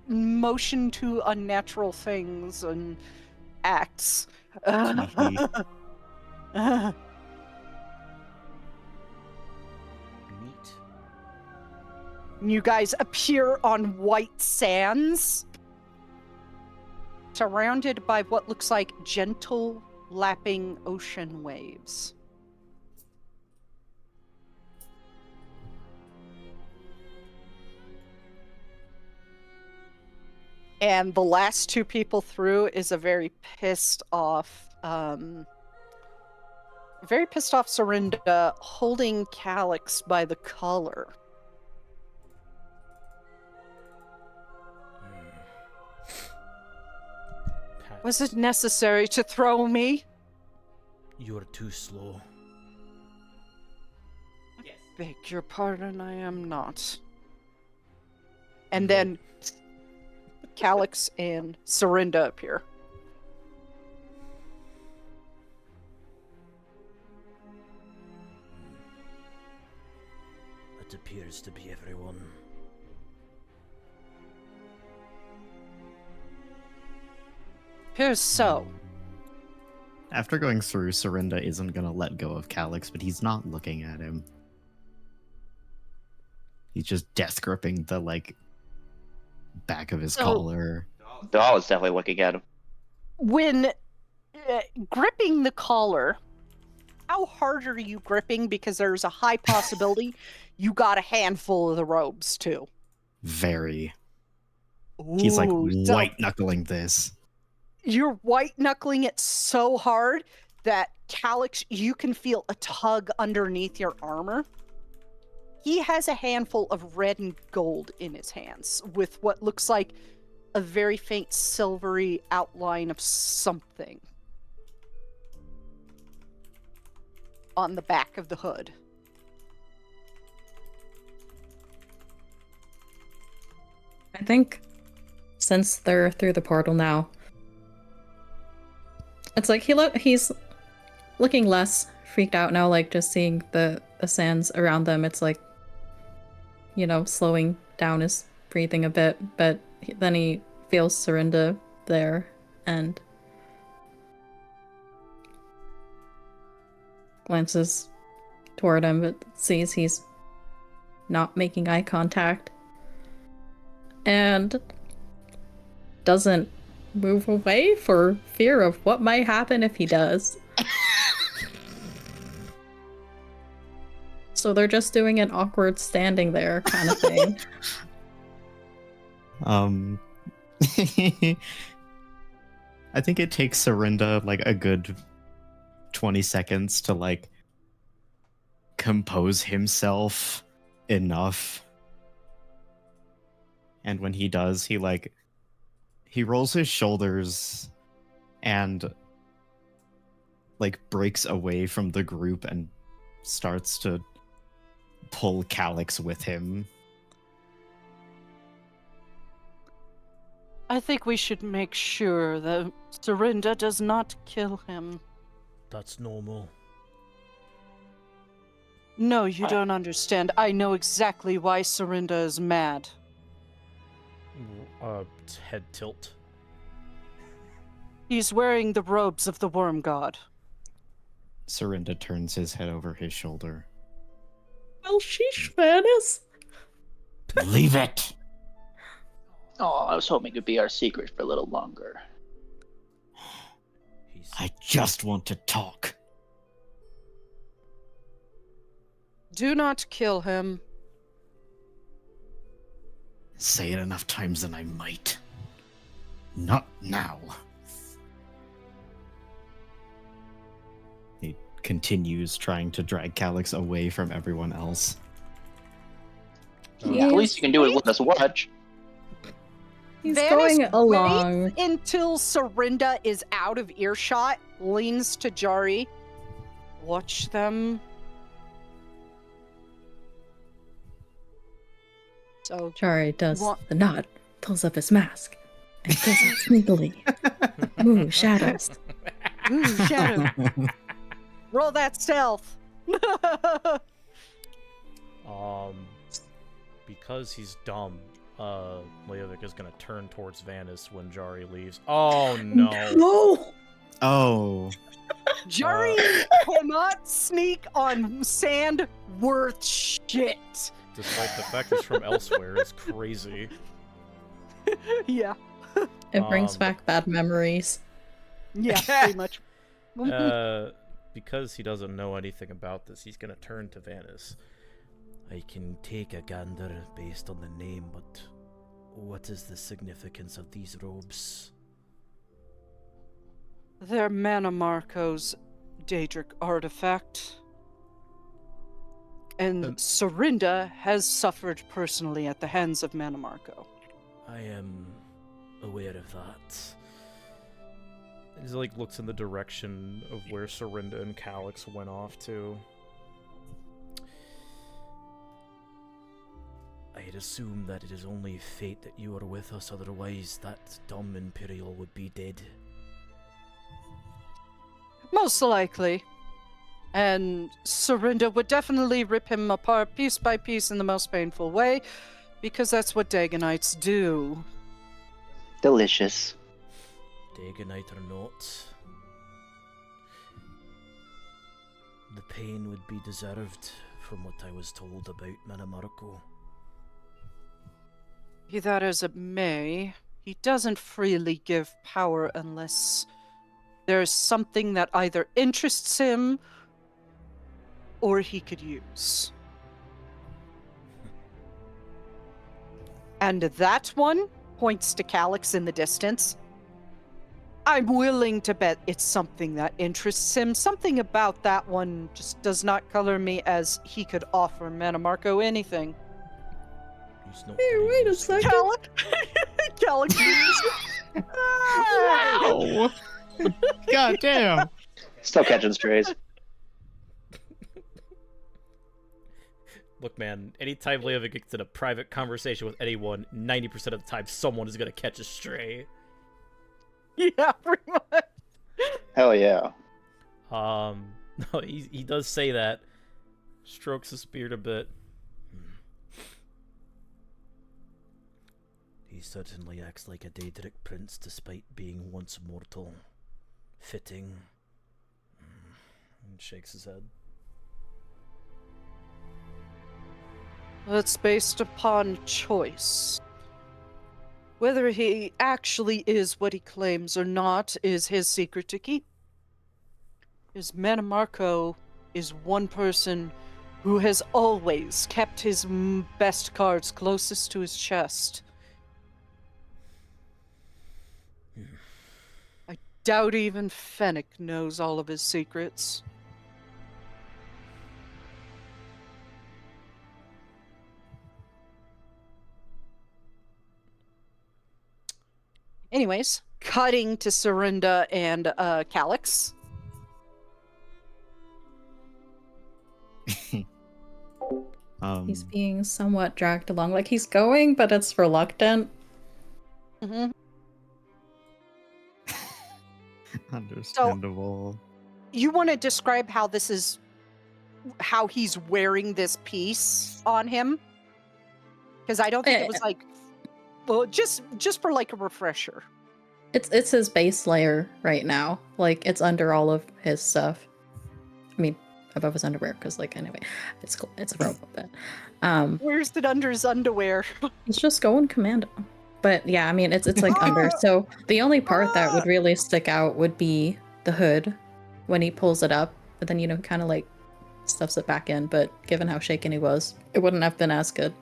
motion to unnatural things and acts. Neat. You guys appear on white sands, surrounded by what looks like gentle lapping ocean waves. And the last 2 people through is a very pissed off Serinda holding Calyx by the collar. Was it necessary to throw me? You're too slow. Beg your pardon, I am not. And then Calyx and Serinda appear. It appears to be everyone. Here's so. After going through, Serinda isn't gonna let go of Calyx, but he's not looking at him. He's just death gripping the back of his Oh. collar. Dahl is definitely looking at him. When gripping the collar, how hard are you gripping? Because there's a high possibility you got a handful of the robes too. Very. He's like Ooh, so white knuckling this. you're white knuckling it so hard that Calyx, you can feel a tug underneath your armor. He has a handful of red and gold in his hands with what looks like a very faint silvery outline of something on the back of the hood. I think since they're through the portal now, it's like he's looking less freaked out now, like just seeing the sands around them. It's like, slowing down his breathing a bit, but then he feels Serinda there and glances toward him, but sees he's not making eye contact and doesn't move away for fear of what might happen if he does. So they're just doing an awkward standing there kind of thing. I think it takes Serinda like a good 20 seconds to like compose himself enough. And when he does, he rolls his shoulders and like breaks away from the group and starts to pull Calyx with him. I think we should make sure that Serinda does not kill him. That's normal. No, you don't understand. I know exactly why Serinda is mad. Head tilt. He's wearing the robes of the worm god. Serinda turns his head over his shoulder. Well, sheesh, Vanis. Leave it! Oh, I was hoping it would be our secret for a little longer. I just want to talk. Do not kill him. Say it enough times and I might. Not now. He continues trying to drag Calyx away from everyone else. Yeah, the least you can do is let us watch. He's Vanis going along. waits until Serinda is out of earshot, leans to Jari. Watch them. So Jari does What? the nod, pulls up his mask, and does it sneakily. Ooh, shadows. ooh, shadow. Roll that stealth. Because he's dumb, Leovic is gonna turn towards Vanis when Jari leaves. Oh no! No! Oh. Jari cannot sneak on sand worth shit. Despite the fact he's from elsewhere, it's crazy. Yeah. It brings Um, back bad memories. Yeah, pretty much. Because he doesn't know anything about this, he's gonna turn to Vanis. I can take a gander based on the name, but what is the significance of these robes? They're Manamarco's Daedric artifact. And Serinda has suffered personally at the hands of Manamarco. I am aware of that. He like looks in the direction of where Serinda and Calyx went off to. I'd assume that it is only fate that you are with us, otherwise that dumb Imperial would be dead. Most likely. And Serinda would definitely rip him apart piece by piece in the most painful way, because that's what Daganites do. Delicious. Dagonite or not, the pain would be deserved from what I was told about Manamarco. Be that as it may, He doesn't freely give power unless there's something that either interests him or he could use. And that one points to Calyx in the distance. I'm willing to bet it's something that interests him. Something about that one just does not color me as he could offer Manamarco anything. He's not Hey, very wait a useful. second. Calyx. Wow! God damn! Still catching strays. Look, man, anytime Leovic gets in a private conversation with anyone, 90% of the time someone is going to catch a stray. Yeah, pretty much. Hell yeah. No, he does say that. Strokes his beard a bit. He certainly acts like a Daedric prince despite being once mortal. Fitting. And shakes his head. It's based upon choice. Whether he actually is what he claims or not is his secret to keep. His Manamarco is one person who has always kept his best cards closest to his chest. I doubt even Fennec knows all of his secrets. Anyways, cutting to Serinda and Calyx. He's being somewhat dragged along. Like, he's going, but it's reluctant. Mm-hmm. Understandable. You want to describe how how he's wearing this piece on him? Because I don't think it was like, well, just for like a refresher. It's his base layer right now. Like, it's under all of his stuff. I mean, above his underwear, because, like, anyway, it's cool. It's a robe, but Where's it under his underwear? he's just going commando. But yeah, I mean, it's like under. So the only part that would really stick out would be the hood when he pulls it up, but then, you know, kind of like stuffs it back in. But given how shaken he was, it wouldn't have been as good.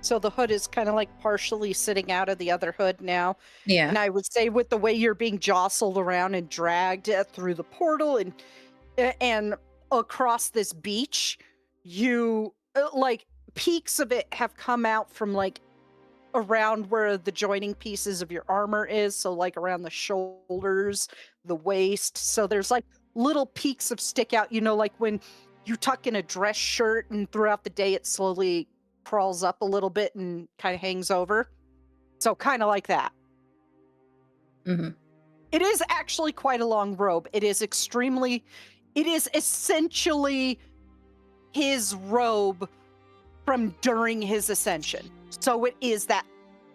So the hood is kind of like partially sitting out of the other hood now. Yeah. And I would say with the way you're being jostled around and dragged through the portal and across this beach, you like peaks of it have come out from like around where the joining pieces of your armor is. So like around the shoulders, the waist. So there's like little peaks of stick out, you know, like when you tuck in a dress shirt and throughout the day it slowly crawls up a little bit and kind of hangs over. So kind of like that. Mm-hmm. It is actually quite a long robe. It is essentially his robe from during his ascension. So it is that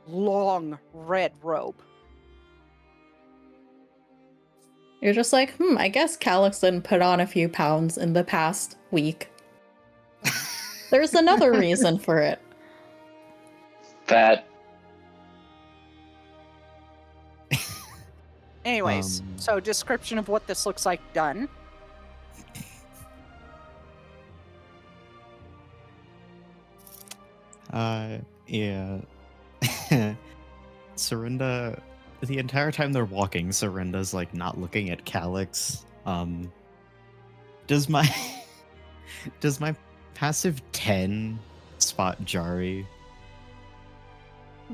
long red robe. You're just like, I guess Calyx didn't put on a few pounds in the past week. There's another reason for it. Fat. Anyways, so description of what this looks like done. Yeah. Serinda, the entire time they're walking, Serinda's like not looking at Calyx. Does my passive 10 spot Jari?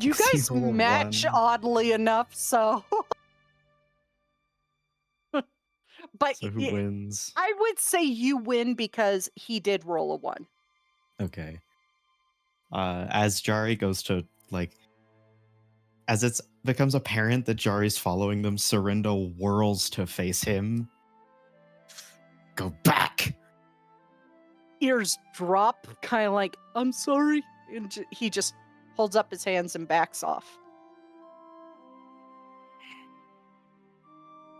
You guys Roll match one. oddly enough, so. But So who wins? I would say you win because he did roll a 1. Okay. As Jari goes to, like, as it becomes apparent that Jari's following them, Serinda whirls to face him. Go back! Ears drop, kind of like, I'm sorry. And he just holds up his hands and backs off.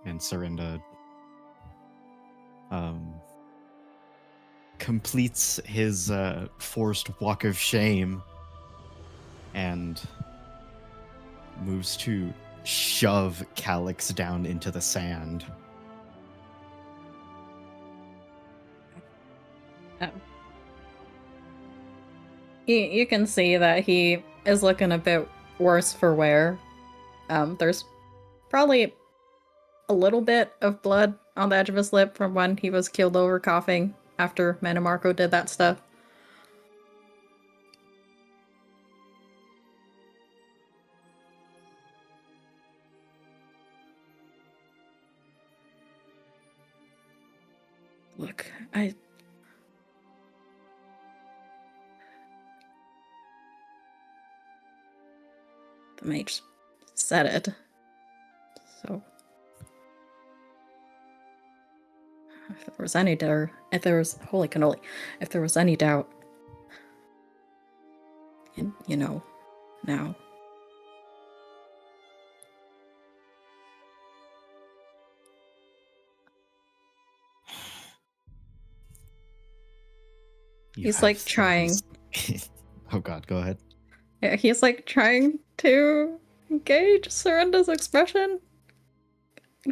And Serinda completes his forced walk of shame and moves to shove Calyx down into the sand. You can see that he is looking a bit worse for wear. There's probably a little bit of blood on the edge of his lip from when he was keeled over coughing after Manamarco did that stuff. Look, the mage said it. So if there was any doubt, holy cannoli, if there was any doubt, you know, now. He's like trying. Oh god, go ahead. Yeah, he's like trying to gauge Serinda's expression.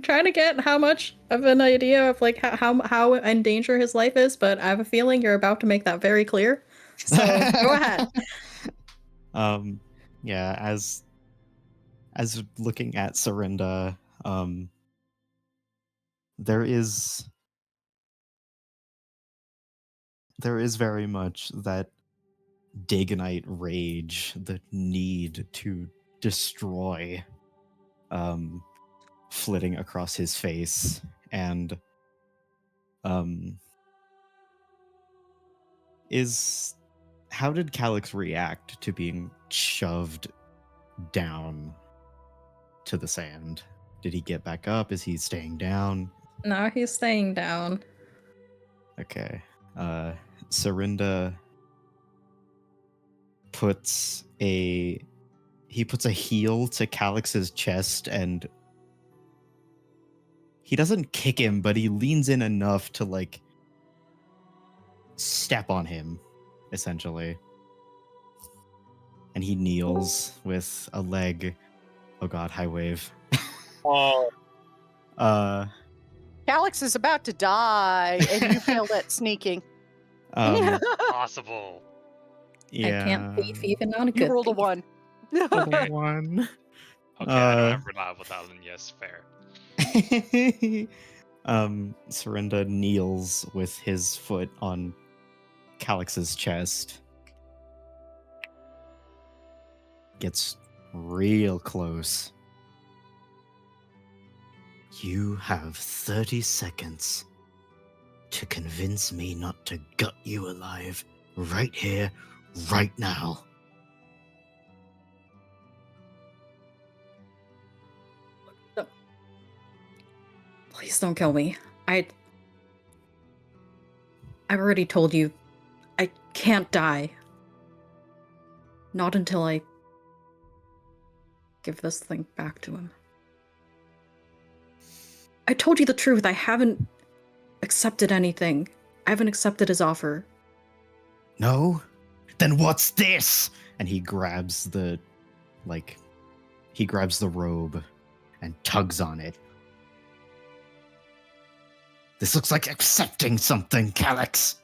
Trying to get how much of an idea of like how in danger his life is, but I have a feeling you're about to make that very clear. So go ahead. Yeah, as looking at Serinda, there is very much that Dagonite rage, the need to destroy, flitting across his face, and how did Calyx react to being shoved down to the sand? Did he get back up? Is he staying down? No, he's staying down. Okay. Serinda puts a heel to Calyx's chest, and he doesn't kick him, but he leans in enough to like step on him, essentially. And he kneels with a leg. Oh god, high wave. Oh. Calyx is about to die, and you feel that sneaking. Possible. Yeah. I can't thief even on a good You rolled a thief. 1. A 1. Okay, I don't have reliable talent. Yes, fair. Serinda kneels with his foot on Calyx's chest. Gets real close. You have 30 seconds to convince me not to gut you alive right here, right now. Please don't kill me. I've already told you I can't die. Not until I give this thing back to him. I told you the truth. I haven't accepted anything. I haven't accepted his offer. No? Then what's this? And he grabs the robe and tugs on it. This looks like accepting something, Calyx.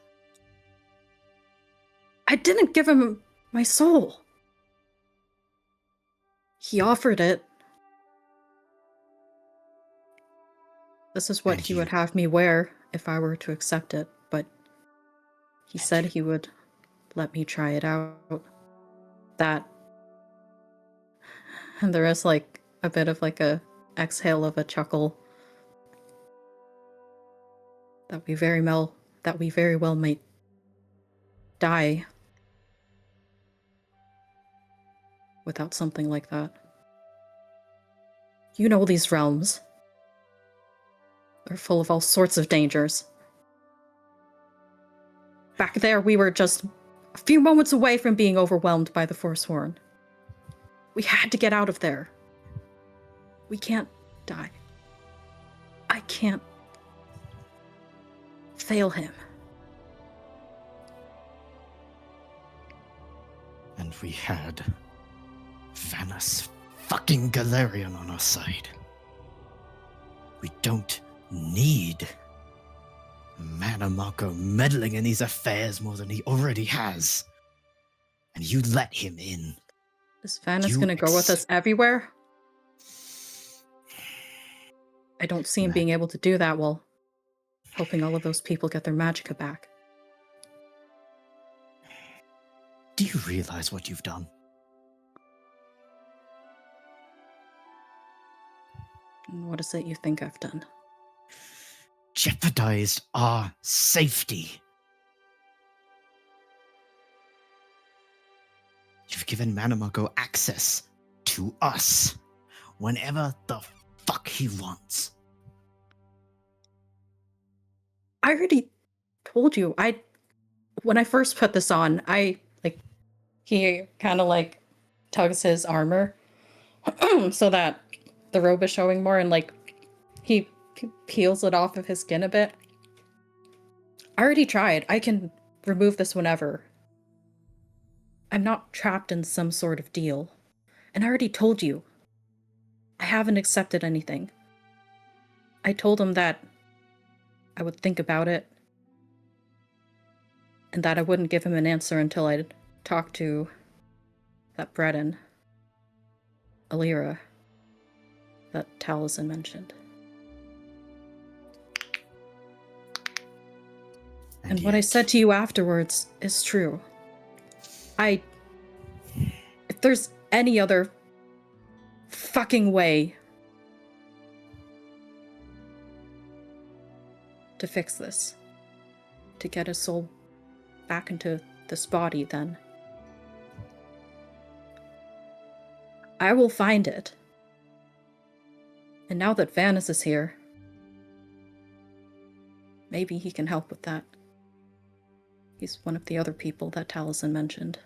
I didn't give him my soul. He offered it. This is what he would have me wear if I were to accept it, but he said he would let me try it out. That. And there is like a bit of like a exhale of a chuckle. That we very well might die without something like that. You know these realms. They're full of all sorts of dangers. Back there, we were just a few moments away from being overwhelmed by the Forsworn. We had to get out of there. We can't die. I can't fail him. And we had Vanas fucking Galarian on our side. We don't need Manamako meddling in these affairs more than he already has. And you let him in. Is Vanus gonna go with us everywhere? I don't see him being able to do that while helping all of those people get their Magicka back. Do you realize what you've done? And what is it you think I've done? Jeopardized our safety. You've given Manamako access to us whenever the fuck he wants. I already told you. When I first put this on, he kind of tugs his armor so that the robe is showing more, and he peels it off of his skin a bit. I already tried. I can remove this whenever. I'm not trapped in some sort of deal. And I already told you. I haven't accepted anything. I told him that I would think about it. And that I wouldn't give him an answer until I'd talked to that Breton, Alira, that Taliesin mentioned. And what I said to you afterwards is true. If there's any other fucking way to fix this, to get his soul back into this body, then I will find it. And now that Vanus is here, maybe he can help with that. He's one of the other people that Taliesin mentioned.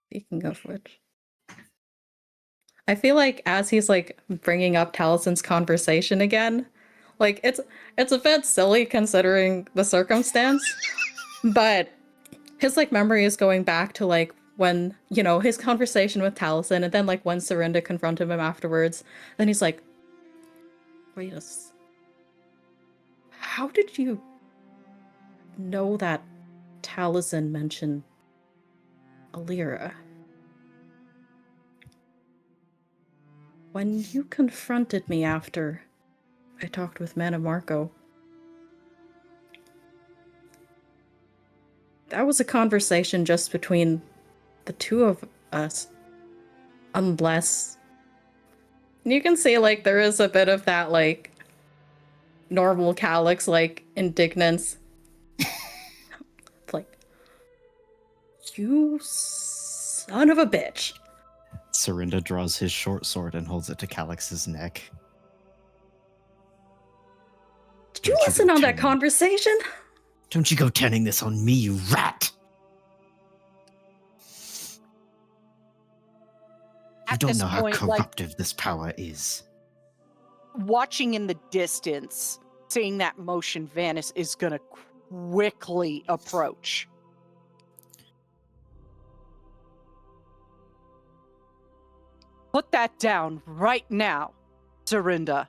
Speaking of which, I feel like as he's bringing up Taliesin's conversation again, it's a bit silly considering the circumstance, but his memory is going back to when, his conversation with Taliesin, and then when Serinda confronted him afterwards, then he's like, wait a how did you know that Taliesin mentioned Alira? When you confronted me after I talked with Manamako, that was a conversation just between the two of us. Unless you can see there is a bit of that normal Calyx indignance. You son of a bitch. Serinda draws his short sword and holds it to Calyx's neck. Did you listen on that conversation? Don't you go turning this on me, you rat! You don't know how corruptive this power is. Watching in the distance, seeing that motion, Vanus is gonna quickly approach. Put that down right now, Serinda.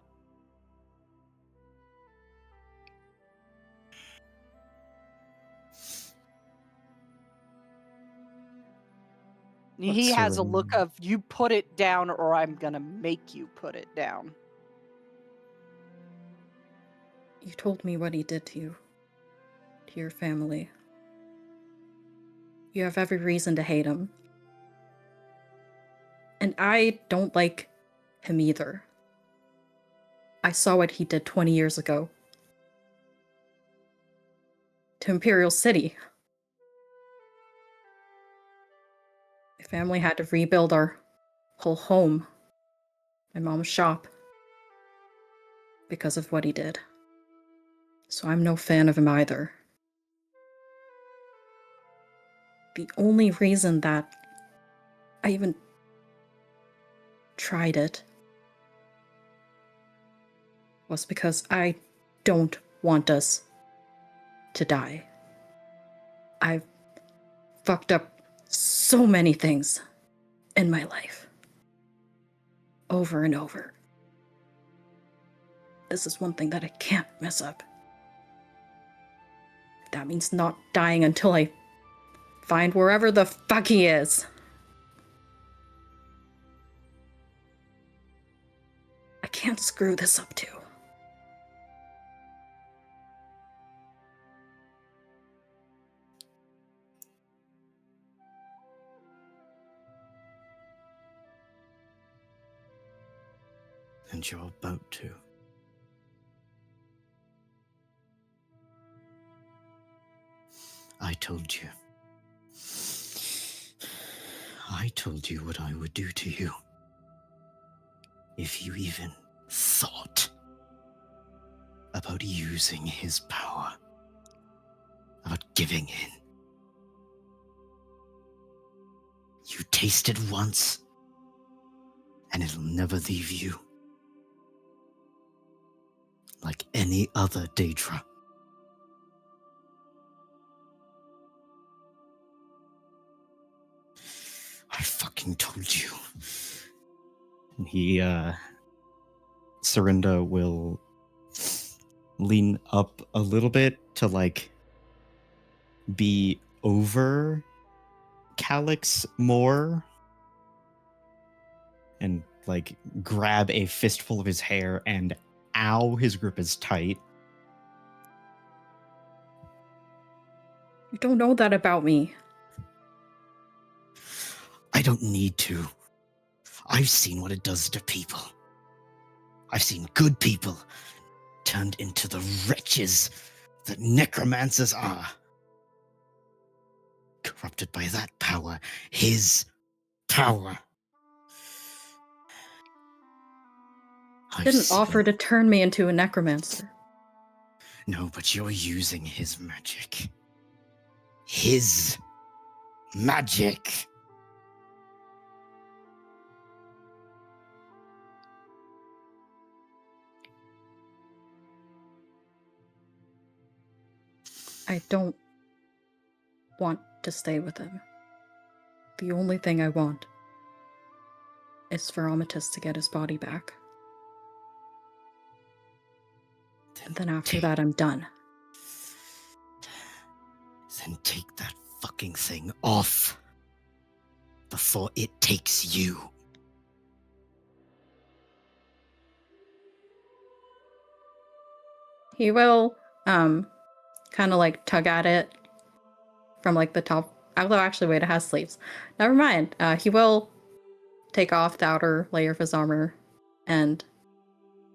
He has a look of, you put it down or I'm gonna make you put it down. You told me what he did to you. To your family. You have every reason to hate him. And I don't like him either. I saw what he did 20 years ago. To Imperial City. My family had to rebuild our whole home. My mom's shop. Because of what he did. So I'm no fan of him either. The only reason that I even tried it was because I don't want us to die. I've fucked up so many things in my life. Over and over. This is one thing that I can't mess up. That means not dying until I find wherever the fuck he is. I can't screw this up too. And you're about to. I told you. I told you what I would do to you. If you even thought about using his power, about giving in. You taste it once, and it'll never leave you. Like any other Daedra. I fucking told you. And he, Serinda will lean up a little bit to, like, be over Calyx more. And, like, grab a fistful of his hair and ow, his grip is tight. You don't know that about me. I don't need to. I've seen what it does to people. I've seen good people turned into the wretches that necromancers are. Corrupted by that power, his power. You didn't offer to turn me into a necromancer. No, but you're using his magic. His magic. I don't want to stay with him. The only thing I want is for Amethyst to get his body back. And then after that, I'm done. Then take that fucking thing off before it takes you. He will, kind of like tug at it from like the top. Although actually, wait, it has sleeves. Never mind. He will take off the outer layer of his armor and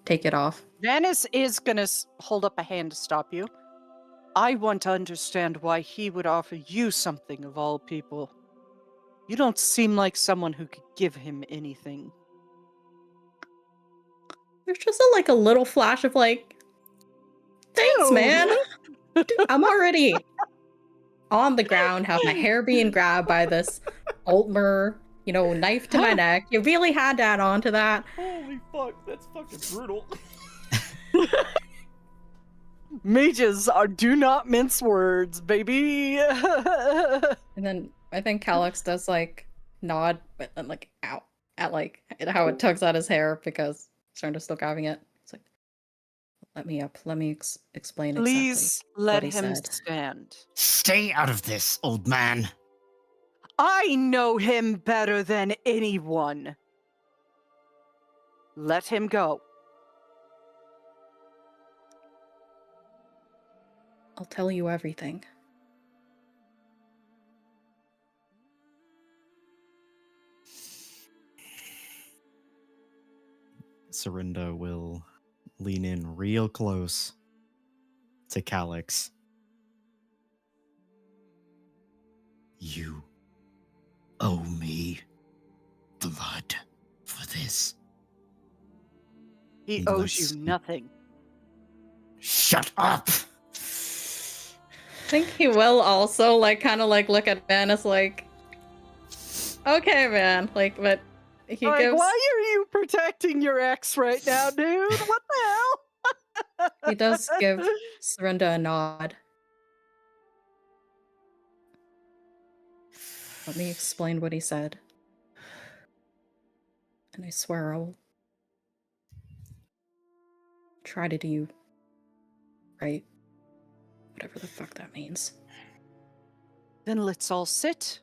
take it off. Vanis is gonna hold up a hand to stop you. I want to understand why he would offer you something of all people. You don't seem like someone who could give him anything. There's just like a little flash of like, thanks, Ew. man. Dude, I'm already on the ground, have my hair being grabbed by this Altmer, knife to my neck. You really had to add on to that. Holy fuck, that's fucking brutal. Mages do not mince words, baby. And then I think Calyx does like nod, but then like out at like how it tugs at his hair because Serenda's still grabbing it. It's like, let me up. Let me explain Please exactly let what he him said. stand. Stay out of this, old man. I know him better than anyone. Let him go. I'll tell you everything. Serinda will lean in real close to Calyx. You owe me blood for this. He owes you nothing. Shut up! I think he will also kind of look at Vanis like, okay, man, but he gives. Why are you protecting your ex right now, dude? What the hell? He does give Serinda a nod. Let me explain what he said. And I swear I will try to do right. Whatever the fuck that means. Then let's all sit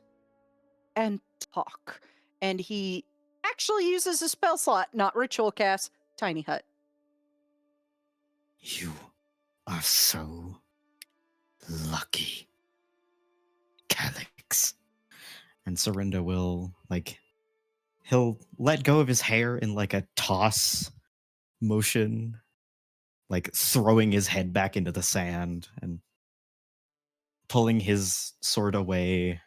and talk. And he actually uses a spell slot, not ritual cast, Tiny Hut. You are so lucky, Calyx. And Surinder will, he'll let go of his hair in a toss motion, throwing his head back into the sand and pulling his sword away.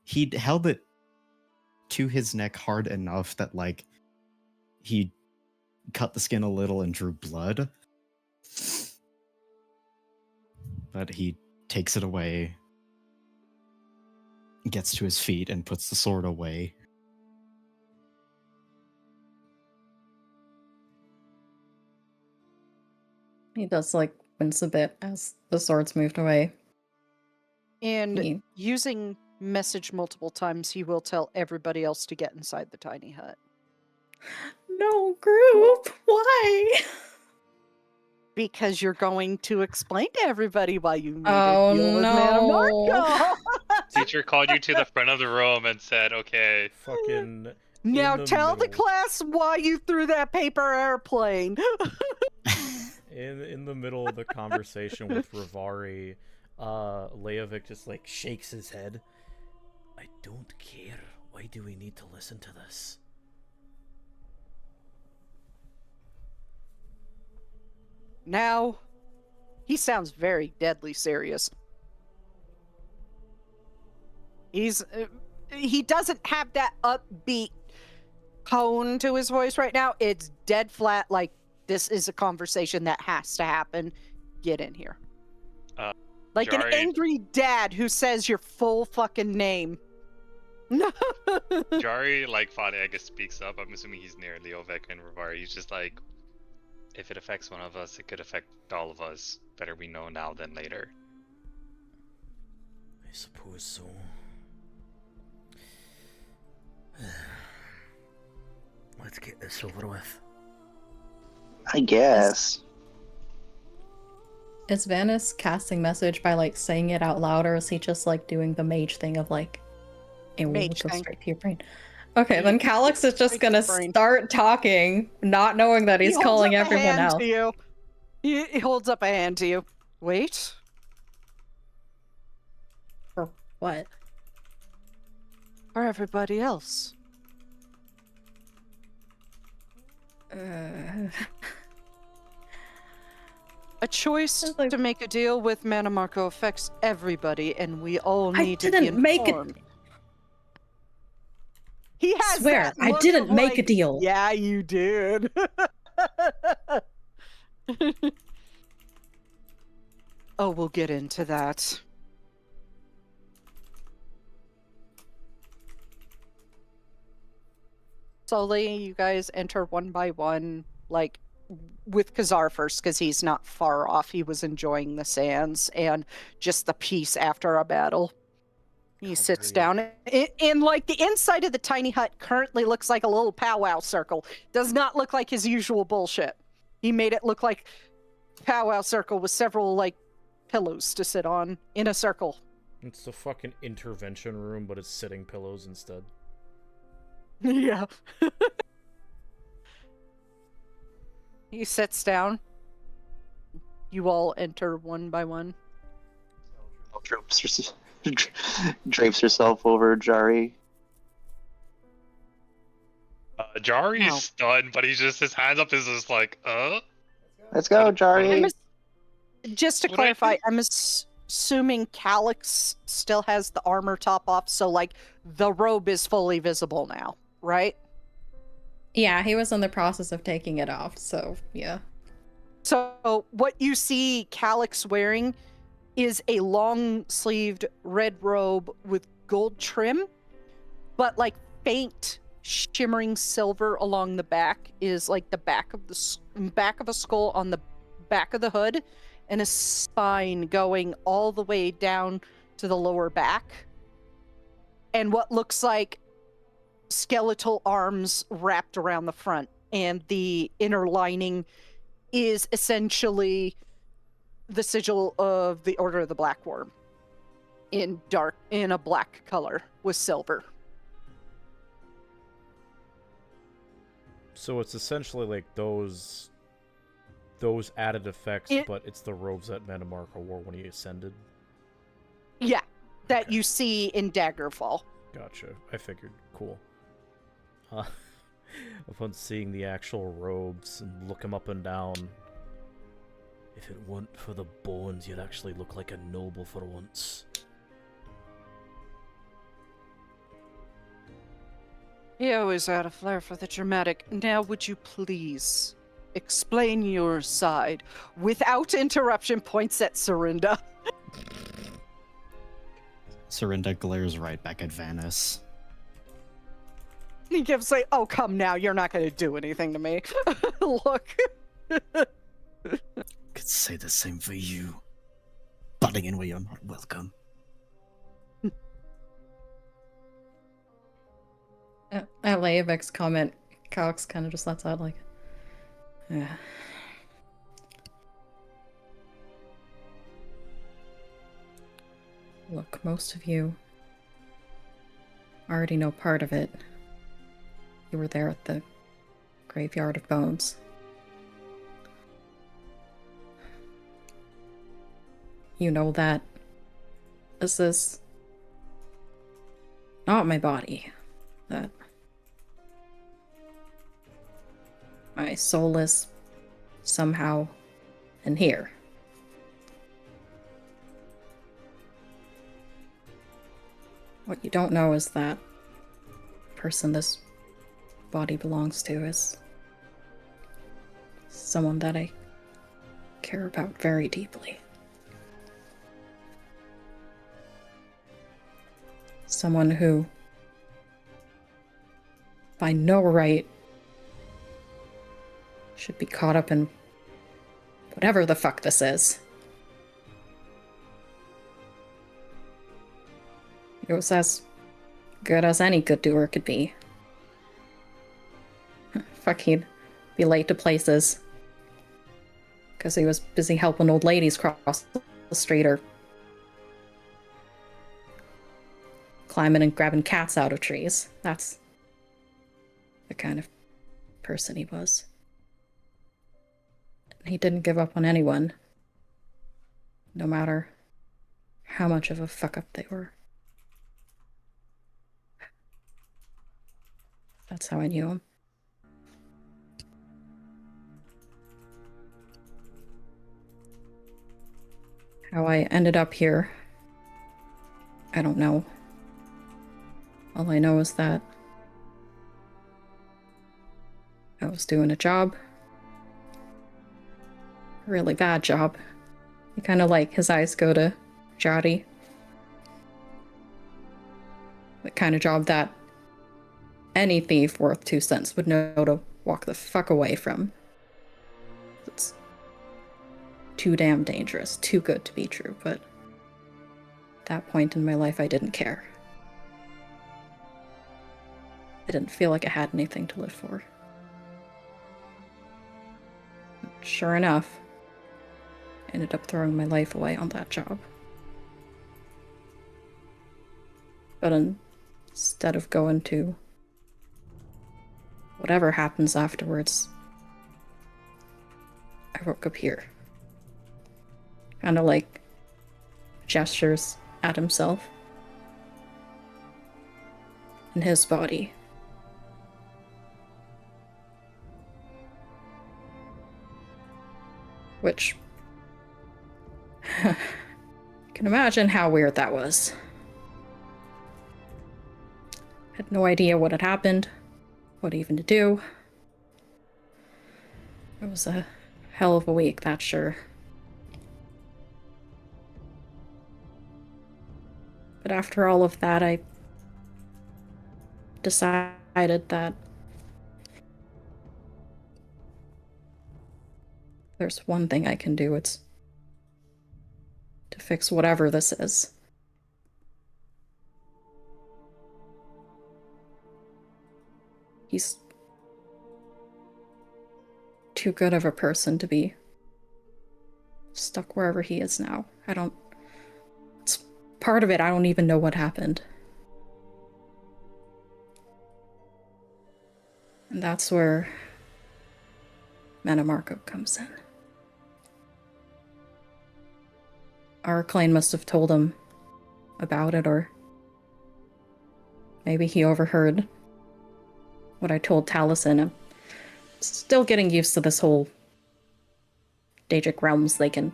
He'd held it to his neck hard enough that, he cut the skin a little and drew blood. But he takes it away, gets to his feet, and puts the sword away. He does wince a bit as the sword's moved away. And using message multiple times, he will tell everybody else to get inside the tiny hut. No, group! Why? Because you're going to explain to everybody why you need Oh, to deal with no. Manamarco. Teacher called you to the front of the room and said, okay. Fucking. Now in the tell the middle. class why you threw that paper airplane. In the middle of the conversation with Rivari, Leovic just shakes his head. I don't care. Why do we need to listen to this? Now, he sounds very deadly serious. He doesn't have that upbeat tone to his voice right now. It's dead flat, this is a conversation that has to happen. Get in here. Like Jari... an angry dad who says your full fucking name. Jari, finally, I guess, speaks up. I'm assuming he's near Leovic and Rivari. He's just if it affects one of us, it could affect all of us. Better we know now than later. I suppose so. Let's get this over with. I guess. Is Vanis casting message by saying it out loud, or is he just doing the mage thing of it will Mage go thing. straight to your brain? Okay, then Calyx is just Straight gonna to brain. start talking, not knowing that he's He holds calling up a everyone hand else. to you. He holds up a hand to you. Wait. For what? For everybody else. A choice to make a deal with Manamarco affects everybody, and we all need to be didn't make it- informed. He has Swear, that I look didn't of make a deal. Yeah, you did. Oh, we'll get into that. Slowly, you guys enter one by one, with Khazar first, because he's not far off. He was enjoying the sands and just the peace after a battle. He sits down, and the inside of the tiny hut currently looks like a little powwow circle. Does not look like his usual bullshit. He made it look like powwow circle with several, pillows to sit on in a circle. It's the fucking intervention room, but it's sitting pillows instead. Yeah. He sits down. You all enter one by one. Drapes herself over Jari. Jari's No. stunned, but his hands up is just Let's go, Jari. Just to What did I clarify, do? I'm assuming Calyx still has the armor top off, so the robe is fully visible now, right? Yeah, he was in the process of taking it off, so yeah. So what you see Calyx wearing is a long-sleeved red robe with gold trim, but faint shimmering silver along the back is the back of a skull on the back of the hood, and a spine going all the way down to the lower back. and what looks like skeletal arms wrapped around the front, and the inner lining is essentially the sigil of the Order of the Black Worm in a black color with silver. So it's essentially like those added effects, but it's the robes that Mandamarca wore when he ascended. Yeah, that Okay. you see in Daggerfall. Gotcha. I figured. Cool. Upon seeing the actual robes and look him up and down, if it weren't for the bones, you'd actually look like a noble for once. He always had a flair for the dramatic. Now, would you please explain your side without interruption? Points at Serinda. Serinda glares right back at Vanis. He gives like, "Oh, come now, you're not going to do anything to me." Look. Could say the same for you. Butting in where you're not welcome. At Laevic's comment, Calyx kind of just lets out like, yeah. Look, most of you already know part of it. You were there at the Graveyard of Bones. You know that this is not my body. That my soul is somehow in here. What you don't know is that the person this body belongs to is someone that I care about very deeply. Someone who, by no right, should be caught up in whatever the fuck this is. It was as good as any good doer could be. Fuck, he'd be late to places because he was busy helping old ladies cross the street or climbing and grabbing cats out of trees. That's the kind of person he was. He didn't give up on anyone, no matter how much of a fuck-up they were. That's how I knew him. How I ended up here, I don't know. All I know is that I was doing a job. A really bad job. You kind of like his eyes go to Jari. The kind of job that any thief worth 2 cents would know to walk the fuck away from. It's too damn dangerous, too good to be true, but at that point in my life I didn't care. I didn't feel like I had anything to live for. Sure enough, I ended up throwing my life away on that job. But instead of going to whatever happens afterwards, I woke up here. Kind of like gestures at himself. In his body. Which... you can imagine how weird that was. Had no idea what had happened, what even to do. It was a hell of a week, that's sure. But after all of that, I decided that there's one thing I can do. It's to fix whatever this is. He's too good of a person to be stuck wherever he is now. It's part of it, I don't even know what happened. And that's where Mannimarco comes in. Arclane must have told him about it, or maybe he overheard what I told Taliesin. I'm still getting used to this whole Daedric realms. They can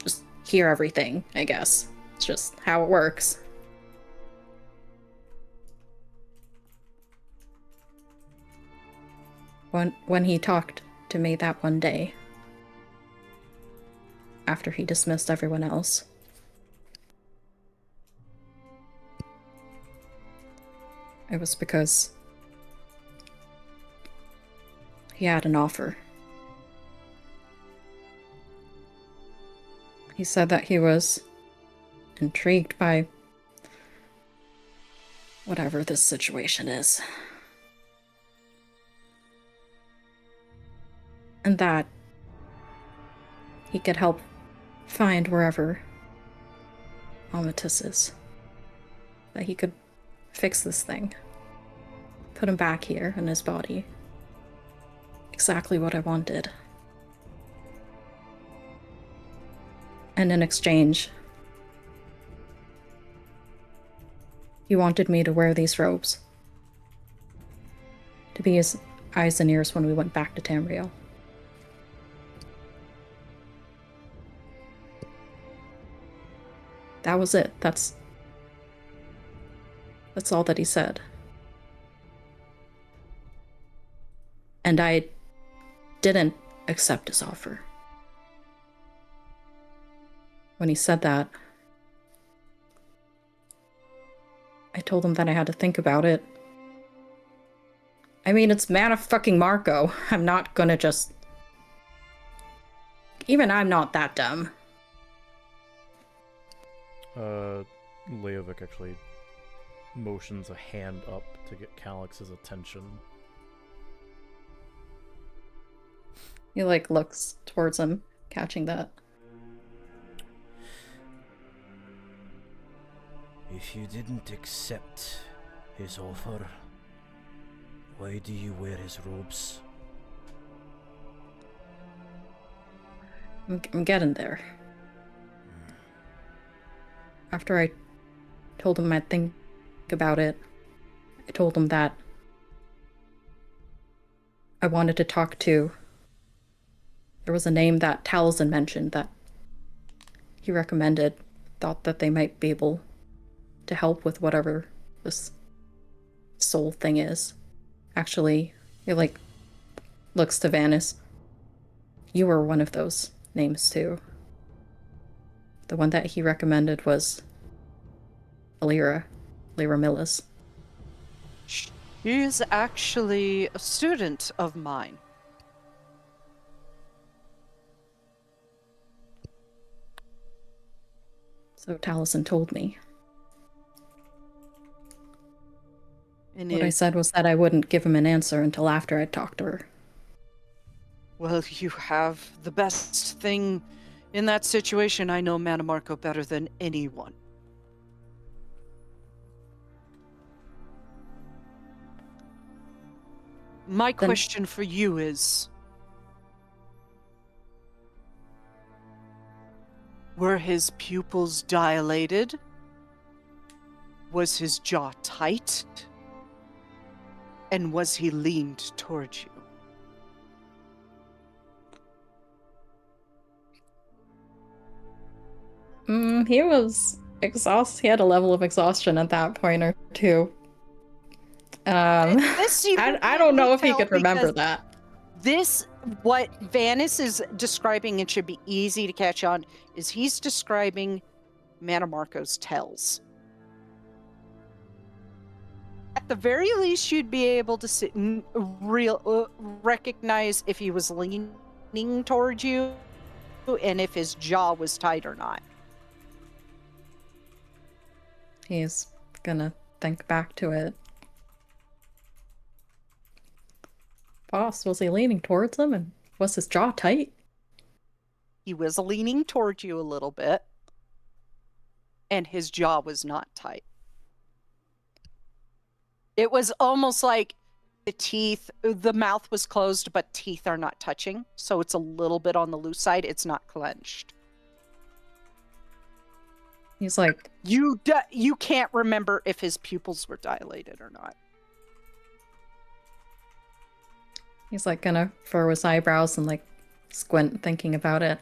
just hear everything, I guess. It's just how it works. When he talked to me that one day, after he dismissed everyone else, it was because he had an offer. He said that he was intrigued by whatever this situation is. And that he could help find wherever Amatus is. That he could fix this thing. Put him back here in his body. Exactly what I wanted. And in exchange, he wanted me to wear these robes. To be his eyes and ears when we went back to Tamriel. That was it. That's all that he said. And I didn't accept his offer. When he said that, I told him that I had to think about it. I mean, it's Mannimarco. I'm not gonna just... Even I'm not that dumb. Leovic actually motions a hand up to get Calyx's attention. He, looks towards him, catching that. If you didn't accept his offer, why do you wear his robes? I'm getting there. After I told him I'd think about it, I told him that I wanted to talk to... There was a name that Taliesin mentioned that he recommended, thought that they might be able to help with whatever this soul thing is. Actually, he, looks to Vanis. You were one of those names, too. The one that he recommended was Lyra Millis. She's actually a student of mine. So Taliesin told me. And What I said was that I wouldn't give him an answer until after I'd talked to her. Well, you have the best thing in that situation. I know Mannimarco better than anyone. My question for you is... Were his pupils dilated? Was his jaw tight? And was he leaned towards you? He was exhausted. He had a level of exhaustion at that point or two. I don't know if he could remember that. What Vanis is describing, and should be easy to catch on, is he's describing Mannimarco's tells. At the very least, you'd be able to recognize if he was leaning towards you and if his jaw was tight or not. He's gonna think back to it. boss? Was he leaning towards him, and was his jaw tight? He was leaning towards you a little bit, and his jaw was not tight. It was almost like the mouth was closed, but teeth are not touching. So it's a little bit on the loose side. It's not clenched. He's like, You can't remember if his pupils were dilated or not. he's like gonna furrow his eyebrows and like squint, thinking about it.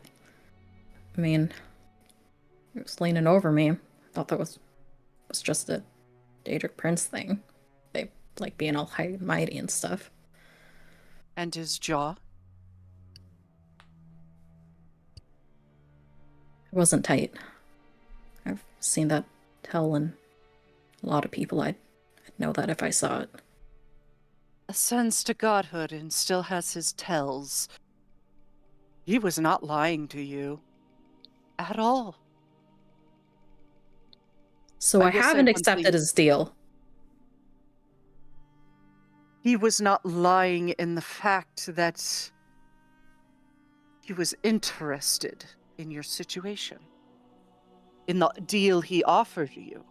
I mean, he was leaning over me. I thought that was just a Daedric Prince thing. They like being all high and mighty and stuff. And his jaw? It wasn't tight. I've seen that tell in a lot of people. I'd know that if I saw it. Ascends to godhood and still has his tells. He was not lying to you. At all. So I guess haven't once accepted his deal. He was not lying in the fact that he was interested in your situation. In the deal he offered you.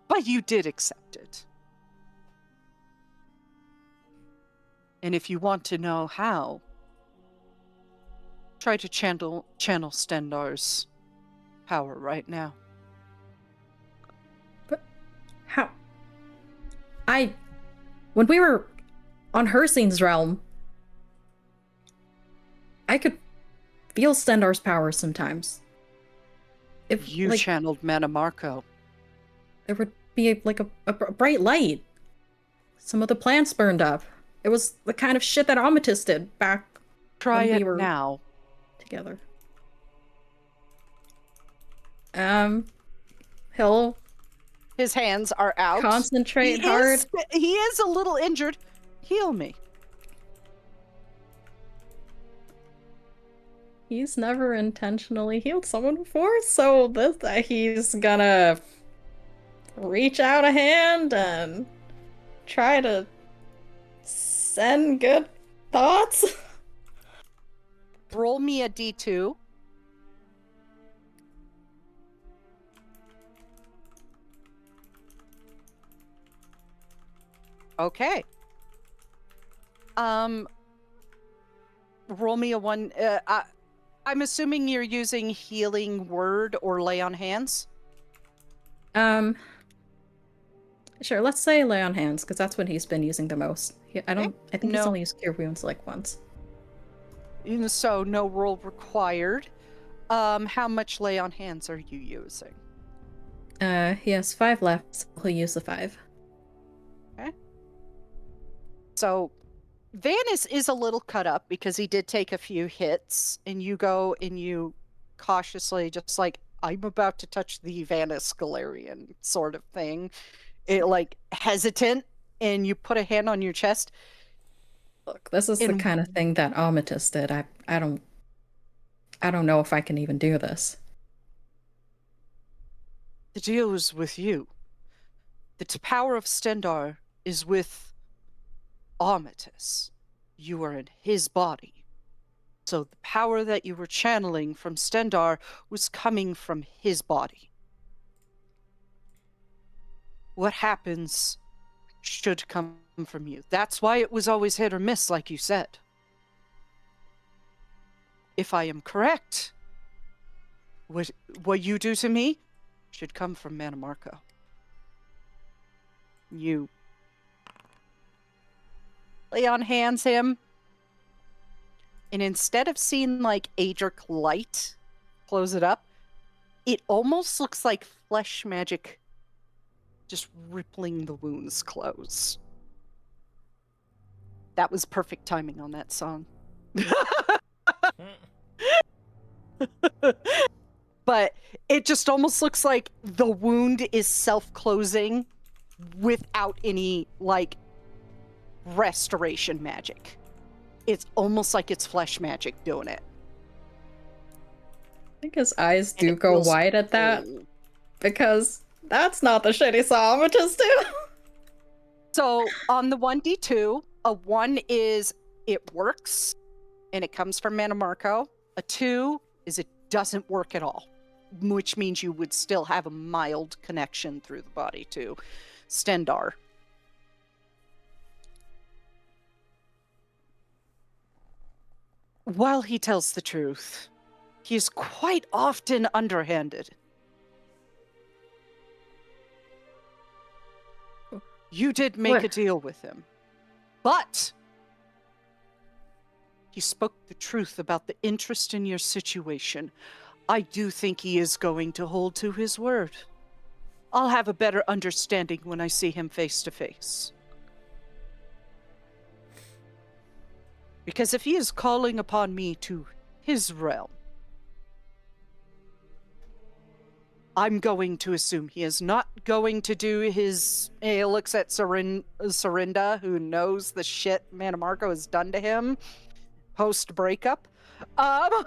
But you did accept it. And if you want to know how, try to channel Stendar's power right now. But how? When we were on Unseen's realm, I could feel Stendar's power sometimes. If You channeled Manamarco. there would be like a bright light. Some of the plants burned up. It was the kind of shit that Amethyst did back Try when it we were now. together. He'll His hands are out. concentrate hard. He is a little injured. Heal me. He's never intentionally healed someone before, so he's gonna reach out a hand and try to send good thoughts. Roll me a d2. Okay. Roll me a 1. I'm assuming you're using healing word or lay on hands. Sure. Let's say lay on hands, because that's what he's been using the most. I think he's No. only used cure wounds like once. So no roll required. How much lay on hands are you using? He has 5 left, so he'll use the 5. So Vanis is a little cut up because he did take a few hits, and you go and you cautiously, just like, I'm about to touch the Vanis Galarian sort of thing. It like hesitant, and you put a hand on your chest. Look, this is the kind of thing that Amethyst did. I don't know if I can even do this. The deal is with you. The power of Stendar is with Amethyst. You are in his body. So the power that you were channeling from Stendar was coming from his body. What happens should come from you. That's why it was always hit or miss, like you said. If I am correct, what you do to me should come from Manamarco. You lay on hands him, and instead of seeing like Adric light close it up, it almost looks like flesh magic just rippling the wounds close. That was perfect timing on that song. But it just almost looks like the wound is self-closing without any like restoration magic. It's almost like it's flesh magic doing it. I think his eyes do go wide at that, because that's not the shit he saw Amethyst do. So on the 1d2, a 1 is it works, and it comes from Manamarco. A 2 is it doesn't work at all, which means you would still have a mild connection through the body to Stendar. While he tells the truth, he is quite often underhanded. You did make a deal with him, but he spoke the truth about the interest in your situation. I do think he is going to hold to his word. I'll have a better understanding when I see him face to face. Because if he is calling upon me to his realm, I'm going to assume he is not going to do his... He looks at Serinda, who knows the shit Manamarco has done to him post-breakup. I'm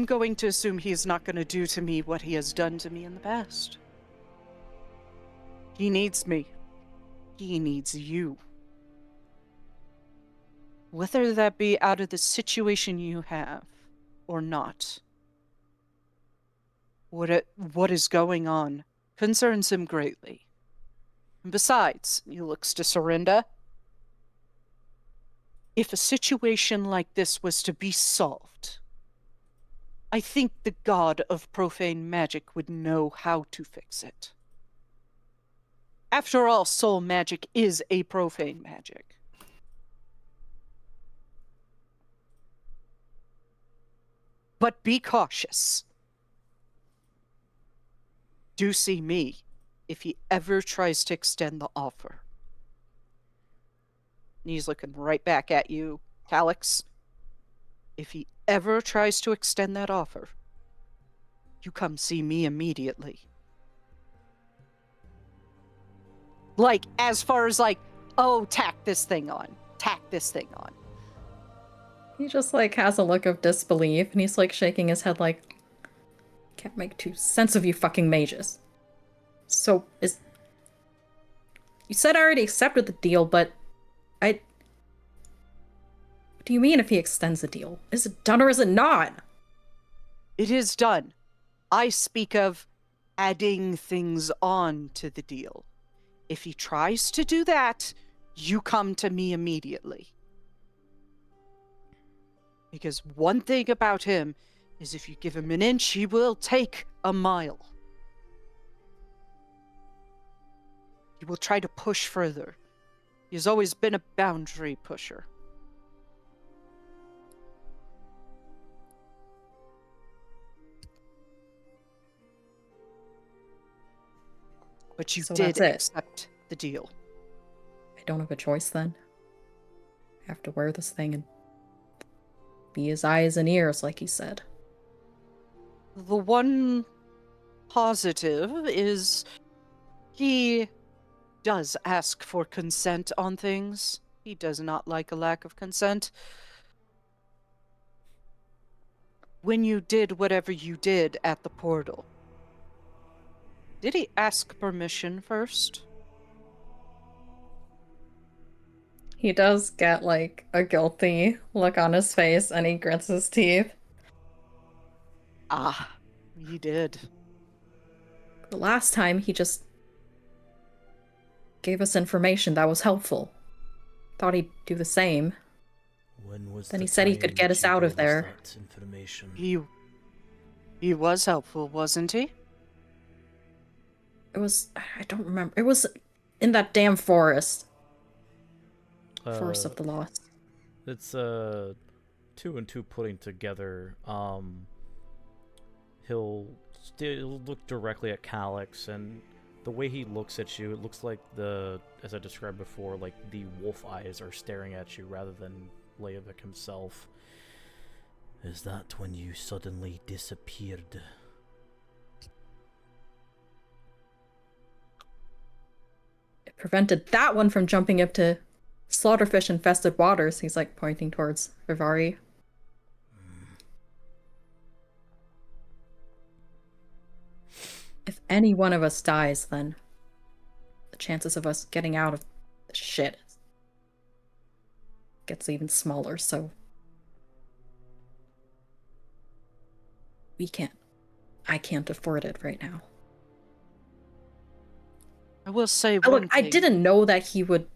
going to assume he's not going to do to me what he has done to me in the past. He needs me. He needs you. Whether that be out of the situation you have or not, what is going on concerns him greatly. And besides, he looks to Serinda. If a situation like this was to be solved, I think the god of profane magic would know how to fix it. After all, soul magic is a profane magic. But be cautious. Do see me if he ever tries to extend the offer. And he's looking right back at you, Calyx. If he ever tries to extend that offer, you come see me immediately. Like, as far as like, oh, tack this thing on. Tack this thing on. He just, like, has a look of disbelief, and he's, like, shaking his head like, can't make sense of you fucking mages. So, you said I already accepted the deal, but what do you mean if he extends the deal? Is it done or is it not? It is done. I speak of adding things on to the deal. If he tries to do that, you come to me immediately. Because one thing about him is if you give him an inch, he will take a mile. He will try to push further. He has always been a boundary pusher. But you did accept the deal. I don't have a choice then. I have to wear this thing and be his eyes and ears, like he said. The one positive is he does ask for consent on things. He does not like a lack of consent. When you did whatever you did at the portal, did he ask permission first? He does get, like, a guilty look on his face, and he grits his teeth. Ah, he did. The last time, he just gave us information that was helpful. Thought he'd do the same. Then he said he could get us out of there. He was helpful, wasn't he? It was... I don't remember. It was in that damn forest. Forest of the Lost. It's 2 and 2 putting together. He'll look directly at Calyx, and the way he looks at you, it looks like as I described before, like the wolf eyes are staring at you rather than Leovic himself. Is that when you suddenly disappeared? It prevented that one from jumping up to slaughterfish-infested waters. He's, like, pointing towards Vivari. If any one of us dies, then the chances of us getting out of the shit gets even smaller, so I can't afford it right now. I will say Look, one I thing. didn't know that he would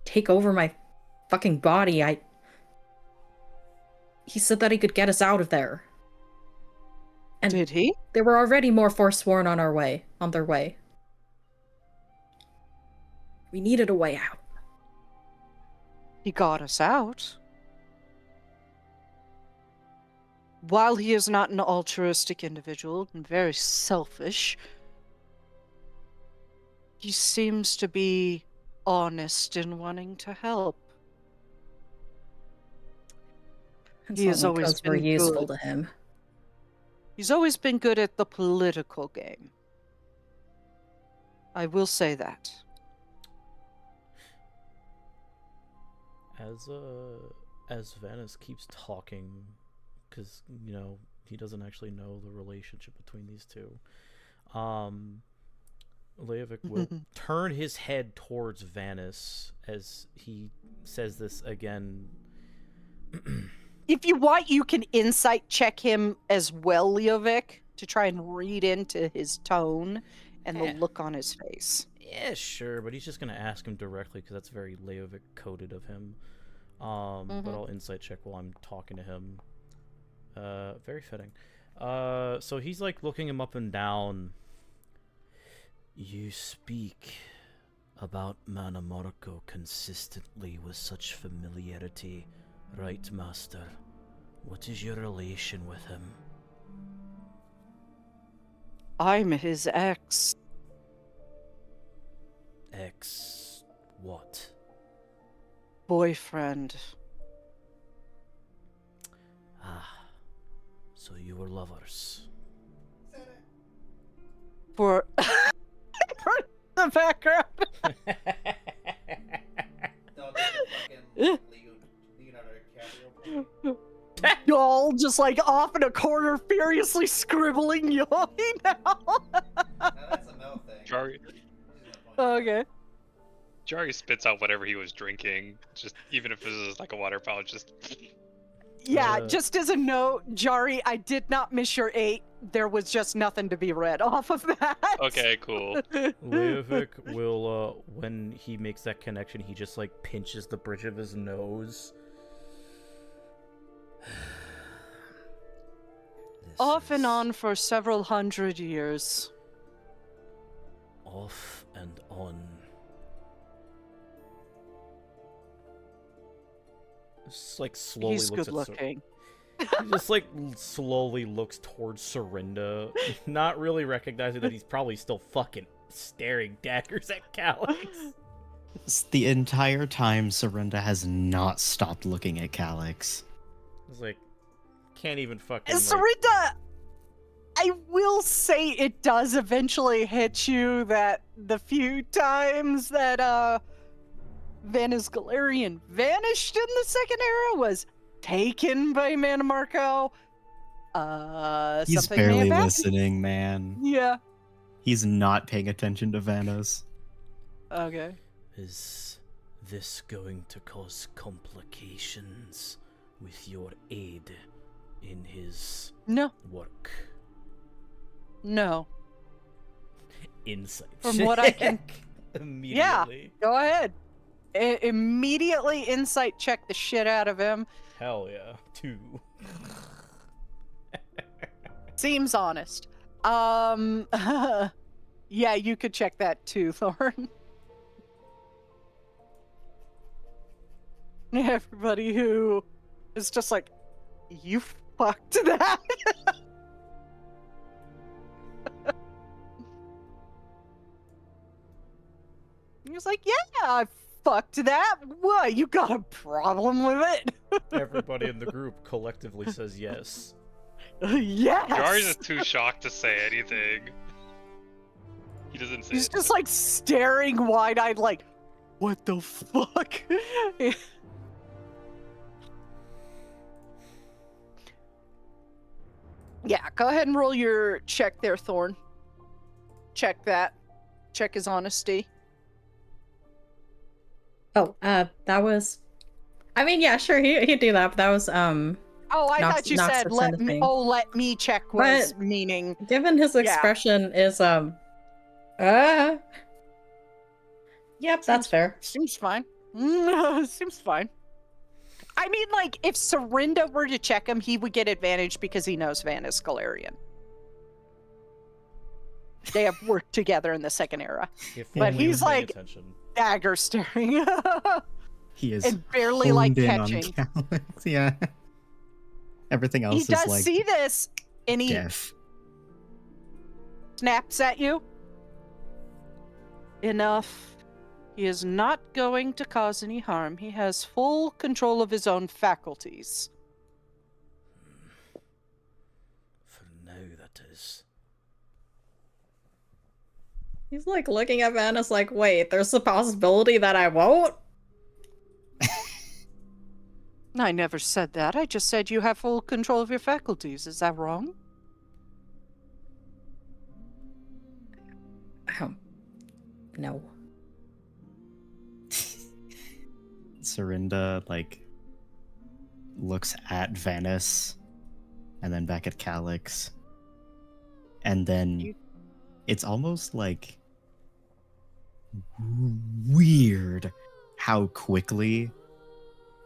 take over my fucking body. He said that he could get us out of there. And Did he? there were already more Forsworn on their way. We needed a way out. He got us out. While he is not an altruistic individual and very selfish, he seems to be honest in wanting to help. It's He has only always 'cause we're been useful good. to him. He's always been good at the political game. I will say that. As Vanus keeps talking, because he doesn't actually know the relationship between these two. Leovic will turn his head towards Vanus as he says this again. If you want, you can insight check him as well, Leovic, to try and read into his tone and the look on his face. Yeah, sure, but he's just gonna ask him directly because that's very Leovic coded of him. But I'll insight check while I'm talking to him. Very fitting. So he's like looking him up and down. You speak about Manamorco consistently with such familiarity, right, Master? What is your relation with him? I'm his ex. Ex... what? Boyfriend. Ah, so you were lovers. For the background. Y'all just like off in a corner, furiously scribbling yawning now. That's a no thing. Okay. Jari spits out whatever he was drinking, just even if it was like a water fountain, just. Yeah, just as a note, Jari, I did not miss your 8. There was just nothing to be read off of that. Okay, cool. Leovic will, when he makes that connection, he just like pinches the bridge of his nose. Off and on for several hundred years. Off and on. Just like slowly He's looks good looking. He just like slowly looks towards Serinda, not really recognizing that he's probably still fucking staring daggers at Calyx. The entire time, Serinda has not stopped looking at Calyx. It's like, can't even fucking. Serinda, I will say it does eventually hit you that the few times that Vanus Galarian vanished in the Second Era was taken by Manamorco. He's Something may barely have happened. listening, man. Yeah. He's not paying attention to Vanus. Okay. Is this going to cause complications with your aid in his No. work? No. Insight. From what I can. Immediately. Go ahead. Immediately insight check the shit out of him. Hell yeah. 2. Seems honest. Yeah, you could check that too, Thorn. Everybody who is just like, you fucked that. He was like, yeah, I fucked that. What, you got a problem with it? Everybody in the group collectively says yes. Yes. Jari's just too shocked to say anything. He doesn't say He's it. just like staring wide-eyed like, what the fuck? Yeah, go ahead and roll your check there, Thorn. check that. Check his honesty. Oh, that was. I mean, yeah, sure, he'd do that, but that was Oh, I Nox- thought you Nox said that let sent a me. thing. Oh, let me check was But- meaning. Given his Yeah. expression is Yep, that's fair. Seems fine. Seems fine. I mean, like, if Serinda were to check him, he would get advantage because he knows Van is Galarian. They have worked together in the second era. If But only he he's was paying like- attention. Dagger staring. He is And barely, like, honed in on catching. Calyx, yeah. Everything else He is does like see this, and he deaf. snaps at you. Enough. He is not going to cause any harm. He has full control of his own faculties. For now, that is. He's like looking at Vanus like, wait, there's a possibility that I won't? I never said that. I just said you have full control of your faculties. Is that wrong? No. Serinda like looks at Venice and then back at Calyx. And then it's almost like weird how quickly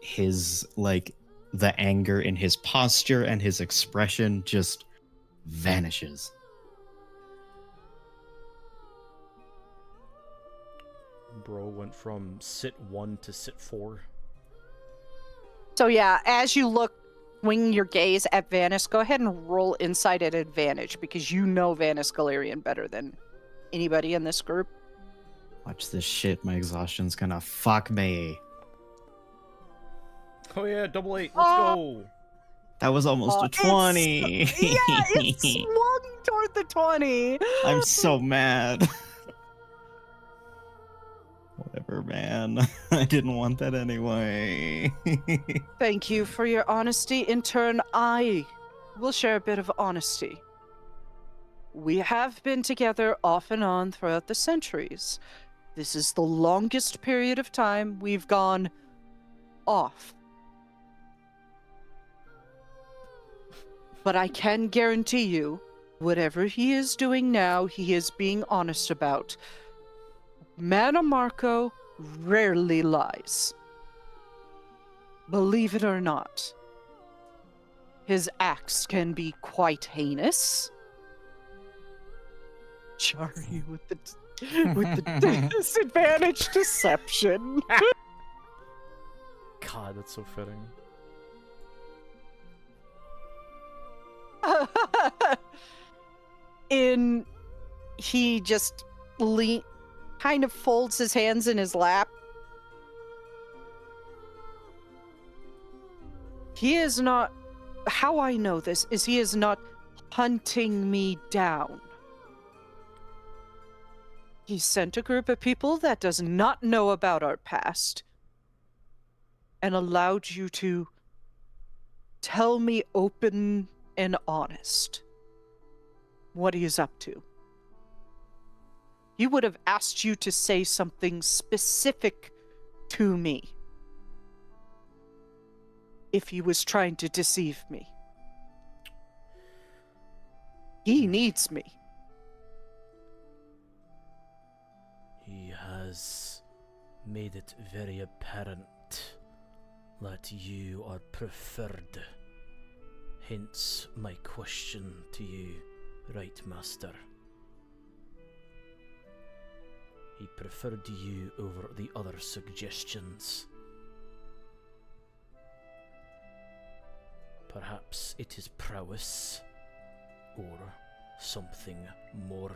his like the anger in his posture and his expression just vanishes. Bro went from sit 1 to sit 4. So yeah, as you look, wing your gaze at Vanis, go ahead and roll insight at advantage because you know Vanis Galarian better than anybody in this group. Watch this shit, my exhaustion's gonna fuck me. Oh yeah, double 8. Let's Oh. go. That was almost a It's- 20. Yeah, it swung toward the 20. I'm so mad. Whatever, man. I didn't want that anyway. Thank you for your honesty. In turn, I will share a bit of honesty. We have been together off and on throughout the centuries. This is the longest period of time we've gone off. But I can guarantee you, whatever he is doing now, he is being honest about. Mana Marco rarely lies. Believe it or not. His acts can be quite heinous. Sorry, with the disadvantage deception. God, that's so fitting. He just kind of folds his hands in his lap. He is not. How I know this is he is not hunting me down. He sent a group of people that does not know about our past and allowed you to tell me open and honest what he is up to. He would have asked you to say something specific to me if he was trying to deceive me. He needs me. He has made it very apparent that you are preferred. Hence my question to you, right, Master. He preferred you over the other suggestions. Perhaps it is prowess, or something more.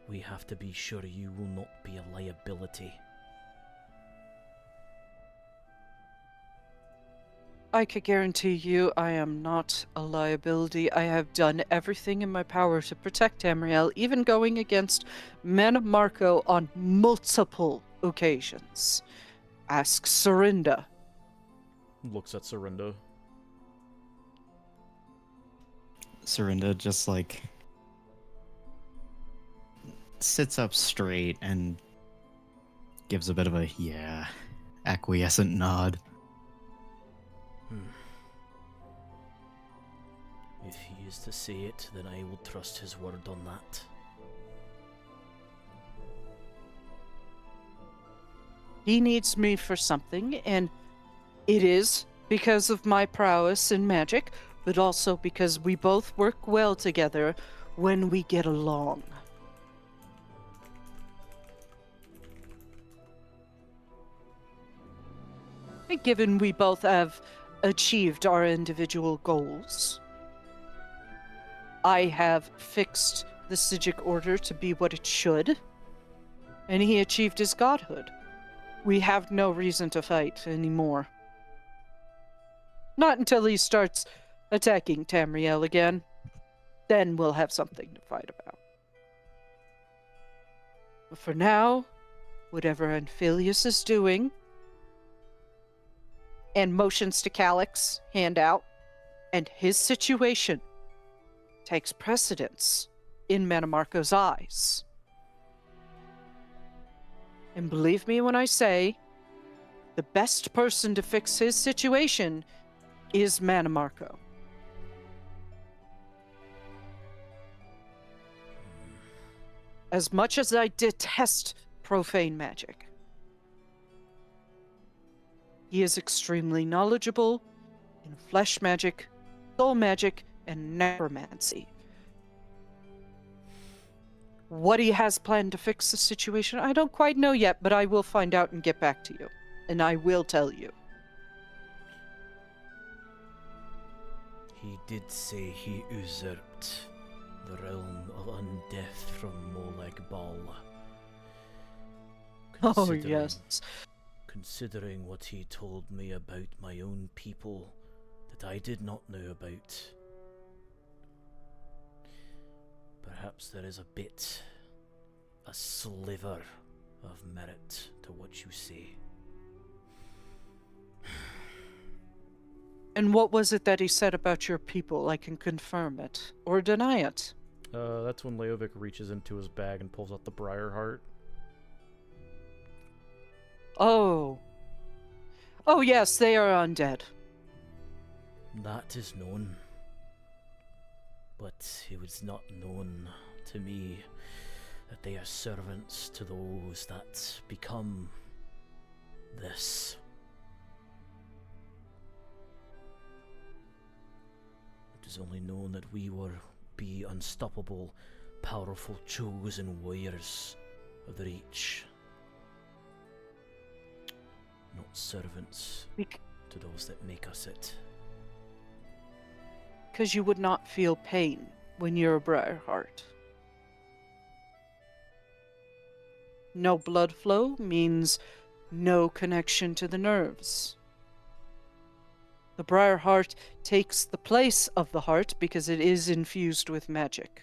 We have to be sure you will not be a liability. I can guarantee you I am not a liability. I have done everything in my power to protect Tamriel, even going against Mana Marco on multiple occasions. Ask Serinda. Looks at Serinda. Serinda just like sits up straight and gives a bit of a acquiescent nod. If he is to say it, then I will trust his word on that. He needs me for something, and it is because of my prowess in magic, but also because we both work well together when we get along. And given we both have achieved our individual goals, I have fixed the Psijic Order to be what it should, and he achieved his godhood. We have no reason to fight anymore. Not until he starts attacking Tamriel again. Then we'll have something to fight about. But for now, whatever Anphilius is doing, and motions to Calyx, hand out, and his situation takes precedence in Manamarco's eyes. And believe me when I say, the best person to fix his situation is Manamarco. As much as I detest profane magic, he is extremely knowledgeable in flesh magic, soul magic, and necromancy. What he has planned to fix the situation, I don't quite know yet, but I will find out and get back to you. And I will tell you. He did say he usurped the realm of undeath from Molag Bal. Oh, yes. Considering what he told me about my own people that I did not know about, perhaps there is a sliver of merit to what you say. And what was it that he said about your people? I can confirm it or deny it. That's when Leovic reaches into his bag and pulls out the briar heart. Oh. Oh, yes, they are undead. That is known. But it was not known to me that they are servants to those that become this. It is only known that we will be unstoppable, powerful, chosen warriors of the Reach. Not servants to those that make us it. Because you would not feel pain when you're a Briarheart. No blood flow means no connection to the nerves. The Briarheart takes the place of the heart because it is infused with magic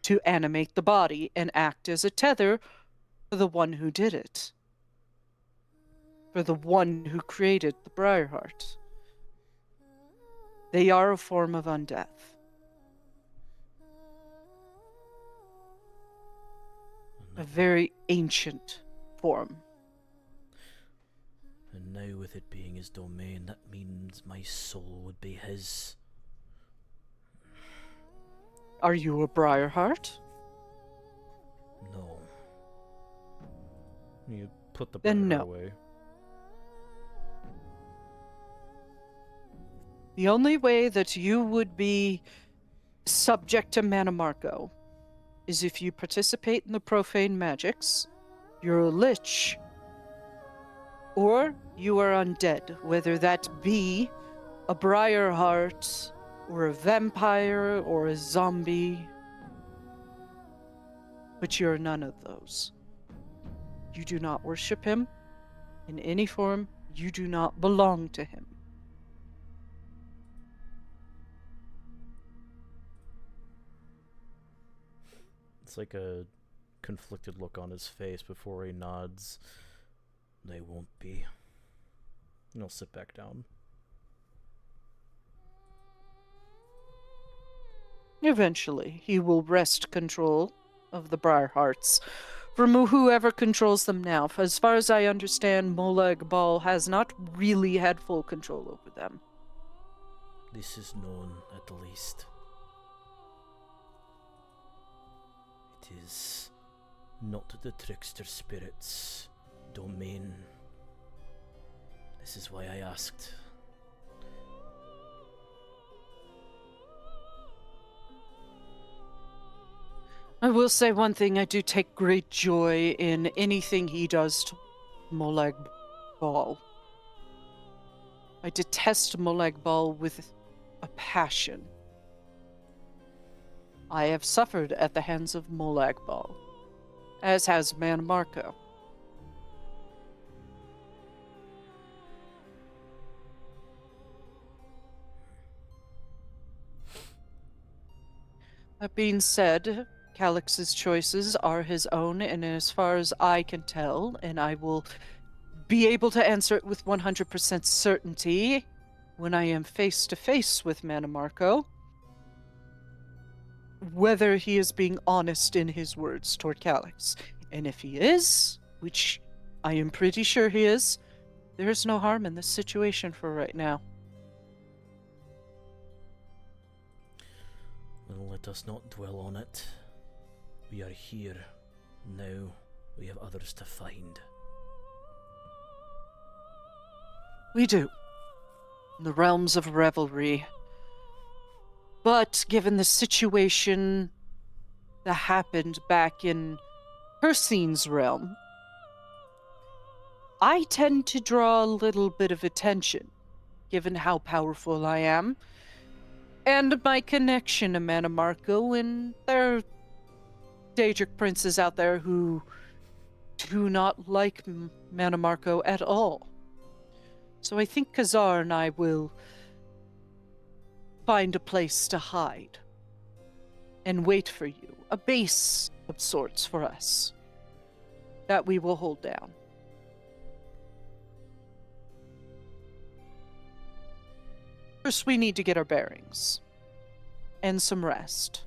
to animate the body and act as a tether for the one who did it, for the one who created the Briarheart. They are a form of undeath. A very ancient form. And now with it being his domain, that means my soul would be his. Are you a Briarheart? No. You put the Then briar no. away. The only way that you would be subject to Manamarco is if you participate in the profane magics, you're a lich, or you are undead, whether that be a Briarheart, or a vampire, or a zombie. But you're none of those. You do not worship him in any form. You do not belong to him. It's like a conflicted look on his face before he nods. They won't be. And he'll sit back down. Eventually, he will wrest control of the Briarhearts from whoever controls them now. As far as I understand, Molag Bal has not really had full control over them. This is known, at the least. It is not the trickster spirit's domain. This is why I asked. I will say one thing, I do take great joy in anything he does to Molag Bal. I detest Molag Bal with a passion. I have suffered at the hands of Molag Bal, as has Man Marco. That being said, Calyx's choices are his own, and as far as I can tell, and I will be able to answer it with 100% certainty when I am face to face with Manamarco, whether he is being honest in his words toward Calyx. And if he is, which I am pretty sure he is, there is no harm in this situation for right now. Well, let us not dwell on it. We are here. Now we have others to find. We do. In the realms of revelry. But given the situation that happened back in Unseen's realm, I tend to draw a little bit of attention, given how powerful I am, and my connection to Manamarco, and there are Daedric princes out there who do not like Manamarco at all. So I think Khazar and I will find a place to hide and wait for you, a base of sorts for us that we will hold down. First, we need to get our bearings and some rest.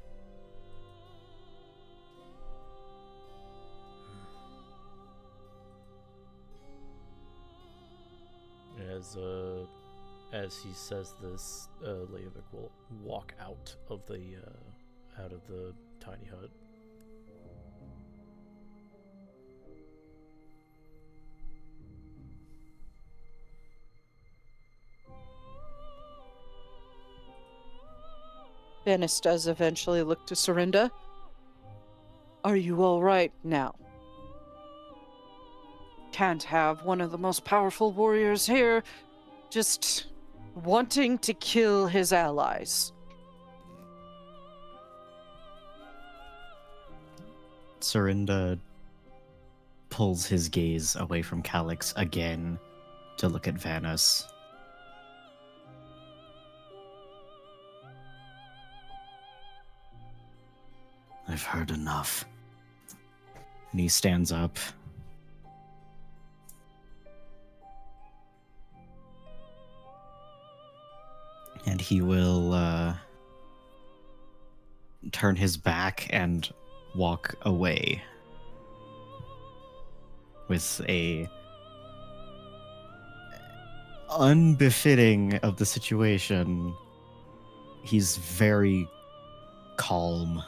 As he says this, Leovic will walk out of the tiny hut. Dennis does eventually look to Serinda. Are you all right now? Can't have one of the most powerful warriors here just wanting to kill his allies. Serinda pulls his gaze away from Calyx again to look at Vanis. I've heard enough. And he stands up. And he will turn his back and walk away with a unbefitting of the situation. He's very calm.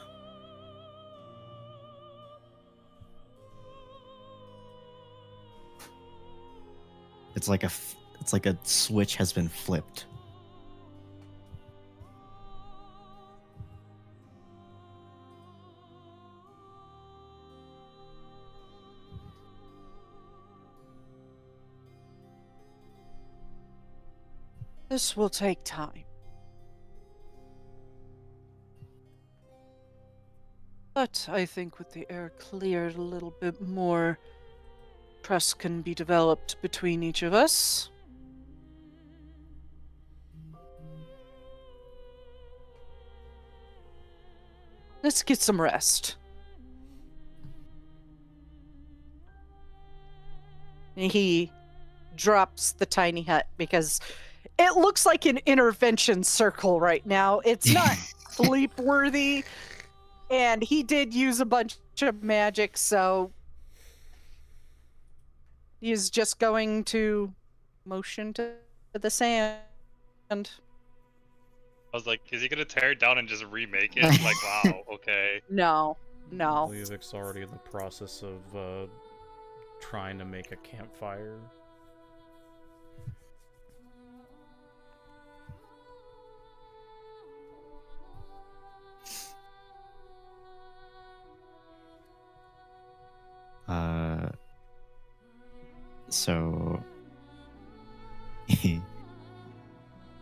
It's like a switch has been flipped. This will take time. But I think with the air cleared a little bit more, trust can be developed between each of us. Let's get some rest. And he drops the tiny hut because it looks like an intervention circle right now. It's not leap worthy. And he did use a bunch of magic, so he's just going to motion to the sand. I was like, is he gonna tear it down and just remake it? Like, wow, okay. No. Leovic's already in the process of trying to make a campfire. So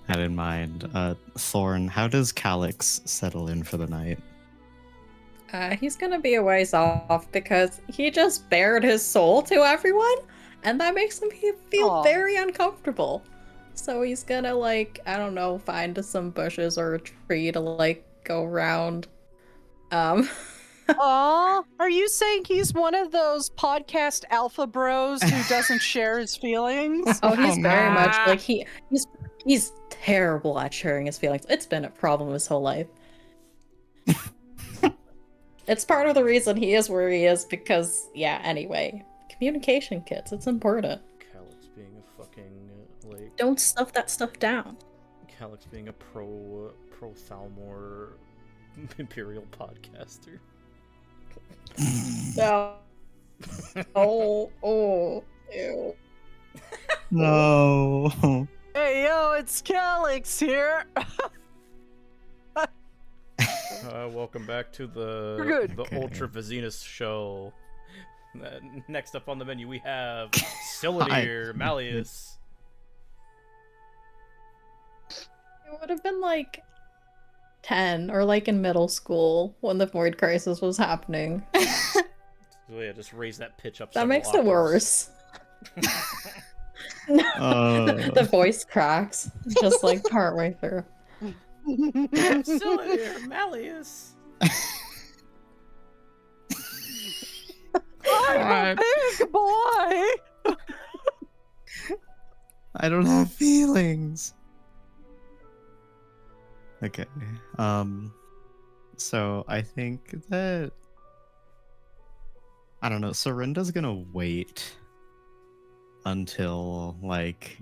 that in mind, Thorn, how does Calyx settle in for the night? He's gonna be a ways off because he just bared his soul to everyone, and that makes him feel Aw. very uncomfortable. So he's gonna, like, I don't know, find some bushes or a tree to, like, go around. Aw, are you saying he's one of those podcast alpha bros who doesn't share his feelings? Oh, he's very much Ah. like he's terrible at sharing his feelings. It's been a problem his whole life. It's part of the reason he is where he is because, yeah, anyway. Communication, kids, it's important. Calyx being a fucking, like... Don't stuff that stuff down. Calyx being a pro-Thalmor Imperial podcaster. No. Oh, ew. No. Hey, yo, it's Calyx here. Welcome back to We're the good. the Ultra Vizinus show. Next up on the menu, we have Cylinder Malleus. It would have been like 10 or like in middle school when the Void Crisis was happening. So yeah, just raise that pitch up. That several makes it octaves. worse. The voice cracks just like partway through. Cylinder Malleus. I'm a big boy. I don't have feelings. Okay. So I think that I don't know, Sorinda's gonna wait until like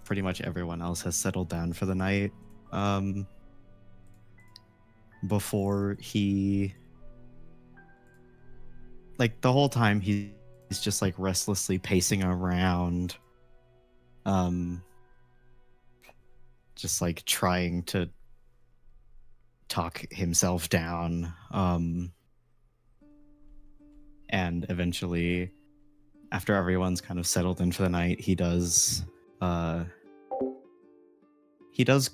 pretty much everyone else has settled down for the night. Before he like the whole time he's just like restlessly pacing around. Just like trying to talk himself down. And eventually, after everyone's kind of settled in for the night, he does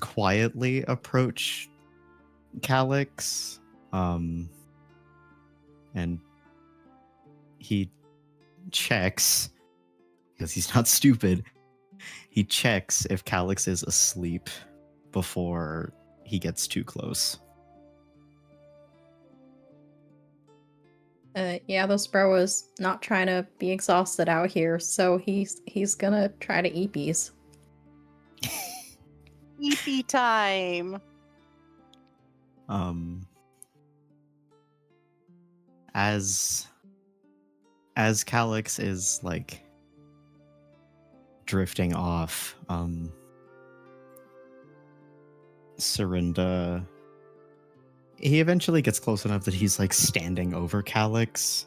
quietly approach Calyx, and he checks, because he's not stupid, he checks if Calyx is asleep before he gets too close. Yeah, this bro is not trying to be exhausted out here, so he's gonna try to eat bees. EP time. As Calyx is like drifting off, Sorinda, he eventually gets close enough that he's like standing over Calyx,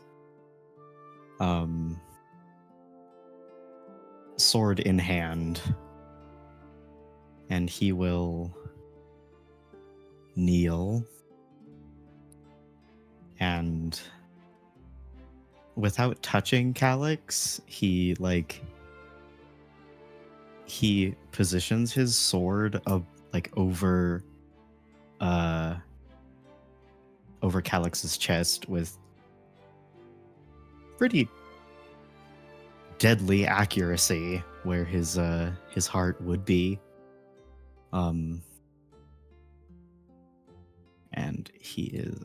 sword in hand, and he will kneel and without touching Calyx, he positions his sword over Calyx's chest with pretty deadly accuracy where his heart would be. And he is,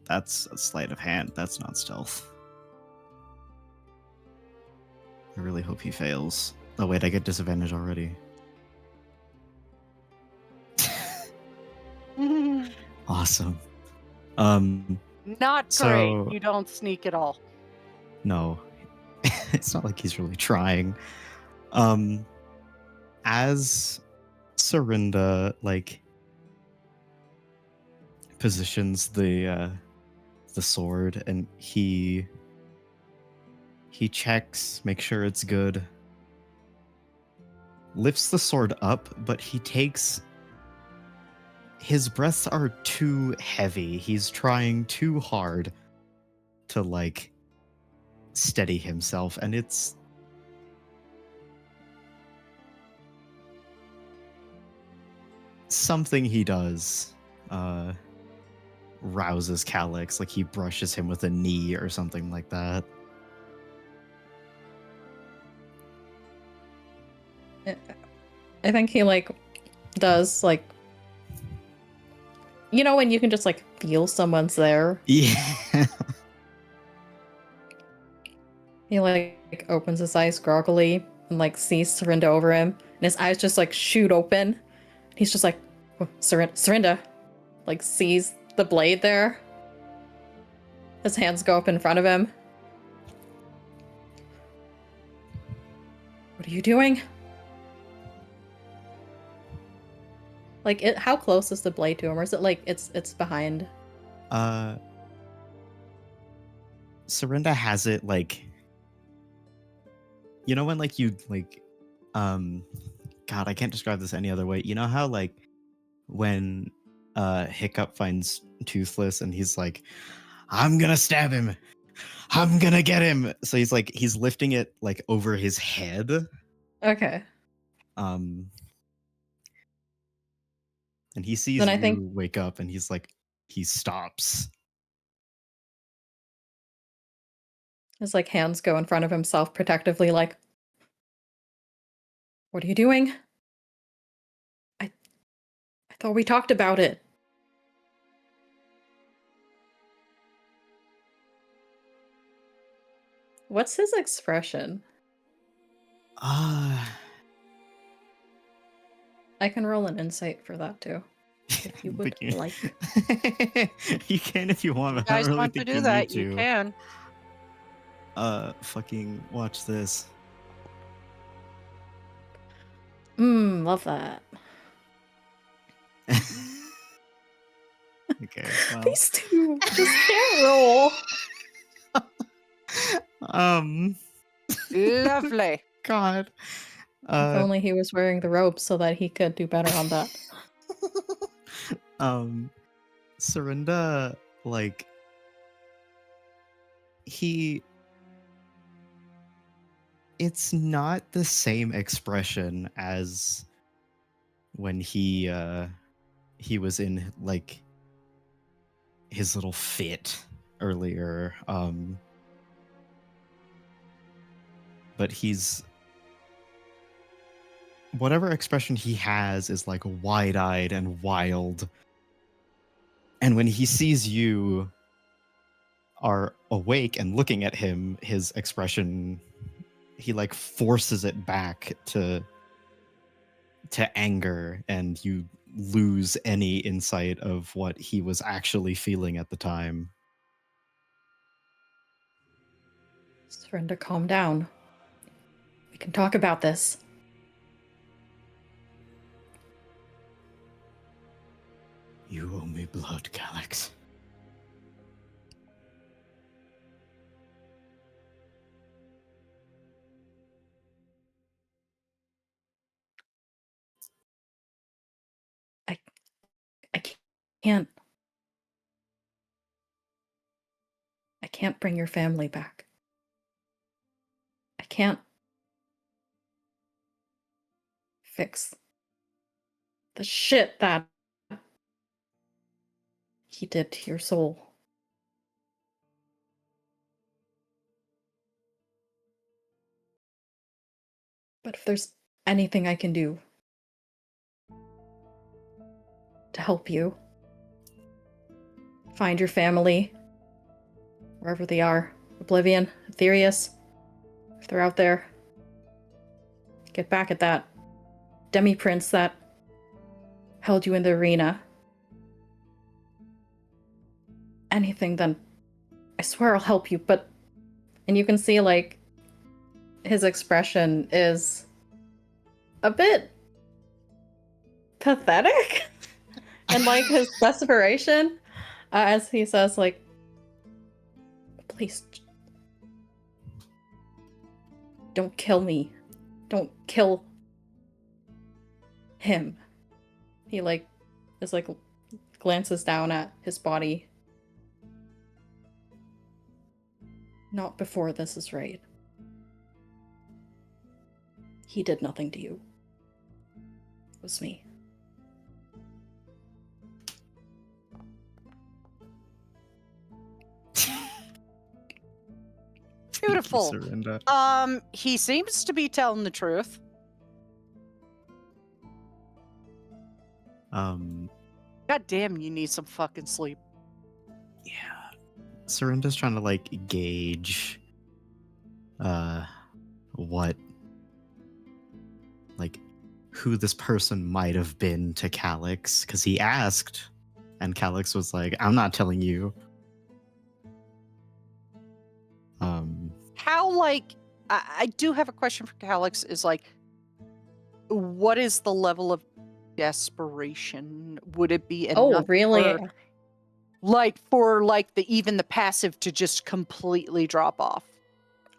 that's a sleight of hand, that's not stealth. I really hope he fails. Oh wait, I get disadvantage already. Awesome. Not So- great. You don't sneak at all. No. It's not like he's really trying. As Serinda like positions the sword and he checks, make sure it's good. Lifts the sword up, but his breaths are too heavy. He's trying too hard to like steady himself, and it's something he does rouses Calyx, like he brushes him with a knee or something like that. I think he like does like, you know, when you can just like feel someone's there. Yeah. He like opens his eyes groggily and like sees Serinda over him, and his eyes just like shoot open. He's just like, Serinda, like sees the blade there. His hands go up in front of him. What are you doing? Like, how close is the blade to him, or is it like it's behind? Serinda has it like, you know when like you like God, I can't describe this any other way. You know how like when Hiccup finds Toothless and he's like, I'm gonna stab him, I'm gonna get him. So he's lifting it like over his head. Okay. And he sees Then I you think- wake up and he's like, he stops. His like hands go in front of himself protectively, like, what are you doing? I thought we talked about it. What's his expression? I can roll an insight for that too, if you would But like. You can if you want. You But I guys don't really want to think do you that? need to. You can. Fucking watch this. Love that. Okay. Well. These two just can't roll. Lovely. God. If only he was wearing the robe so that he could do better on that. Serinda, like, it's not the same expression as when he was in like his little fit earlier. But whatever expression he has is like wide-eyed and wild. And when he sees you are awake and looking at him, his expression, he like forces it back to anger, and you lose any insight of what he was actually feeling at the time. Serinda, calm down. We can talk about this. You owe me blood, Calyx. I can't. I can't bring your family back. I can't fix the shit that he did to your soul. But if there's anything I can do to help you find your family, wherever they are, Oblivion, Aetherius, if they're out there, get back at that demi-prince that held you in the arena. anything, then I swear I'll help you, but... And you can see, like, his expression is a bit pathetic. And, like, his desperation, as he says, like, please, don't kill me. Don't kill him. He, like, is, like, glances down at his body. Not before this is right. He did nothing to you. It was me. Beautiful. Surrender. He seems to be telling the truth. God damn, you need some fucking sleep. Yeah. Surrender's trying to like gauge what like who this person might have been to Calyx, because he asked and Calyx was like, I'm not telling you. How, like, I do have a question for Calyx, is like, what is the level of desperation? Would it be enough Oh, really? for even the passive to just completely drop off?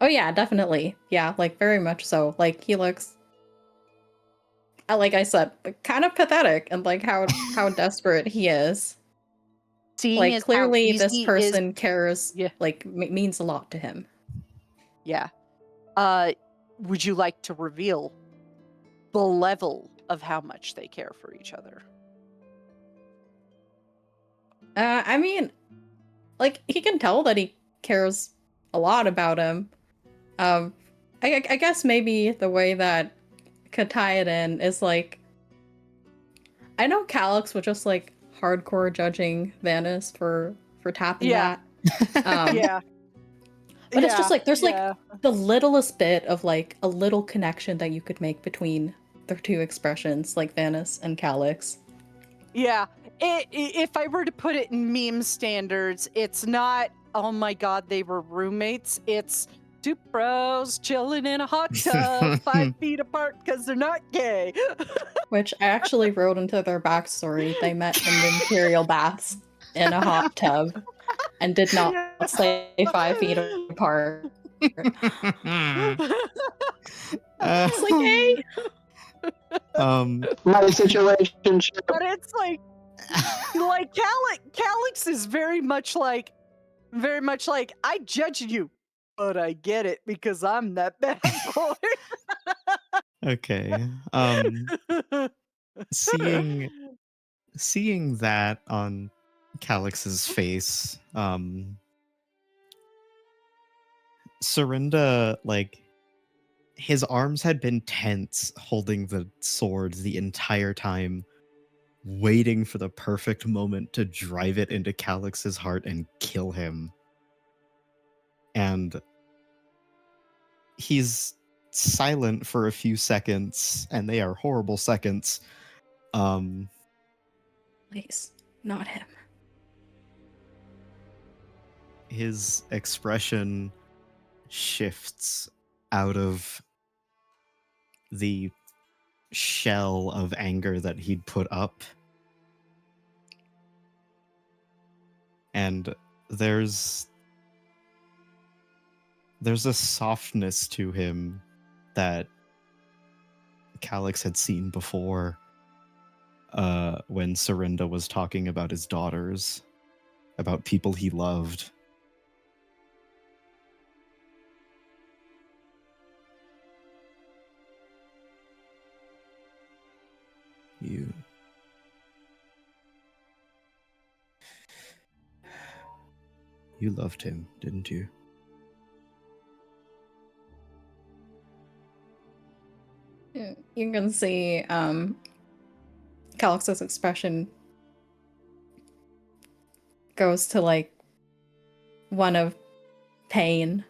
Oh yeah, definitely. Yeah, like very much so. Like he looks, like I said, kind of pathetic, and like how desperate he is. Seeing Like as how clearly this easy person cares. Yeah. Like means a lot to him. Yeah. Would you like to reveal the level of how much they care for each other? I mean, like he can tell that he cares a lot about him. I guess maybe the way that could tie it in is like, I know Calyx was just like hardcore judging Vanis for tapping Yeah. that. Yeah. But it's just like there's yeah. like the littlest bit of like a little connection that you could make between the two expressions, like Vanis and Calyx. Yeah. If I were to put it in meme standards, it's not, oh my god, they were roommates. It's two bros chilling in a hot tub 5 feet apart because they're not gay. Which I actually wrote into their backstory. They met in the Imperial Baths in a hot tub and did not stay 5 feet apart. It's like, hey! My situation. But it's like Calyx is very much like, I judge you, but I get it because I'm that bad boy. Okay. Seeing that on Calyx's face, Serinda, like, his arms had been tense, holding the sword the entire time, waiting for the perfect moment to drive it into Calyx's heart and kill him. And he's silent for a few seconds, and they are horrible seconds. Please, not him. His expression shifts out of the shell of anger that he'd put up. And there's a softness to him that Calyx had seen before, when Serinda was talking about his daughters, about people he loved. You loved him, didn't you? You can see Calyx's expression goes to like one of pain.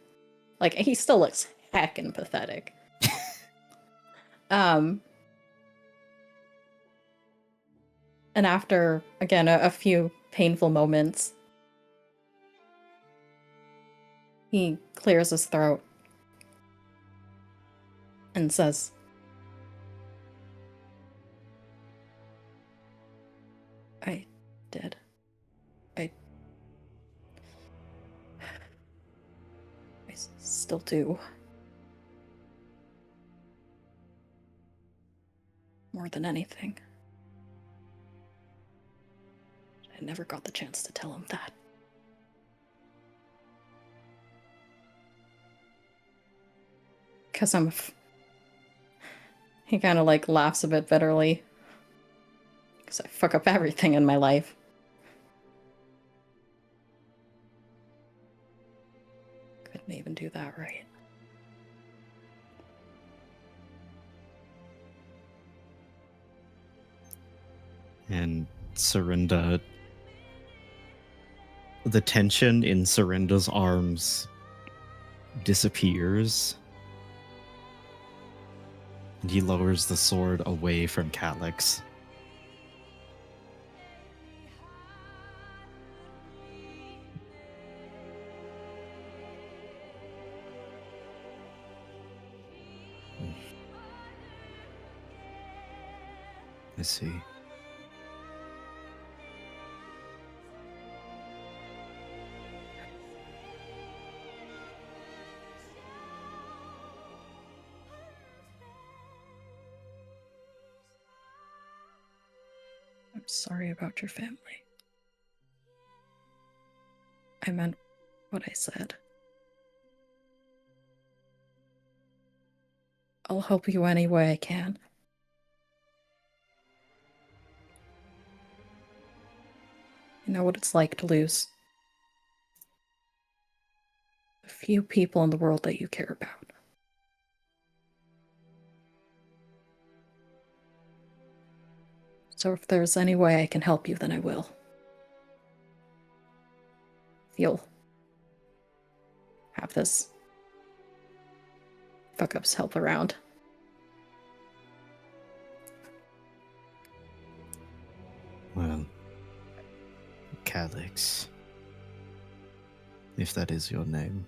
Like he still looks heckin' pathetic. And after again a few painful moments, He clears his throat and says, I did. I still do. More than anything. I never got the chance to tell him that. Because he kind of like laughs a bit bitterly. Because I fuck up everything in my life. Couldn't even do that right. And Serinda. The tension in Serinda's arms disappears. And he lowers the sword away from Calyx. I see. I'm sorry about your family. I meant what I said. I'll help you any way I can. You know what it's like to lose a few people in the world that you care about. So if there's any way I can help you, then I will. If you'll have this fuck-ups help around. Well, Calyx, if that is your name.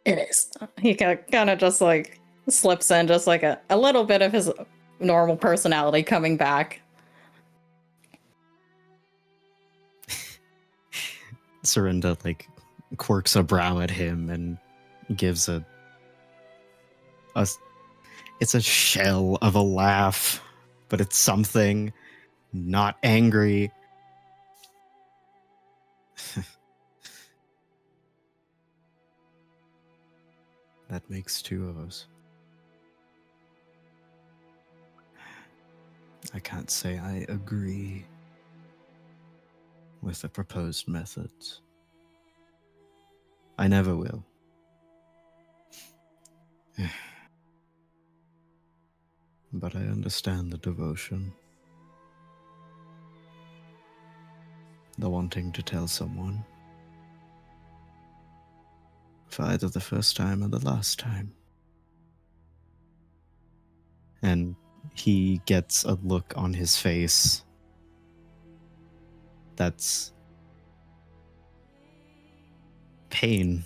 It is. He kind of just like slips in just like a little bit of his normal personality coming back. Serinda like quirks a brow at him and gives a it's a shell of a laugh, but it's something not angry. That makes two of us. I can't say I agree with the proposed methods. I never will. But I understand the devotion. The wanting to tell someone. For either the first time or the last time. And he gets a look on his face that's pain.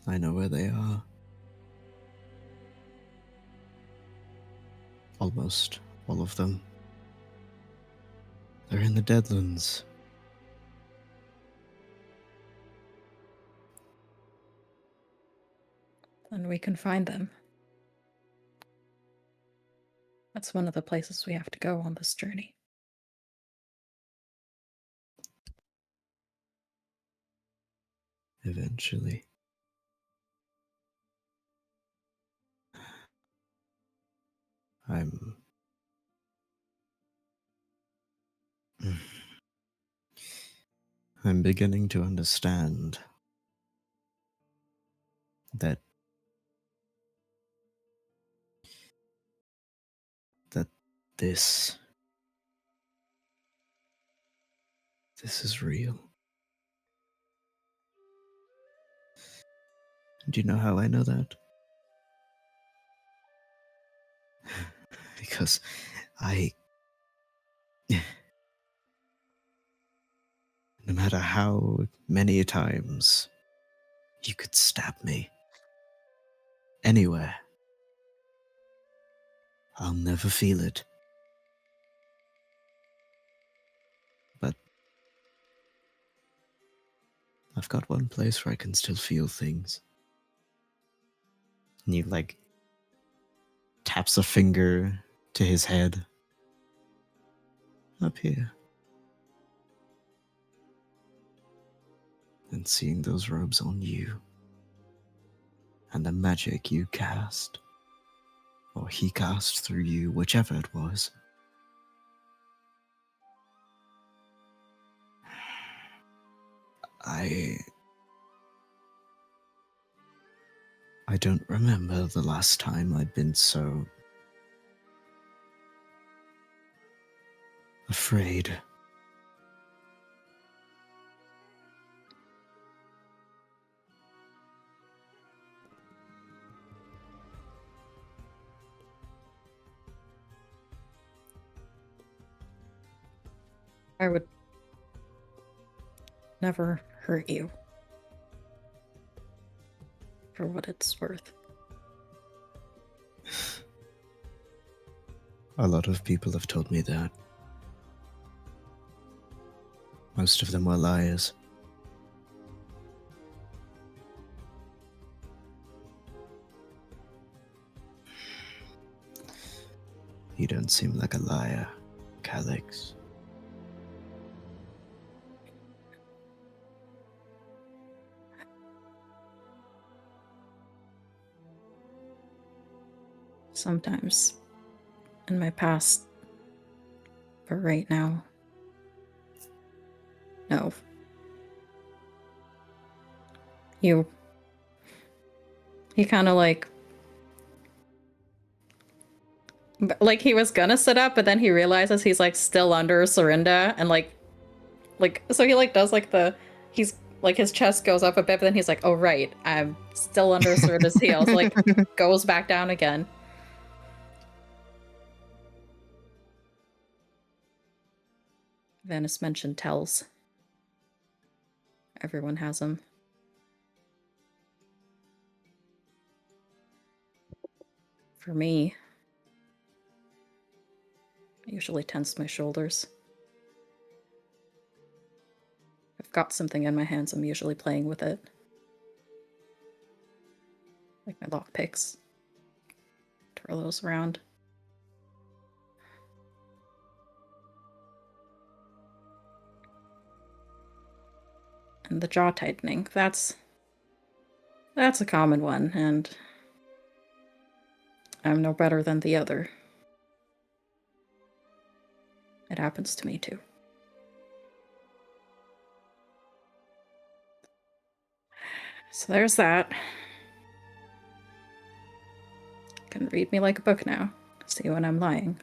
I know where they are. Almost all of them. They're in the Deadlands. And we can find them. That's one of the places we have to go on this journey. Eventually. I'm beginning to understand that this is real. Do you know how I know that? because I. No matter how many times you could stab me anywhere, I'll never feel it. But I've got one place where I can still feel things. And he, like, taps a finger to his head. Up here. And seeing those robes on you. And the magic you cast. Or he cast through you, whichever it was. I don't remember the last time I'd been so afraid. I would never hurt you. For what it's worth. A lot of people have told me that. Most of them were liars. You don't seem like a liar, Calyx. Sometimes. In my past. But right now. No. He kind of like he was gonna sit up, but then he realizes he's like still under Serinda, and like so he like does like he's like his chest goes up a bit, but then he's like, oh right, I'm still under Serinda's heels, like goes back down again. Venice mentioned tells. Everyone has them. For me, I usually tense my shoulders. I've got something in my hands, I'm usually playing with it. Like my lockpicks. Twirl those around. And the jaw tightening, that's a common one, and I'm no better than the other. It happens to me too. So there's that. You can read me like a book now. See when I'm lying.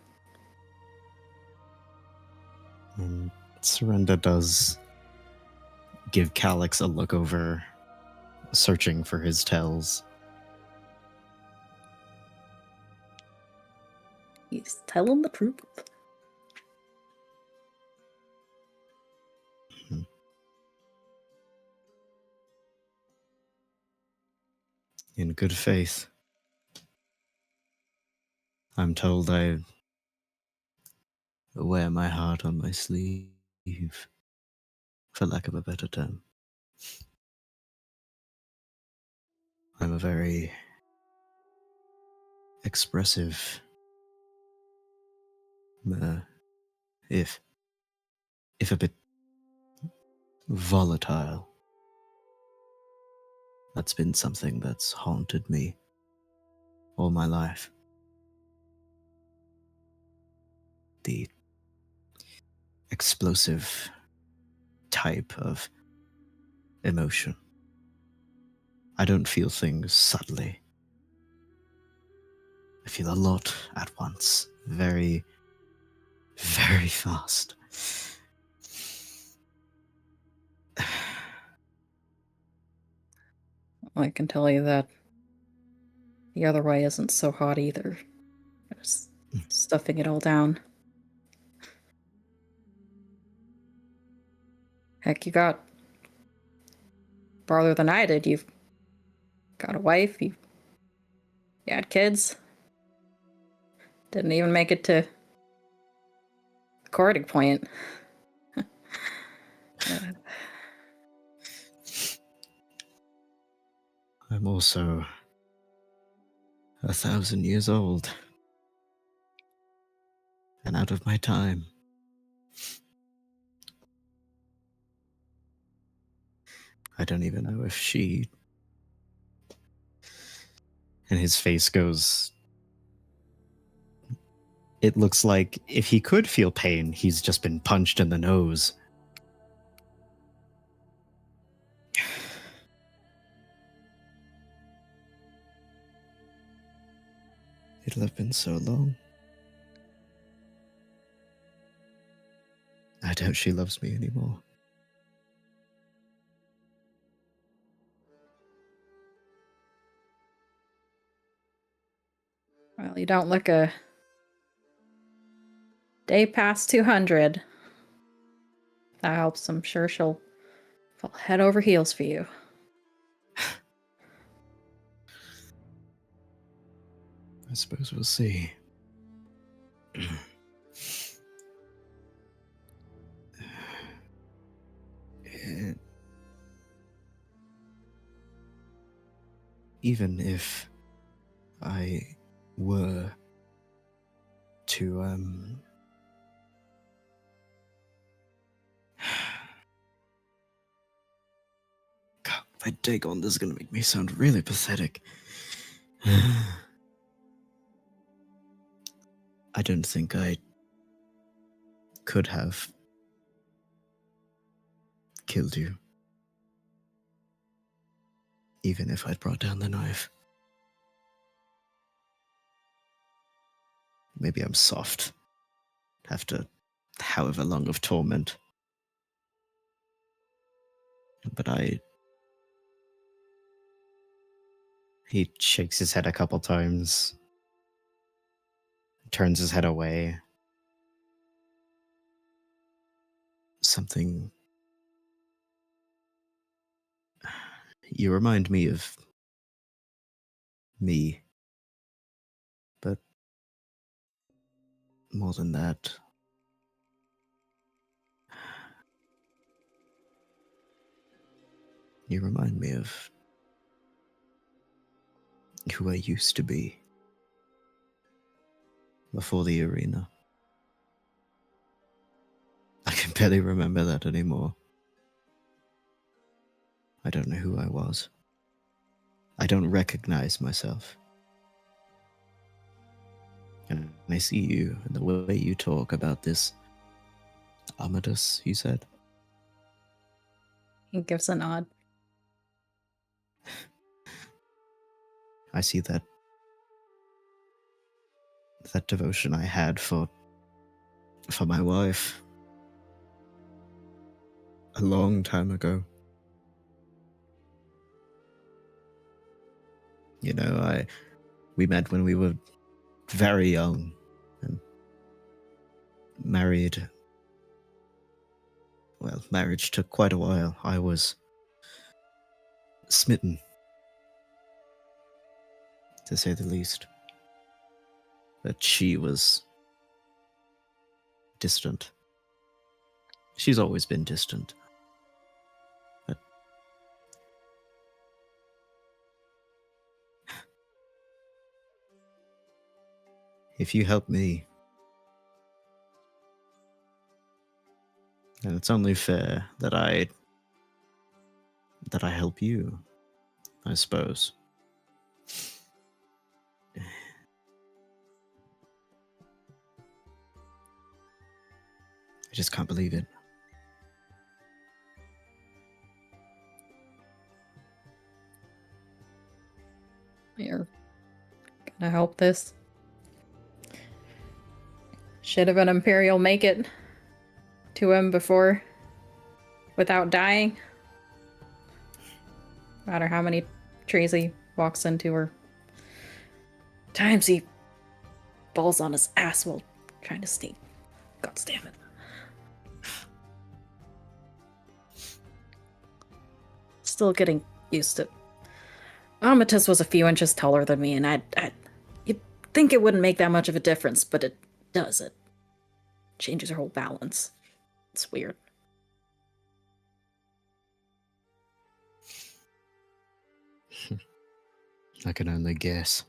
And Serinda does give Calyx a look over, searching for his tells. He's telling the truth. In good faith. I'm told I wear my heart on my sleeve, for lack of a better term. I'm a very expressive, if a bit volatile. That's been something that's haunted me all my life. The explosive type of emotion. I don't feel things subtly. I feel a lot at once. Very, very fast. I can tell you that the other way isn't so hot either. There's stuffing it all down. Heck, you got farther than I did. You've got a wife, you had kids. Didn't even make it to the courting point. I'm also 1,000 years old. And out of my time. I don't even know if she... And his face goes... It looks like if he could feel pain, he's just been punched in the nose. It'll have been so long. I doubt she loves me anymore. Well, you don't look a day past 200. That helps. I'm sure she'll fall head over heels for you. I suppose we'll see. Even if I were to, God, if I take on this is gonna make me sound really pathetic. I don't think I could have killed you. Even if I'd brought down the knife. Maybe I'm soft. After however long of torment. But He shakes his head a couple times. Turns his head away. Something... You remind me of... me. But... more than that... You remind me of... who I used to be. Before the arena. I can barely remember that anymore. I don't know who I was. I don't recognize myself. And I see you and the way you talk about this Amadeus, you said? He gives a nod. I see that devotion I had for my wife a long time ago. You know, we met when we were very young and married. Well, marriage took quite a while. I was smitten, to say the least. But she was distant. She's always been distant. But if you help me, then it's only fair that I help you, I suppose. I just can't believe it. You're gonna help this. Should have an Imperial make it to him before without dying. No matter how many trees he walks into or times he balls on his ass while trying to sneak. God damn it. Still getting used to. Amatis was a few inches taller than me, and you'd think it wouldn't make that much of a difference, but it does. It changes her whole balance. It's weird. I can only guess.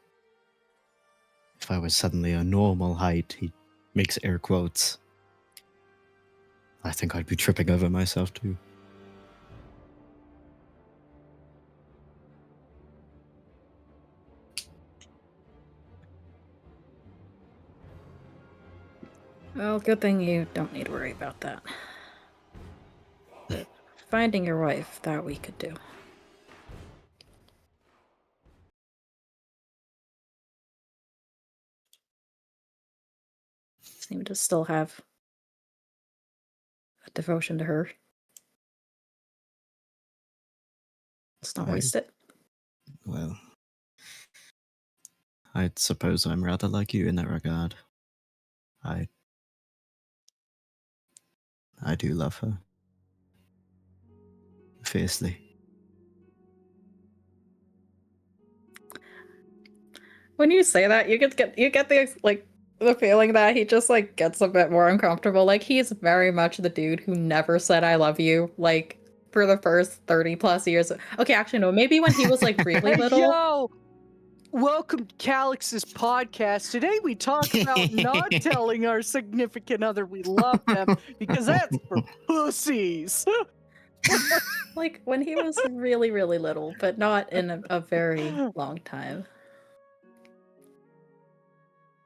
If I was suddenly a normal height, he makes air quotes, I think I'd be tripping over myself too. Well, good thing you don't need to worry about that. But finding your wife, that we could do. Seem to still have a devotion to her. Let's not waste it. Well, I suppose I'm rather like you in that regard. I do love her. Fiercely. When you say that, you get the feeling that he just like gets a bit more uncomfortable. Like he's very much the dude who never said "I love you" like for the first 30 plus years. Okay, actually no, maybe when he was like really Hey, little. yo! Welcome to Calyx's podcast. Today we talk about not telling our significant other we love them because that's for pussies. Like when he was really, really little, but not in a very long time.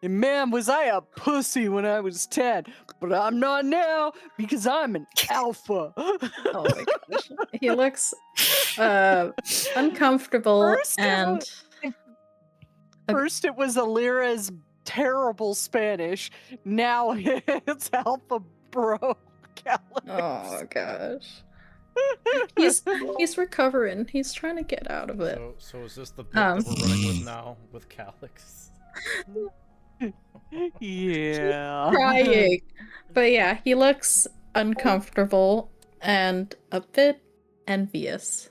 And man, was I a pussy when I was 10, but I'm not now because I'm an alpha. Oh my gosh. He looks uncomfortable First it was Alira's terrible Spanish. Now it's alpha bro Calyx. Oh gosh. He's recovering. He's trying to get out of it. So is this the bit that we're running with now with Calyx? Yeah. Crying. But yeah, he looks uncomfortable and a bit envious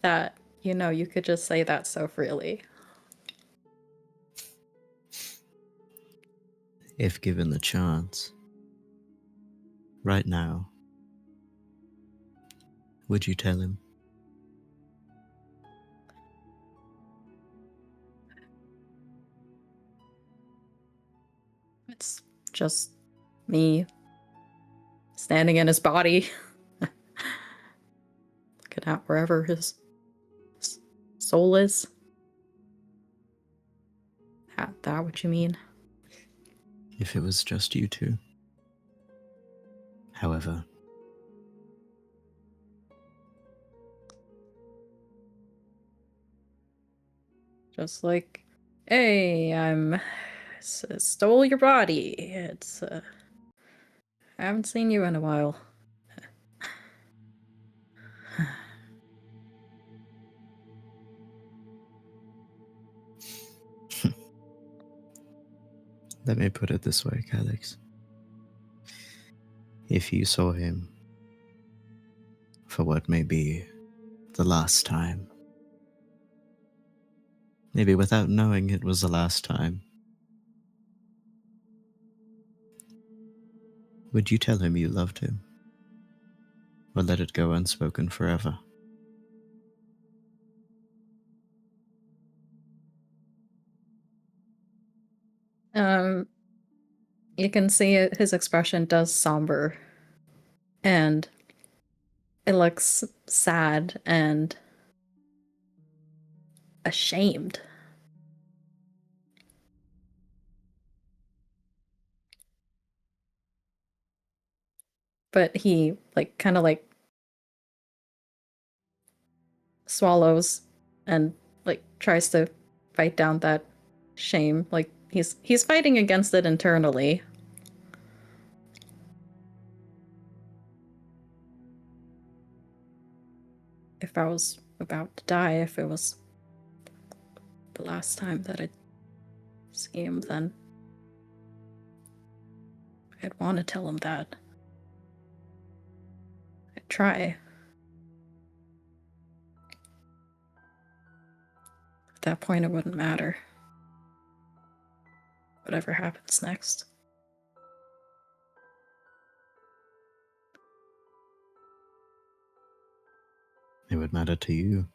that, you could just say that so freely. If given the chance, right now, would you tell him? It's just me standing in his body, looking out wherever his soul is. That what you mean? If it was just you two. However, just like, hey, stole your body. It's I haven't seen you in a while. let me put it this way, Calyx. If you saw him for what may be the last time, maybe without knowing it was the last time, would you tell him you loved him? Or let it go unspoken forever? You can see his expression does somber, and it looks sad and ashamed. But he kind of swallows and tries to fight down that shame. Like he's fighting against it internally. If I was about to die, if it was the last time that I'd see him, then I'd want to tell him that. I'd try. At that point, it wouldn't matter. Whatever happens next. It would matter to you.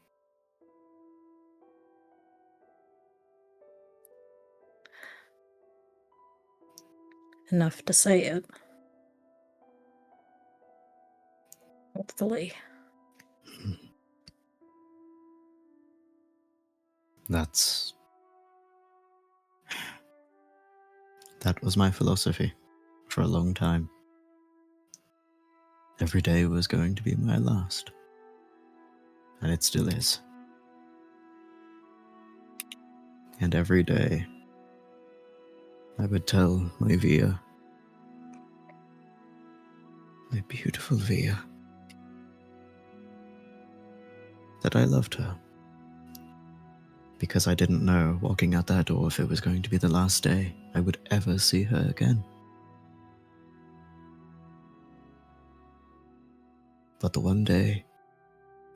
Enough to say it. Hopefully. That was my philosophy for a long time. Every day was going to be my last. And it still is. And every day, I would tell my Via, my beautiful Via, that I loved her. Because I didn't know, walking out that door, if it was going to be the last day I would ever see her again. But the one day,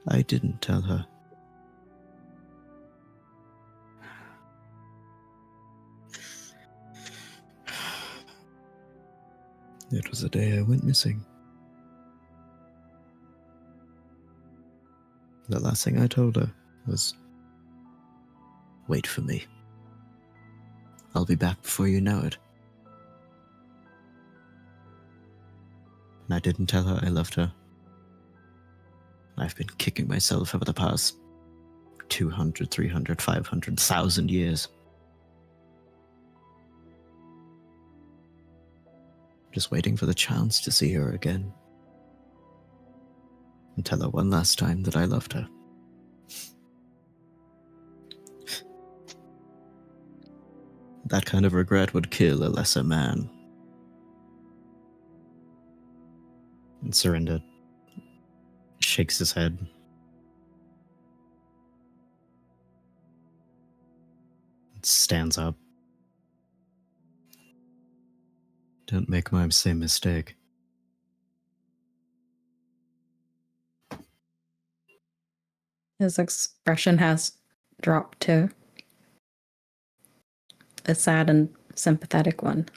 I didn't tell her. It was the day I went missing. The last thing I told her was, wait for me. I'll be back before you know it. And I didn't tell her I loved her. I've been kicking myself over the past 200, 300, 500, 1,000 years. Just waiting for the chance to see her again. And tell her one last time that I loved her. That kind of regret would kill a lesser man. And Serinda shakes his head. Stands up. Don't make my same mistake. His expression has dropped to a sad and sympathetic one.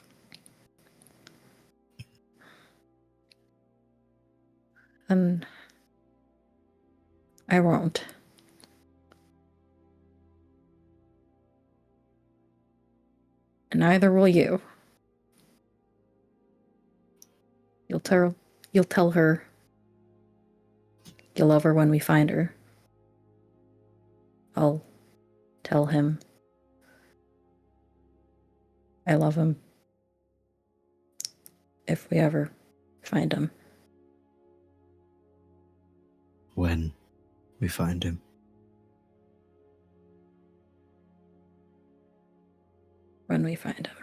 And I won't. And neither will you. You'll tell her you'll love her when we find her. I'll tell him I love him if we ever find him. When we find him. When we find him.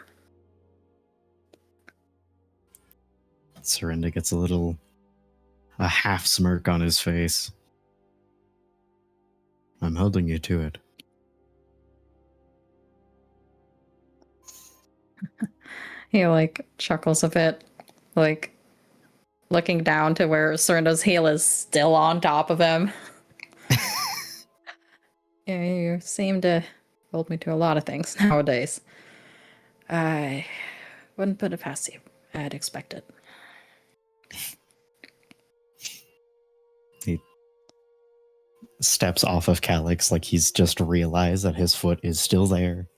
Serinda gets a half smirk on his face. I'm holding you to it. He chuckles a bit, looking down to where Serinda's heel is still on top of him. Yeah, you seem to hold me to a lot of things nowadays. I wouldn't put it past you. I'd expect it. He steps off of Calyx like he's just realized that his foot is still there.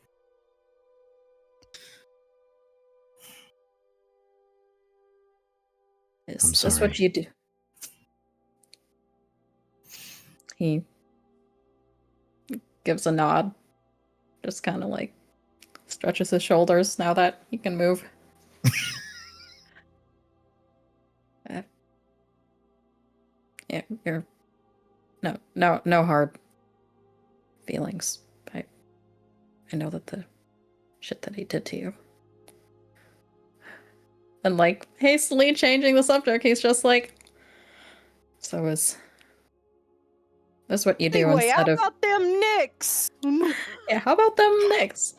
Is this what you do? He gives a nod. Just kind of stretches his shoulders now that he can move. Yeah, you're no hard feelings. I know that the shit that he did to you. And hastily changing the subject, he's just so is this what you do Anyway, instead how of about them Knicks? yeah, how about them Knicks?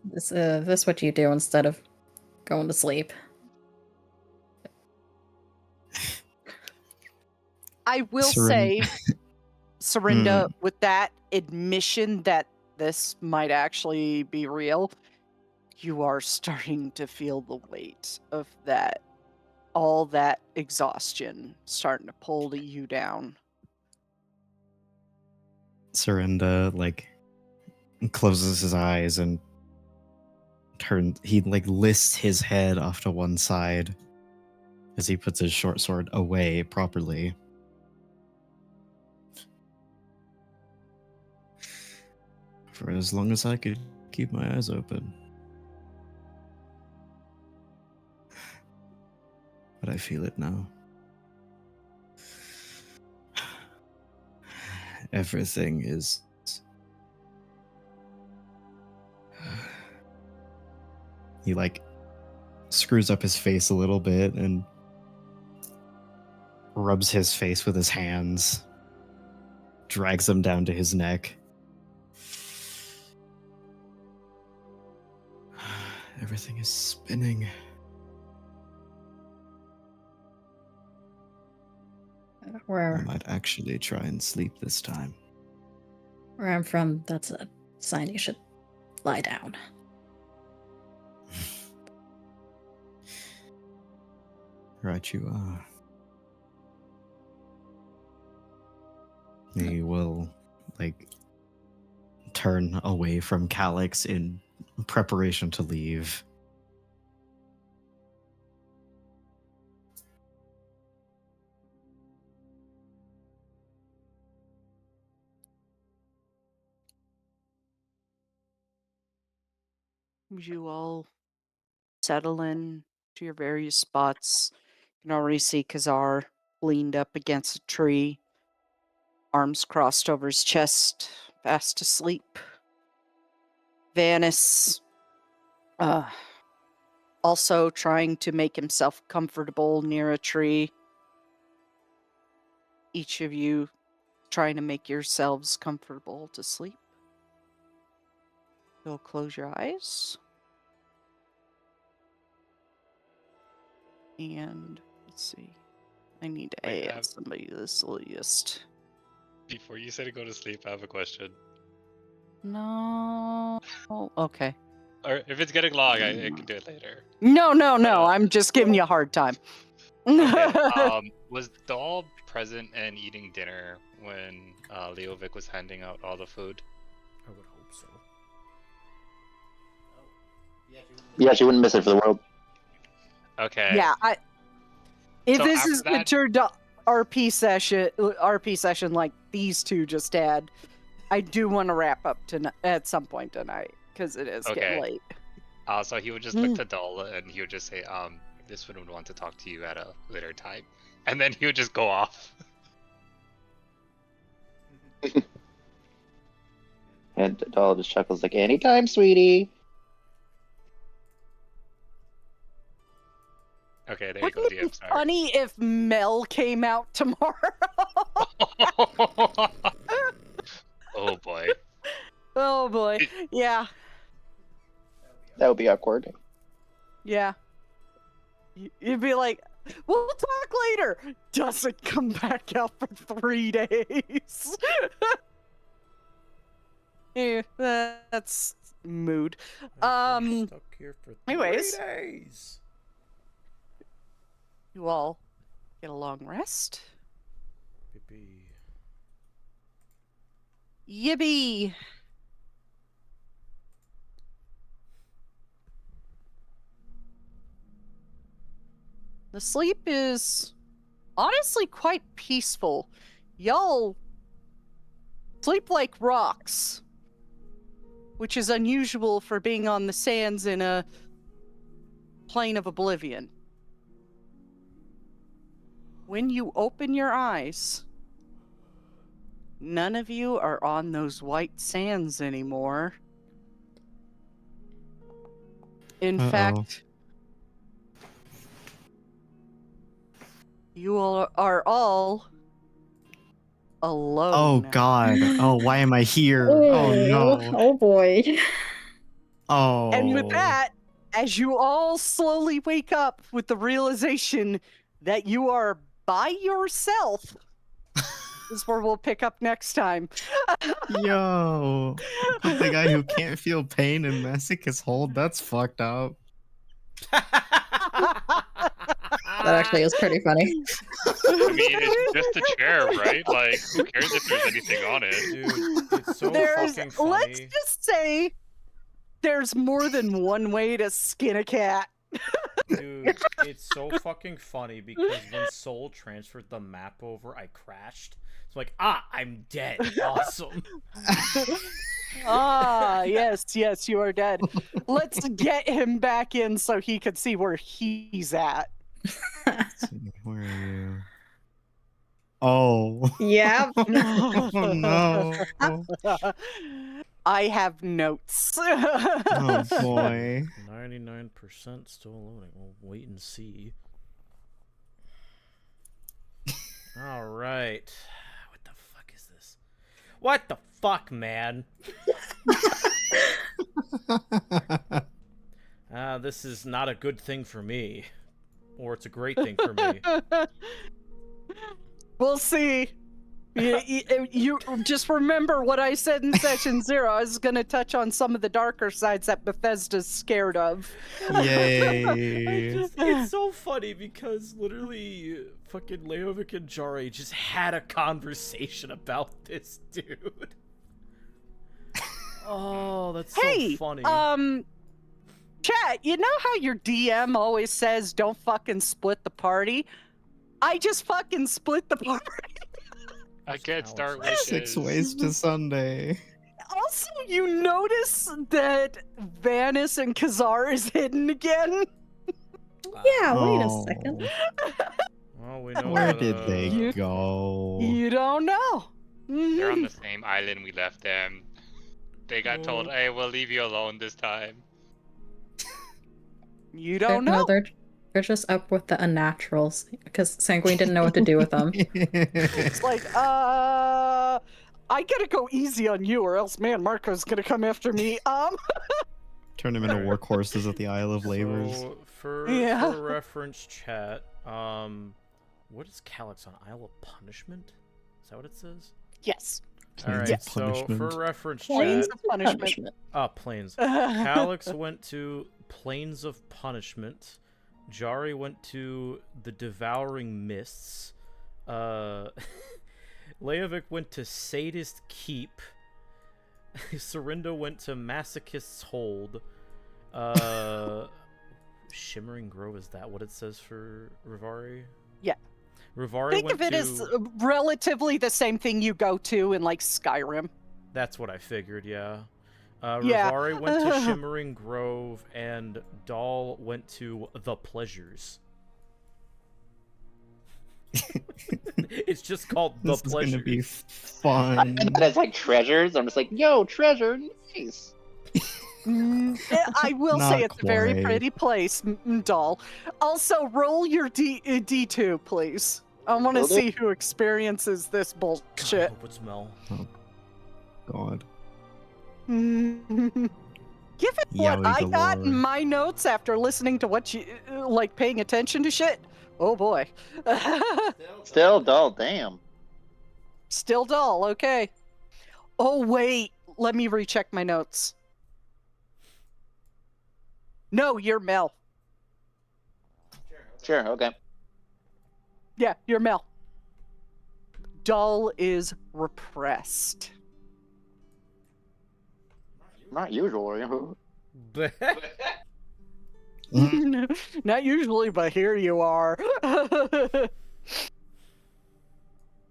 This what you do instead of going to sleep. I will Seren- say, Serinda, with that admission that this might actually be real, you are starting to feel the weight of that, all that exhaustion starting to pull you down. Serinda, like, closes his eyes and he, like, lifts his head off to one side as he puts his short sword away properly. For as long as I could keep my eyes open. But I feel it now. Everything is... He, like, screws up his face a little bit and rubs his face with his hands, drags them down to his neck. Everything is spinning. I Where might actually try and sleep this time. I'm from, that's a sign you should lie down. Right you are. He will, like, turn away from Calyx in preparation to leave. You all settle in to your various spots. You can already see Kazar leaned up against a tree, arms crossed over his chest, fast asleep. Vanis, also trying to make himself comfortable near a tree. Each of you trying to make yourselves comfortable to sleep. You'll close your eyes. And let's see. I need to Wait, add somebody to this list. Before you say to go to sleep, I have a question. No. Okay. Or if it's getting long, I can do it later. No. I'm just giving you a hard time. Okay. Was Doll present and eating dinner when Leovic was handing out all the food? I would hope so. Yeah, she wouldn't miss it for the world. Okay. Yeah, if So this after is that- turned RP session like these two just had, I do want to wrap up at some point tonight because it is getting late. So he would just look to Doll and he would just say, this one would want to talk to you at a later time. And then he would just go off. And Doll just chuckles like, anytime, sweetie. Okay, there you Wouldn't go, it be DM. Sorry. funny if Mel came out tomorrow? Oh boy. Oh boy. Yeah. That would be awkward. Yeah. You'd be like, we'll talk later. Doesn't come back out for 3 days. Yeah, that's mood. I've been stuck here for 3 anyways. days. You all get a long rest. Pee-pee. Yippee! The sleep is honestly quite peaceful. Y'all sleep like rocks, which is unusual for being on the sands in a plane of oblivion. When you open your eyes, none of you are on those white sands anymore. In fact, you all are all alone. Oh god. Oh, why am I here? Oh no. Oh boy. Oh. And with that, as you all slowly wake up with the realization that you are by yourself, is where we'll pick up next time. Yo, put the guy who can't feel pain in Masochist hold. That's fucked up. That actually is pretty funny. I mean, it's just a chair, right? Like, who cares if there's anything on it? Dude, it's so fucking funny. Let's just say there's more than one way to skin a cat. Dude, it's so fucking funny because when Soul transferred the map over, I crashed. It's like, I'm dead. Awesome. Yes, you are dead. Let's get him back in so he could see where he's at. Where are you? Oh. Yeah. Oh no. I have notes. Oh boy. 99% still loading. We'll wait and see. All right. What the fuck is this? What the fuck, man? This is not a good thing for me. Or it's a great thing for me. We'll see. You just remember what I said in session 0. I was going to touch on some of the darker sides that Bethesda's scared of. Yay. It's so funny because literally fucking Leovic and Jari just had a conversation about this dude. Oh, that's so funny. Chat, you know how your DM always says don't fucking split the party? I just fucking split the party. I can't start wishes. 6 ways to Sunday. Also, you notice that Vanis and Khazar is hidden again? Yeah, wait a second. Well, we know Where that, did they go? You don't know. They're on the same island we left them. They got told, hey, we'll leave you alone this time. You don't know. No, they're just up with the unnaturals because Sanguine didn't know what to do with them. It's like, I gotta go easy on you, or else, man, Marco's gonna come after me. Turn them into workhorses at the Isle of Labors. So, for reference, chat, what is Calyx on? Isle of Punishment? Is that what it says? Yes. Alright, Plains of so Punishment. for reference, Plains chat, of Punishment. Plains. Calyx went to Plains of Punishment. Jari went to the Devouring Mists. Leovic went to Sadist Keep. Surindo went to Masochist's Hold. Shimmering Grove, is that what it says for Rivari? Yeah. Rivari Think went of it to... as relatively the same thing you go to in, like, Skyrim. That's what I figured, yeah. Yeah. Rivari went to Shimmering Grove, and Dahl went to The Pleasures. It's just called The This is Pleasures. gonna be fun. And it's like treasures. I'm just like, yo, treasure, nice. I will Not say it's a very quite. pretty place, doll. Also, roll your D2, please. I want to Will do. see who experiences this God, I bullshit. hope it's Mel. God. Given what Yowie I got galore. in my notes after listening to what you like, paying attention to shit. Oh boy. Still dull, damn. Still dull. Okay. Oh wait, let me recheck my notes. No, you're Mel. Sure, okay. Yeah, you're Mel. Dull is repressed. Not usual. Not usually, but here you are.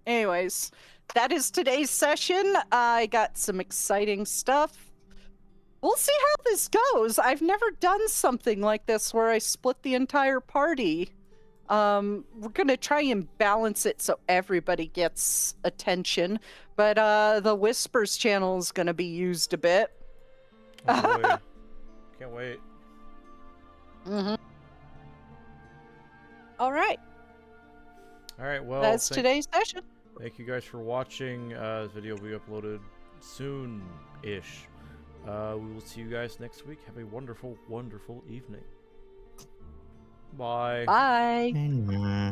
Anyways, that is today's session. I got some exciting stuff. We'll see how this goes. I've never done something like this where I split the entire party. We're gonna try and balance it so everybody gets attention, but the Whispers channel is gonna be used a bit. Oh boy. Can't wait. Mm-hmm. All right. All right, well, That's today's session. thank you guys for watching. This video will be uploaded soon-ish. We will see you guys next week. Have a wonderful, wonderful evening. Bye. Bye. Bye.